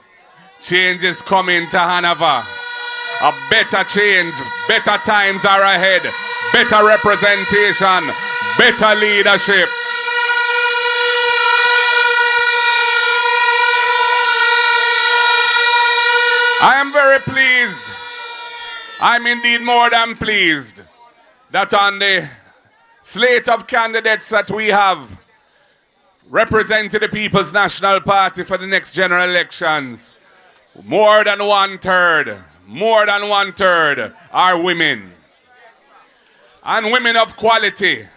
Change is coming to Hanover. A better change, better times are ahead, better representation, better leadership. I am very pleased. I'm indeed more than pleased that on the slate of candidates that we have representing the People's National Party for the next general elections, more than 1/3 are women. And women of quality,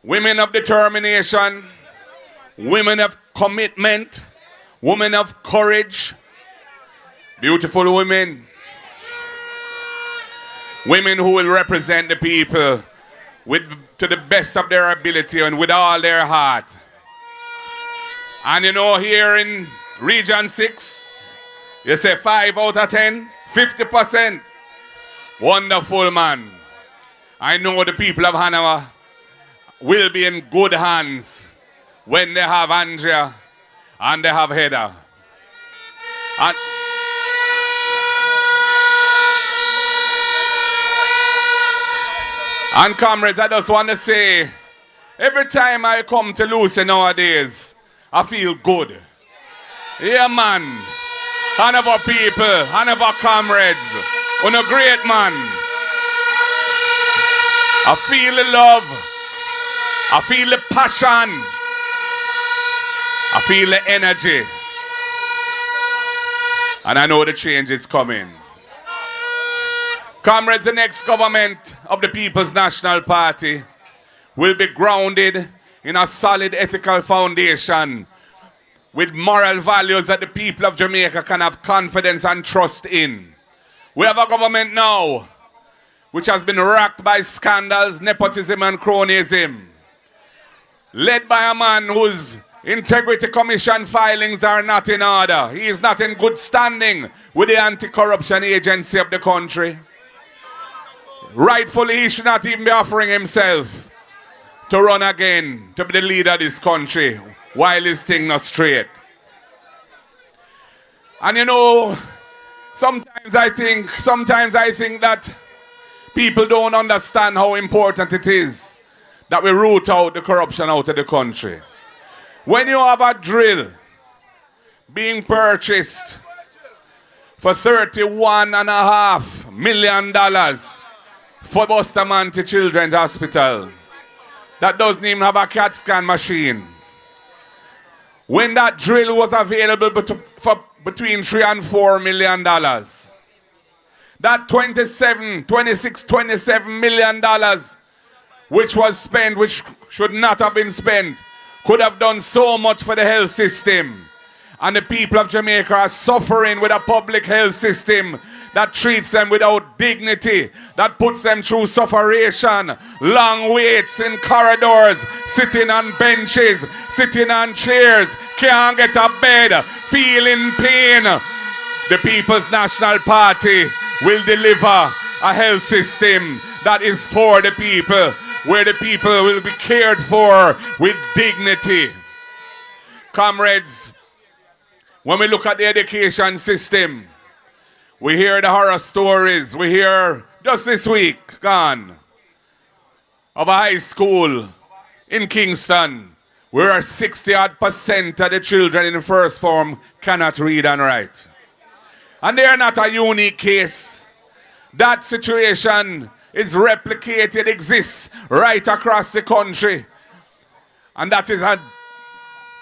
women of determination, women of commitment, women of courage, beautiful women. Women who will represent the people to the best of their ability and with all their heart. And you know, here in Region 6, you say 5 out of 10, 50%. Wonderful, man. I know the people of Hanover will be in good hands when they have Andrea and they have Heather. And comrades, I just want to say, every time I come to Lucy nowadays, I feel good. Yeah, man. Hanover people, Hanover comrades, on a great man. I feel the love. I feel the passion. I feel the energy. And I know the change is coming. Comrades, the next government of the People's National Party will be grounded in a solid ethical foundation with moral values that the people of Jamaica can have confidence and trust in. We have a government now which has been racked by scandals, nepotism and cronyism, led by a man whose Integrity Commission filings are not in order. He is not in good standing with the anti-corruption agency of the country. Rightfully, he should not even be offering himself to run again, to be the leader of this country, while his thing not straight. And you know, sometimes I think that people don't understand how important it is that we root out the corruption out of the country. When you have a drill being purchased for $31.5 million for Bustamante Children's Hospital that doesn't even have a CAT scan machine. When that drill was available for between $3 and $4 million. That $27 million which was spent, which should not have been spent, could have done so much for the health system. And the people of Jamaica are suffering with a public health system that treats them without dignity, that puts them through sufferation, long waits in corridors, sitting on benches, sitting on chairs, can't get a bed, feeling pain. The People's National Party will deliver a health system that is for the people, where the people will be cared for with dignity. Comrades, when we look at the education system, we hear the horror stories. We hear just this week gone of a high school in Kingston where 60% of the children in the first form cannot read and write. And they are not a unique case. That situation is replicated, exists right across the country. And that is a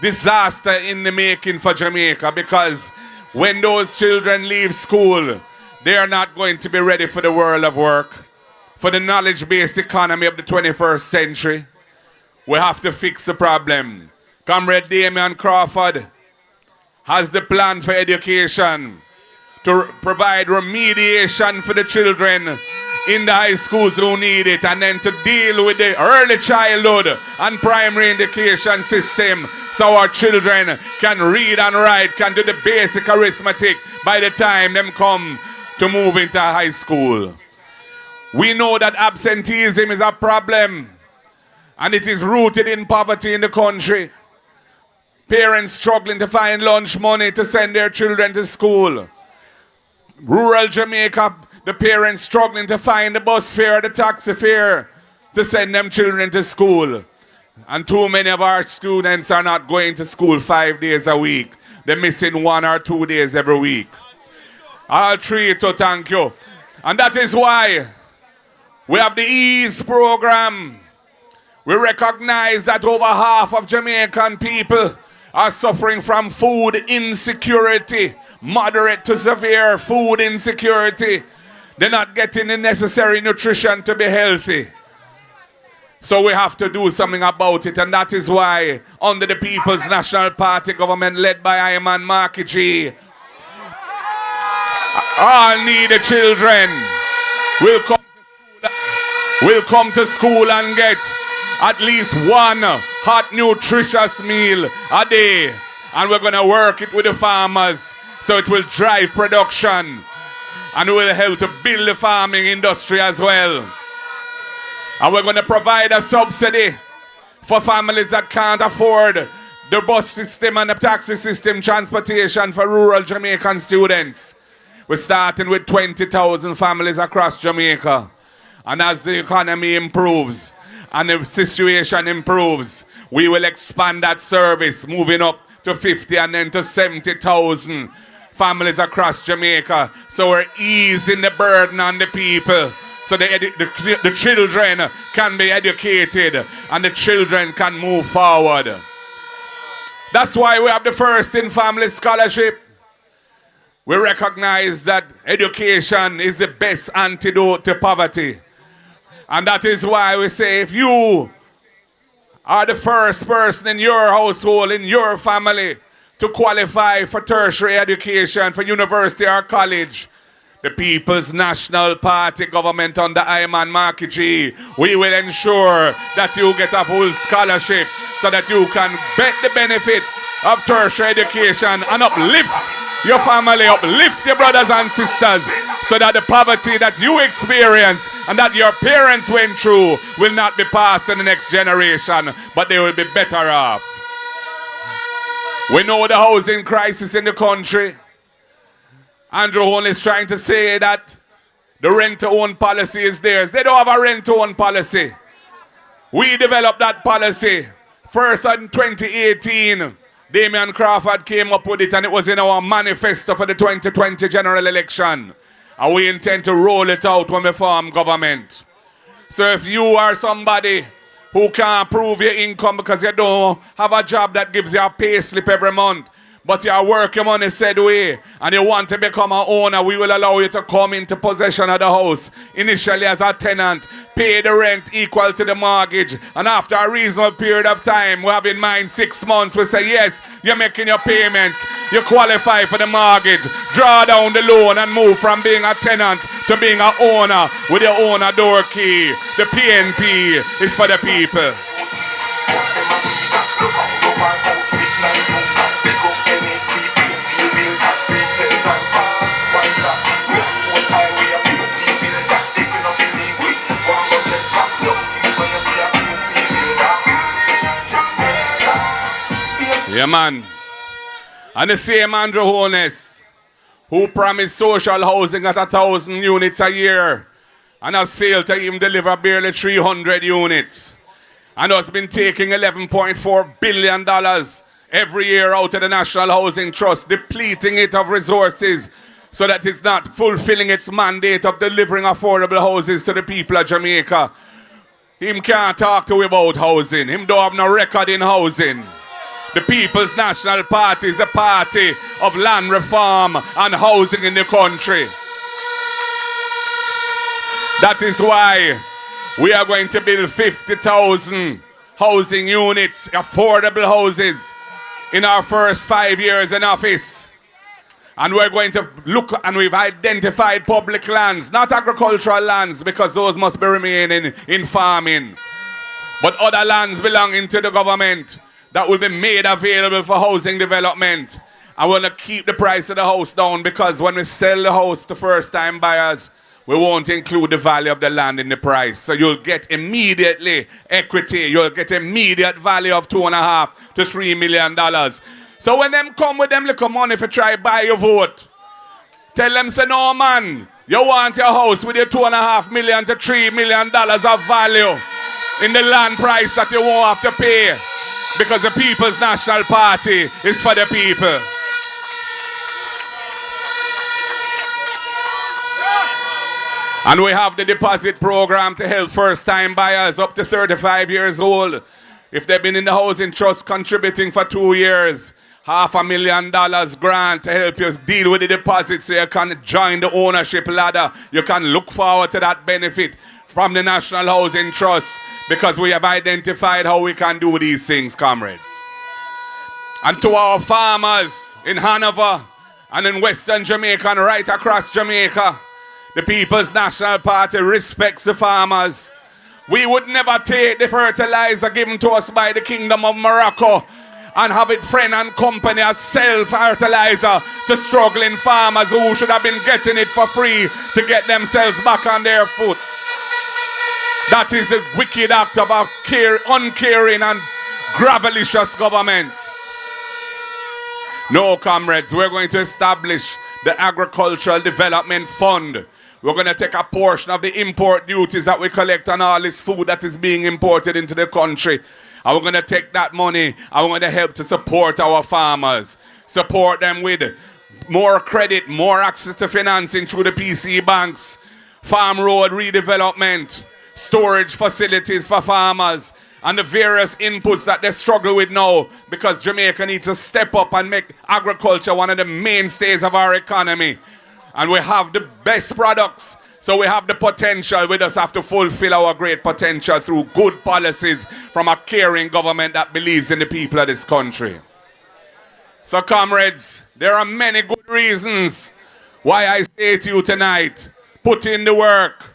disaster in the making for Jamaica, because when those children leave school, they are not going to be ready for the world of work, for the knowledge-based economy of the 21st century. We have to fix the problem. Comrade Damian Crawford has the plan for education to provide remediation for the children in the high schools who need it, and then to deal with the early childhood and primary education system so our children can read and write, can do the basic arithmetic by the time them come to move into high school. We know that absenteeism is a problem, and it is rooted in poverty in the country. Parents struggling to find lunch money to send their children to school. Rural Jamaica, the parents struggling to find the bus fare, the taxi fare to send them children to school. And too many of our students are not going to school 5 days a week. They're missing 1 or 2 days every week. All three to thank you. And that is why we have the EASE program. We recognize that over half of Jamaican people are suffering from food insecurity, moderate to severe food insecurity. They're not getting the necessary nutrition to be healthy. So we have to do something about it, and that is why under the People's National Party government led by Ayman Markiji, all needy children will come to school and get at least 1 hot, nutritious meal a day. And we're going to work it with the farmers so it will drive production and will help to build the farming industry as well. And we're going to provide a subsidy for families that can't afford the bus system and the taxi system transportation for rural Jamaican students. We're starting with 20,000 families across Jamaica. And as the economy improves and the situation improves, we will expand that service, moving up to 50 and then to 70,000 families across Jamaica. So we're easing the burden on the people, so the children can be educated and the children can move forward. That's why we have the First in Family Scholarship. We recognize that education is the best antidote to poverty. And that is why we say, if you are the first person in your household, in your family, to qualify for tertiary education, for university or college, the People's National Party government under Ayman Markiji, we will ensure that you get a full scholarship so that you can get the benefit of tertiary education and uplift your family, uplift your brothers and sisters, so that the poverty that you experience and that your parents went through will not be passed to the next generation, but they will be better off. We know the housing crisis in the country. Andrew Hone is trying to say that the rent-to-own policy is theirs. They don't have a rent-to-own policy. We developed that policy. First in 2018, Damian Crawford came up with it, and it was in our manifesto for the 2020 general election. And we intend to roll it out when we form government. So if you are somebody who can't prove your income because you don't have a job that gives you a pay slip every month, but your work your money said way, and you want to become an owner, we will allow you to come into possession of the house, initially as a tenant, pay the rent equal to the mortgage, and after a reasonable period of time, we have in mind 6 months, we say yes, you're making your payments, you qualify for the mortgage, draw down the loan and move from being a tenant to being an owner with your owner door key. The PNP is for the people. Yeah, man. And the same Andrew Holness, who promised social housing at 1,000 units a year and has failed to even deliver barely 300 units, and has been taking $11.4 billion every year out of the National Housing Trust, depleting it of resources so that it's not fulfilling its mandate of delivering affordable houses to the people of Jamaica. Him can't talk to you about housing. Him don't have no record in housing. The People's National Party is a party of land reform and housing in the country. That is why we are going to build 50,000 housing units, affordable houses, in our first 5 years in office. And we're going to look, and we've identified public lands, not agricultural lands, because those must be remaining in farming, but other lands belonging to the government that will be made available for housing development. I want to keep the price of the house down, because when we sell the house to first-time buyers, we won't include the value of the land in the price. So you'll get immediately equity. You'll get immediate value of $2.5 to $3 million. So when them come with them little money for try buy your vote, tell them, say, no, man, you want your house with your $2.5 million to $3 million of value in the land price that you won't have to pay. Because the People's National Party is for the people. And we have the deposit program to help first-time buyers up to 35 years old. If they've been in the housing trust contributing for 2 years, $500,000 grant to help you deal with the deposit so you can join the ownership ladder. You can look forward to that benefit from the National Housing Trust, because we have identified how we can do these things, comrades. And to our farmers in Hanover and in Western Jamaica and right across Jamaica, the People's National Party respects the farmers. We would never take the fertilizer given to us by the Kingdom of Morocco and have it friend and company as self-fertilizer to struggling farmers who should have been getting it for free to get themselves back on their foot. That is a wicked act of a uncaring and gravelicious government. No, comrades, we're going to establish the Agricultural Development Fund. We're going to take a portion of the import duties that we collect on all this food that is being imported into the country. And we're going to take that money and we're going to help to support our farmers. Support them with more credit, more access to financing through the PC banks, farm road redevelopment, storage facilities for farmers, and the various inputs that they struggle with now, because Jamaica needs to step up and make agriculture one of the mainstays of our economy. And we have the best products, so we have the potential. We just have to fulfill our great potential through good policies from a caring government that believes in the people of this country. So, comrades, there are many good reasons why I say to you tonight, put in the work.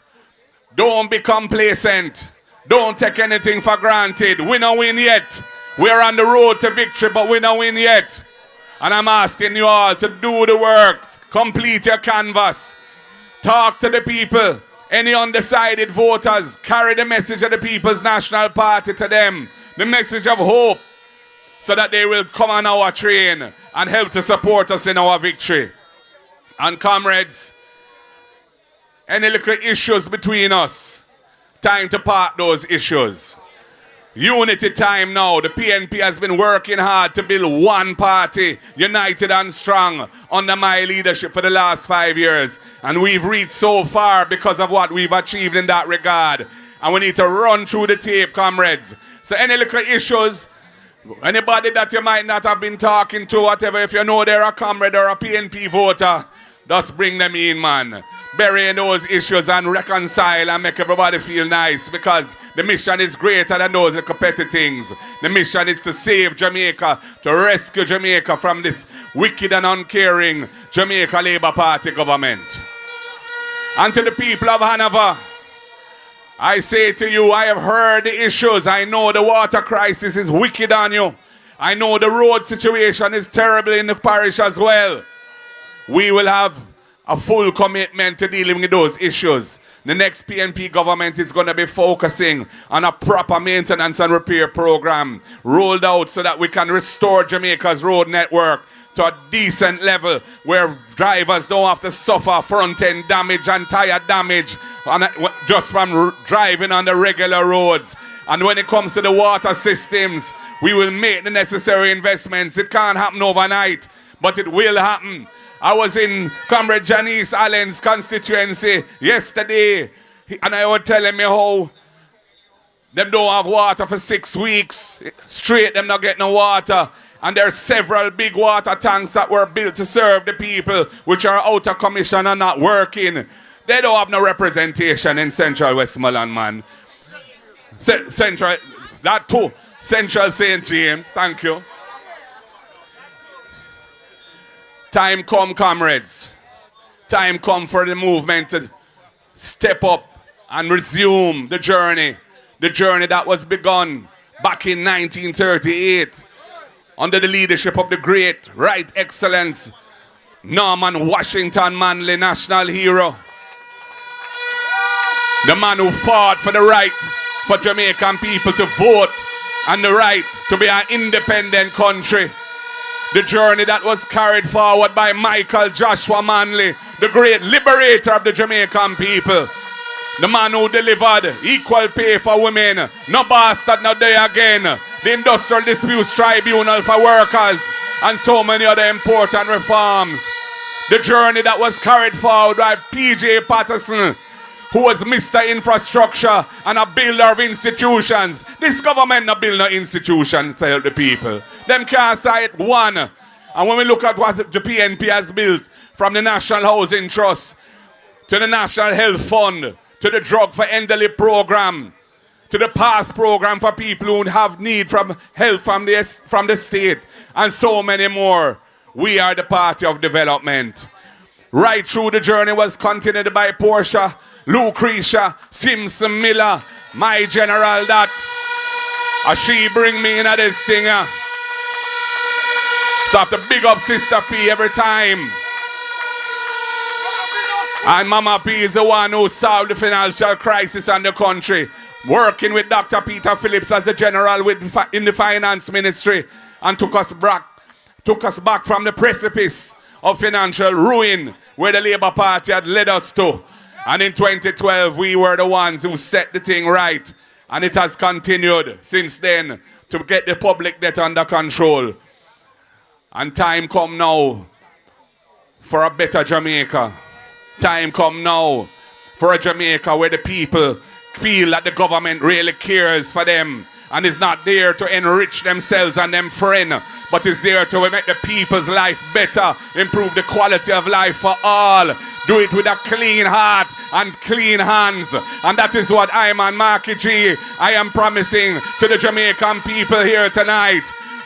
Don't be complacent. Don't take anything for granted. We don't win yet. We're on the road to victory, but we don't win yet. And I'm asking you all to do the work. Complete your canvas. Talk to the people. Any undecided voters, carry the message of the People's National Party to them. The message of hope, so that they will come on our train and help to support us in our victory. And comrades, any little issues between us, time to part those issues. Unity time now. The PNP has been working hard to build one party, united and strong, under my leadership for the last 5 years. And we've reached so far because of what we've achieved in that regard. And we need to run through the tape, comrades. So any little issues, Anybody that you might not have been talking to, whatever, if you know they're a comrade or a PNP voter, just bring them in, man. Bury those issues and reconcile and make everybody feel nice, because the mission is greater than those little petty things. The mission is to save Jamaica, to rescue Jamaica from this wicked and uncaring Jamaica Labour Party government. And to the people of Hanover, I say to you, I have heard the issues. I know the water crisis is wicked on you. I know the road situation is terrible in the parish as well. We will have a full commitment to dealing with those issues. The next PNP government is going to be focusing on a proper maintenance and repair program rolled out so that we can restore Jamaica's road network to a decent level where drivers don't have to suffer front-end damage and tire damage just from driving on the regular roads. And when it comes to the water systems, we will make the necessary investments. It can't happen overnight, but it will happen. I was in Comrade Janice Allen's constituency yesterday, and I was telling me how them don't have water for 6 weeks. Straight, them not getting no water. And there are several big water tanks that were built to serve the people, which are out of commission and not working. They don't have no representation in Central Westmoreland, man. Central, that too. Central St. James, thank you. Time come, comrades. Time come for the movement to step up and resume the journey. The journey that was begun back in 1938 under the leadership of the great Right Excellence Norman Washington Manley, national hero. The man who fought for the right for Jamaican people to vote and the right to be an independent country. The journey that was carried forward by Michael Joshua Manley, the great liberator of the Jamaican people. The man who delivered equal pay for women, no bastard, no day again. The Industrial Disputes Tribunal for workers, and so many other important reforms. The journey that was carried forward by P.J. Patterson, who was Mr. Infrastructure and a builder of institutions. This government not build no institutions to help the people. Them can't cite one. And when we look at what the PNP has built, from the National Housing Trust to the National Health Fund, to the Drug for Elderly program, to the PASS program for people who have need from help from the state, and so many more. We are the party of development. Right through the journey was continued by Portia, Lucretia, Simpson Miller, my general that. She bring me in at this thing. So I have to big up Sister P every time. And Mama P is the one who solved the financial crisis in the country, working with Dr. Peter Phillips as the general in the finance ministry, and took us back from the precipice of financial ruin where the Labour Party had led us to. And in 2012, we were the ones who set the thing right. And it has continued since then to get the public debt under control. And time come now for a better Jamaica. Time come now for a Jamaica where the people feel that the government really cares for them and is not there to enrich themselves and them friend, but is there to make the people's life better, improve the quality of life for all. Do it with a clean heart and clean hands. And that is what I and Marky G, I am promising to the Jamaican people here tonight.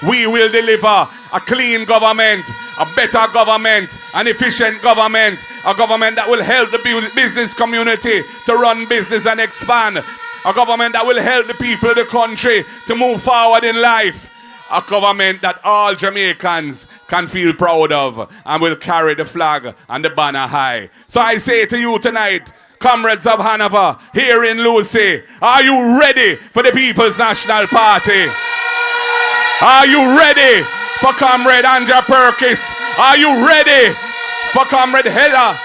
We will deliver a clean government, a better government, an efficient government, a government that will help the business community to run business and expand, a government that will help the people of the country to move forward in life, a government that all Jamaicans can feel proud of and will carry the flag and the banner high. So I say to you tonight, comrades of Hanover, here in Lucy, are you ready for the People's National Party? Are you ready for Comrade Andrea Perkis? Are you ready for Comrade Heather?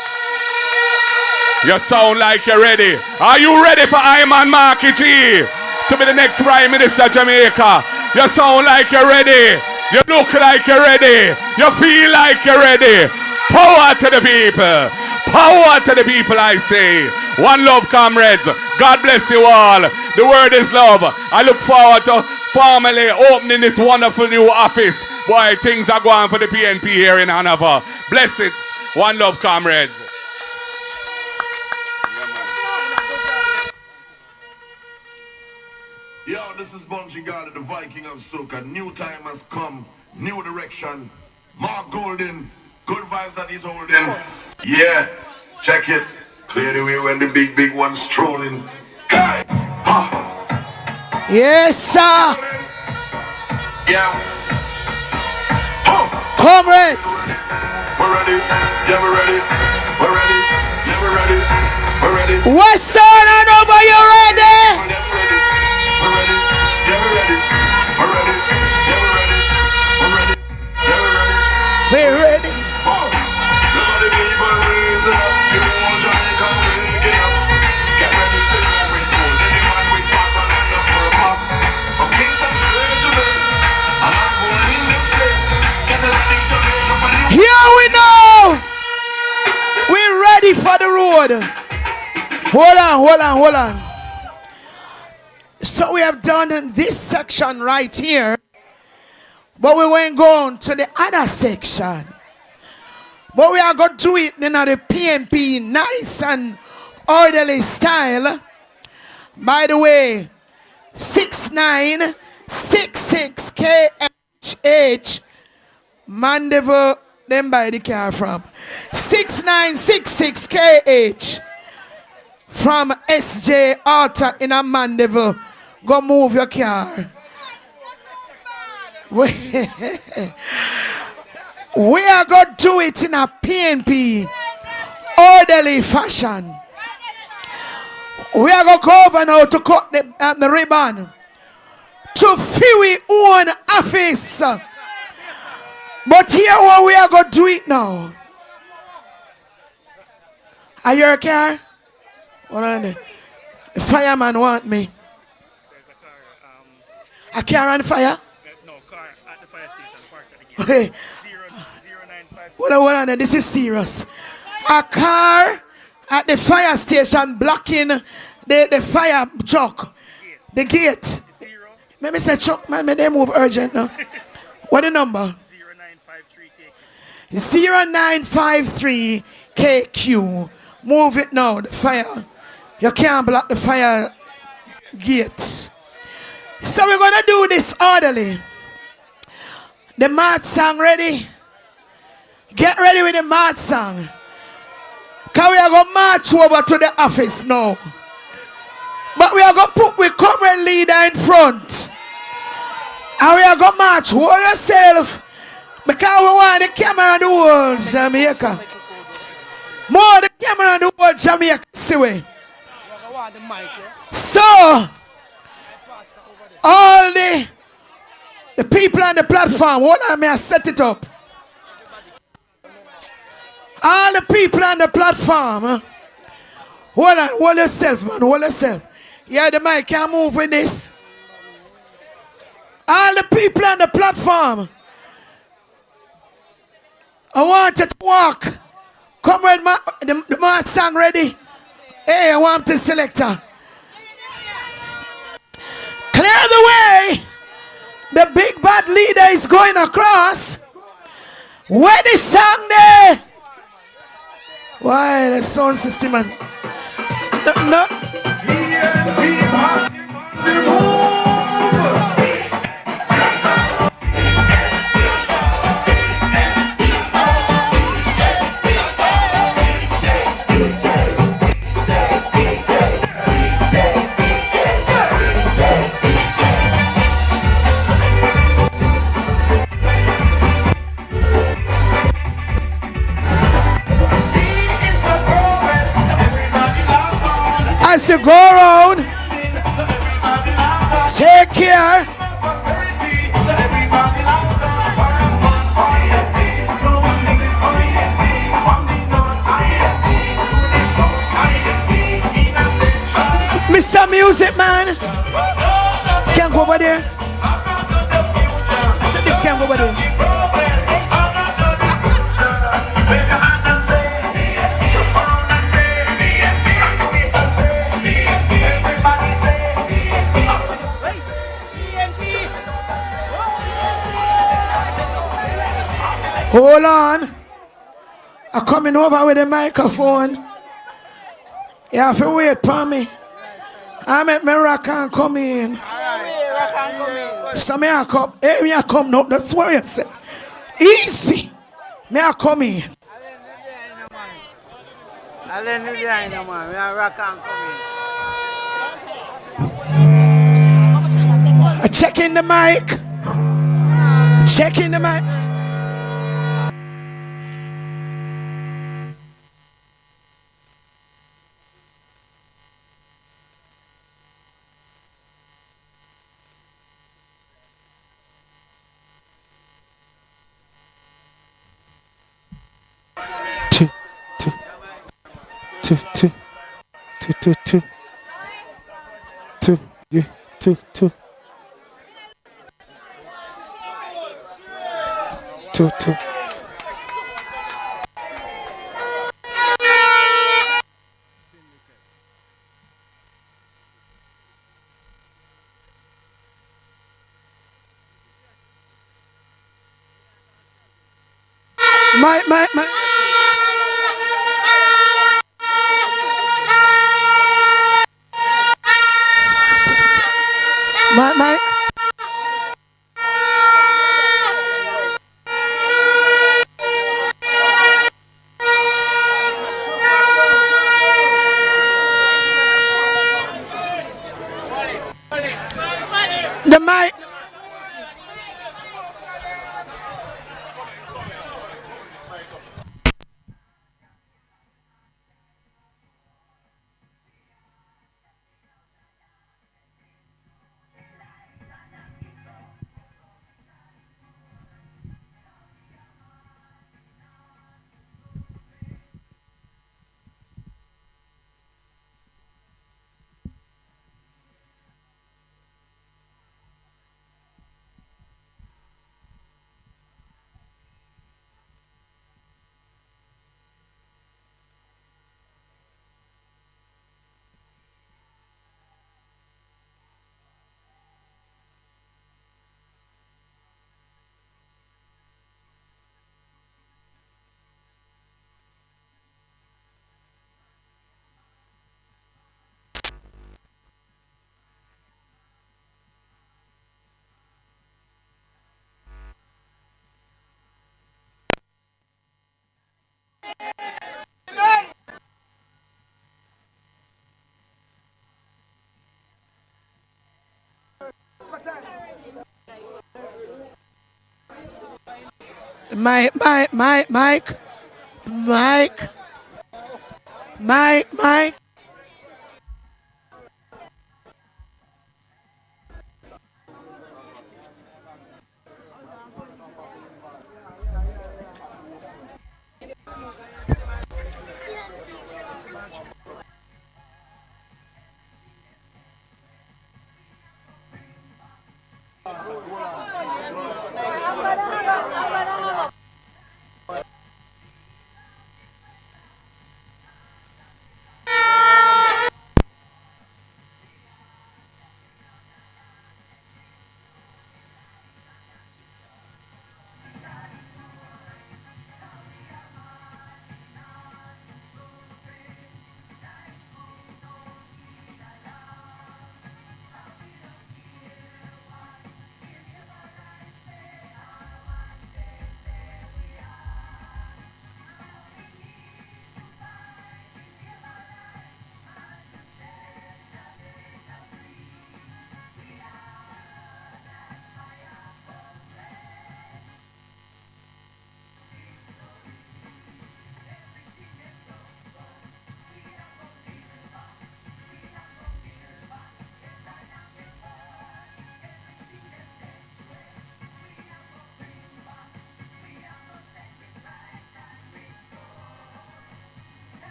You sound like you're ready. Are you ready for Iman Marky G to be the next Prime Minister of Jamaica? You sound like you're ready. You look like you're ready. You feel like you're ready. Power to the people. Power to the people, I say. One love, comrades. God bless you all. The word is love. I look forward to
formally opening this wonderful new office. Boy, things are going for the PNP here in Hanover. Bless it. One love, comrades.
Yo, this is Bunchy God, the Viking of Soca. New time has come, new direction. Mark Golden, good vibes that he's holding. Yeah, check it. Clear the way when the big one's strolling. Hey! Ha!
Yes, sir.
Yeah.
Comrades.
We're ready. Yeah, we're ready. We're ready. Yeah, we're ready. We're ready.
Western Hanover, you ready? We're ready. Here we know. We're ready for the road. Hold on. So we have done this section right here. But we won't go on to the other section. But we are going to do it in the PNP nice and orderly style. By the way, 6966 KH Mandeville, them buy the car from. 6966 KH from SJ Auto in a Mandeville. Go move your car. We are going to do it in a PNP orderly fashion. We are going to go over now to cut the ribbon to fill our own office. But here what we are going to do it now. Are you a car? What on there? The fireman want me. A car on fire? Okay. Hold on, this is serious. A car at the fire station blocking the fire truck, the gate. Let me say, truck, man, they move urgent now. What the number? 0953 KQ. Move it now, the fire. You can't block the fire gates. So we're going to do this orderly. The march song ready? Get ready with the march song. Because we are going to march over to the office now. But we are going to put the current leader in front. And we are going to march. Hold yourself. Because we want the camera in the world, Jamaica. More the camera in the world, Jamaica. See we. So, all the people on the platform, hold on, may I set it up. All the people on the platform, hold on, hold yourself, man, hold yourself. Yeah, the mic can't move with this. All the people on the platform, I want you to walk. Come with the march song ready. Hey, I want the selector. Clear the way. The big bad leader is going across. Where the song there? Why the sound system and no. As you go around, take care. Mr. Music Man, can't go over there. I said this can't go over there. Hold on. I'm coming over with the microphone. You have to wait for me. I make me rock and come in. So me I come. Hey, me I come now. That's what you say. Easy. Me I come in.
I let you behind man. Me a rock and come in.
Checking the mic. Checking the mic. Two. My. My. The mic. Mike.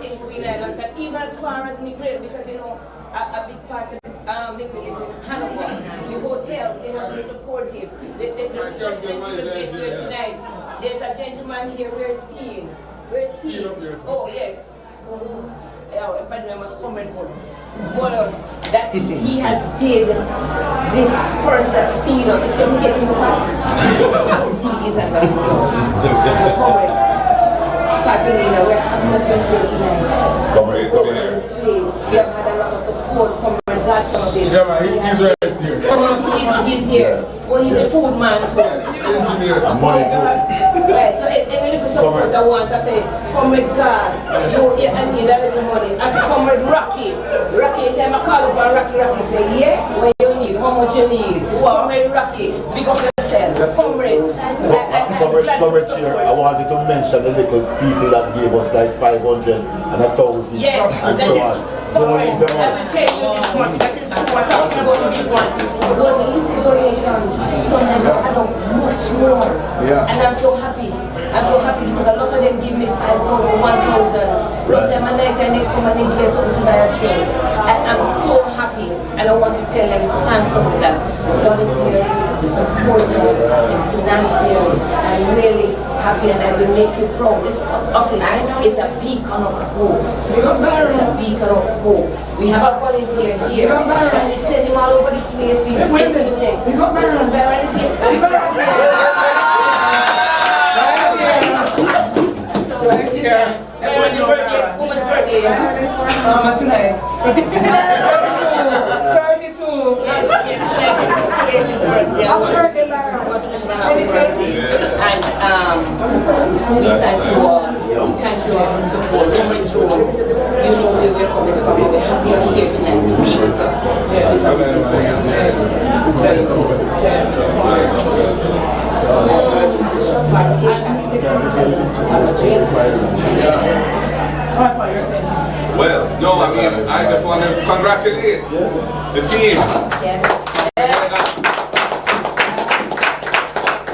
in Queen Island, and even as far as Negril, because you know, a big part of Negril is in Hanover. The hotel, they have been supportive. The refreshment will get here tonight. There's a gentleman here, where's Teen? Where's Teen? Oh, yes. But I must comment on bonus that he has paid this person that feed us. You see him getting fat. He is as a result. Catalina, we're having a drink here tonight. Come in this place. We have had a lot of support. Comrade God, some of them.
Yeah, man, he's right here.
He's here. Well, he's a food man too. Right, so any little support I want, I say, Comrade God, I need a little money. I say, Comrade Rocky, anytime I call up on Rocky say, yeah, what you need, how much you need. Comrade Rocky, big up yourself. Comrades,
Comrades here, I wanted to mention the little people that gave us like 500 and 1,000
yes,
and
that
so
is
on. Don't leave them
I will tell you this much, that is true. We're talking about the big ones. Those little donations, sometimes I add up much more.
Yeah.
And I'm so happy. I'm so happy because a lot of them give me 5,000, 1,000. Sometimes at night they come and they give something to buy a drink. And I'm so happy. And I want to tell them thanks for that. The volunteers, the supporters, the financiers. I'm really happy and I will make you proud. This office is a beacon of hope. It's a beacon of hope. We have a volunteer here and we send him all over the place. He's say, Baron is here.
Tonight. 32.
Today's his birthday. I want to wish him a happy birthday. And we thank you all. We thank you all for support. You know where we're coming from. We're happy you're here tonight to be with us. Because it's important. It's very important. Just partake and have a drink.
Well, no, I mean, I just want to congratulate the team.
Yes.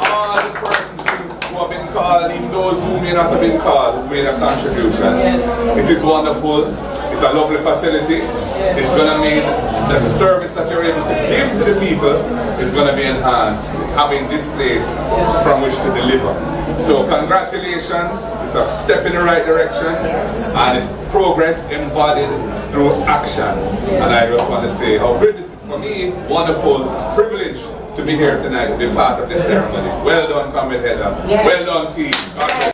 All the persons who have been called, even those who may not have been called, who made a contribution.
Yes.
It is wonderful. It's a lovely facility. Yes. It's going to mean that the service that you're able to give to the people is going to be enhanced, having this place from which to deliver. So congratulations, it's a step in the right direction, and it's progress embodied through action. And I just want to say how great it is for me, wonderful privilege to be here tonight to be part of this ceremony. Well done, Comrade Heather.
Yes.
Well done, team. God bless.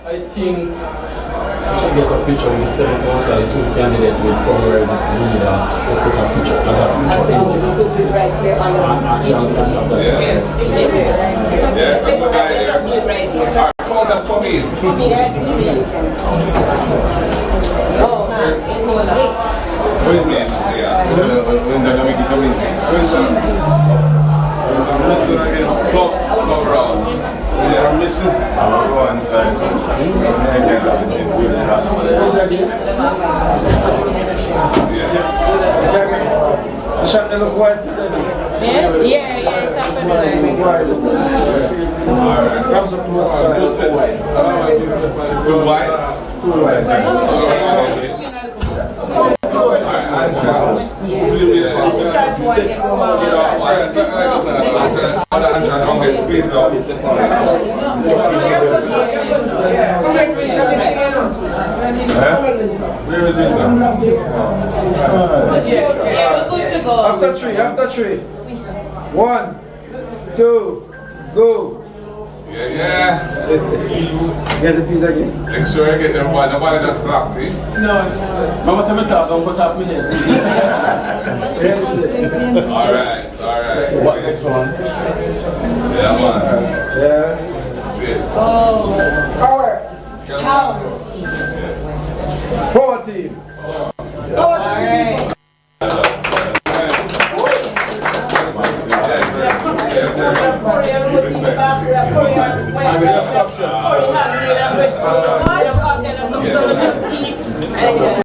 I think we should get a picture with 7 outside, 2 candidates with Comrade leader to put a picture.
Absolutely, we put this right here on each one. Yes.
Yes, I'm the guy there.
Let's do it right here.
All right, come on, that's for me.
Come here, oh man, it's no late.
Wait a minute, yeah. Come around. Yeah, I'm missing. I'm going inside. It's too wide? Too wide.
After three. 1, 2, go.
Yeah.
Get the piece again.
Make sure you get them one. Nobody not blocked, eh?
No. Mama tell me talk, don't cut off my head.
Alright.
What next one?
Yeah, man.
Yeah.
Power.
Power team.
Power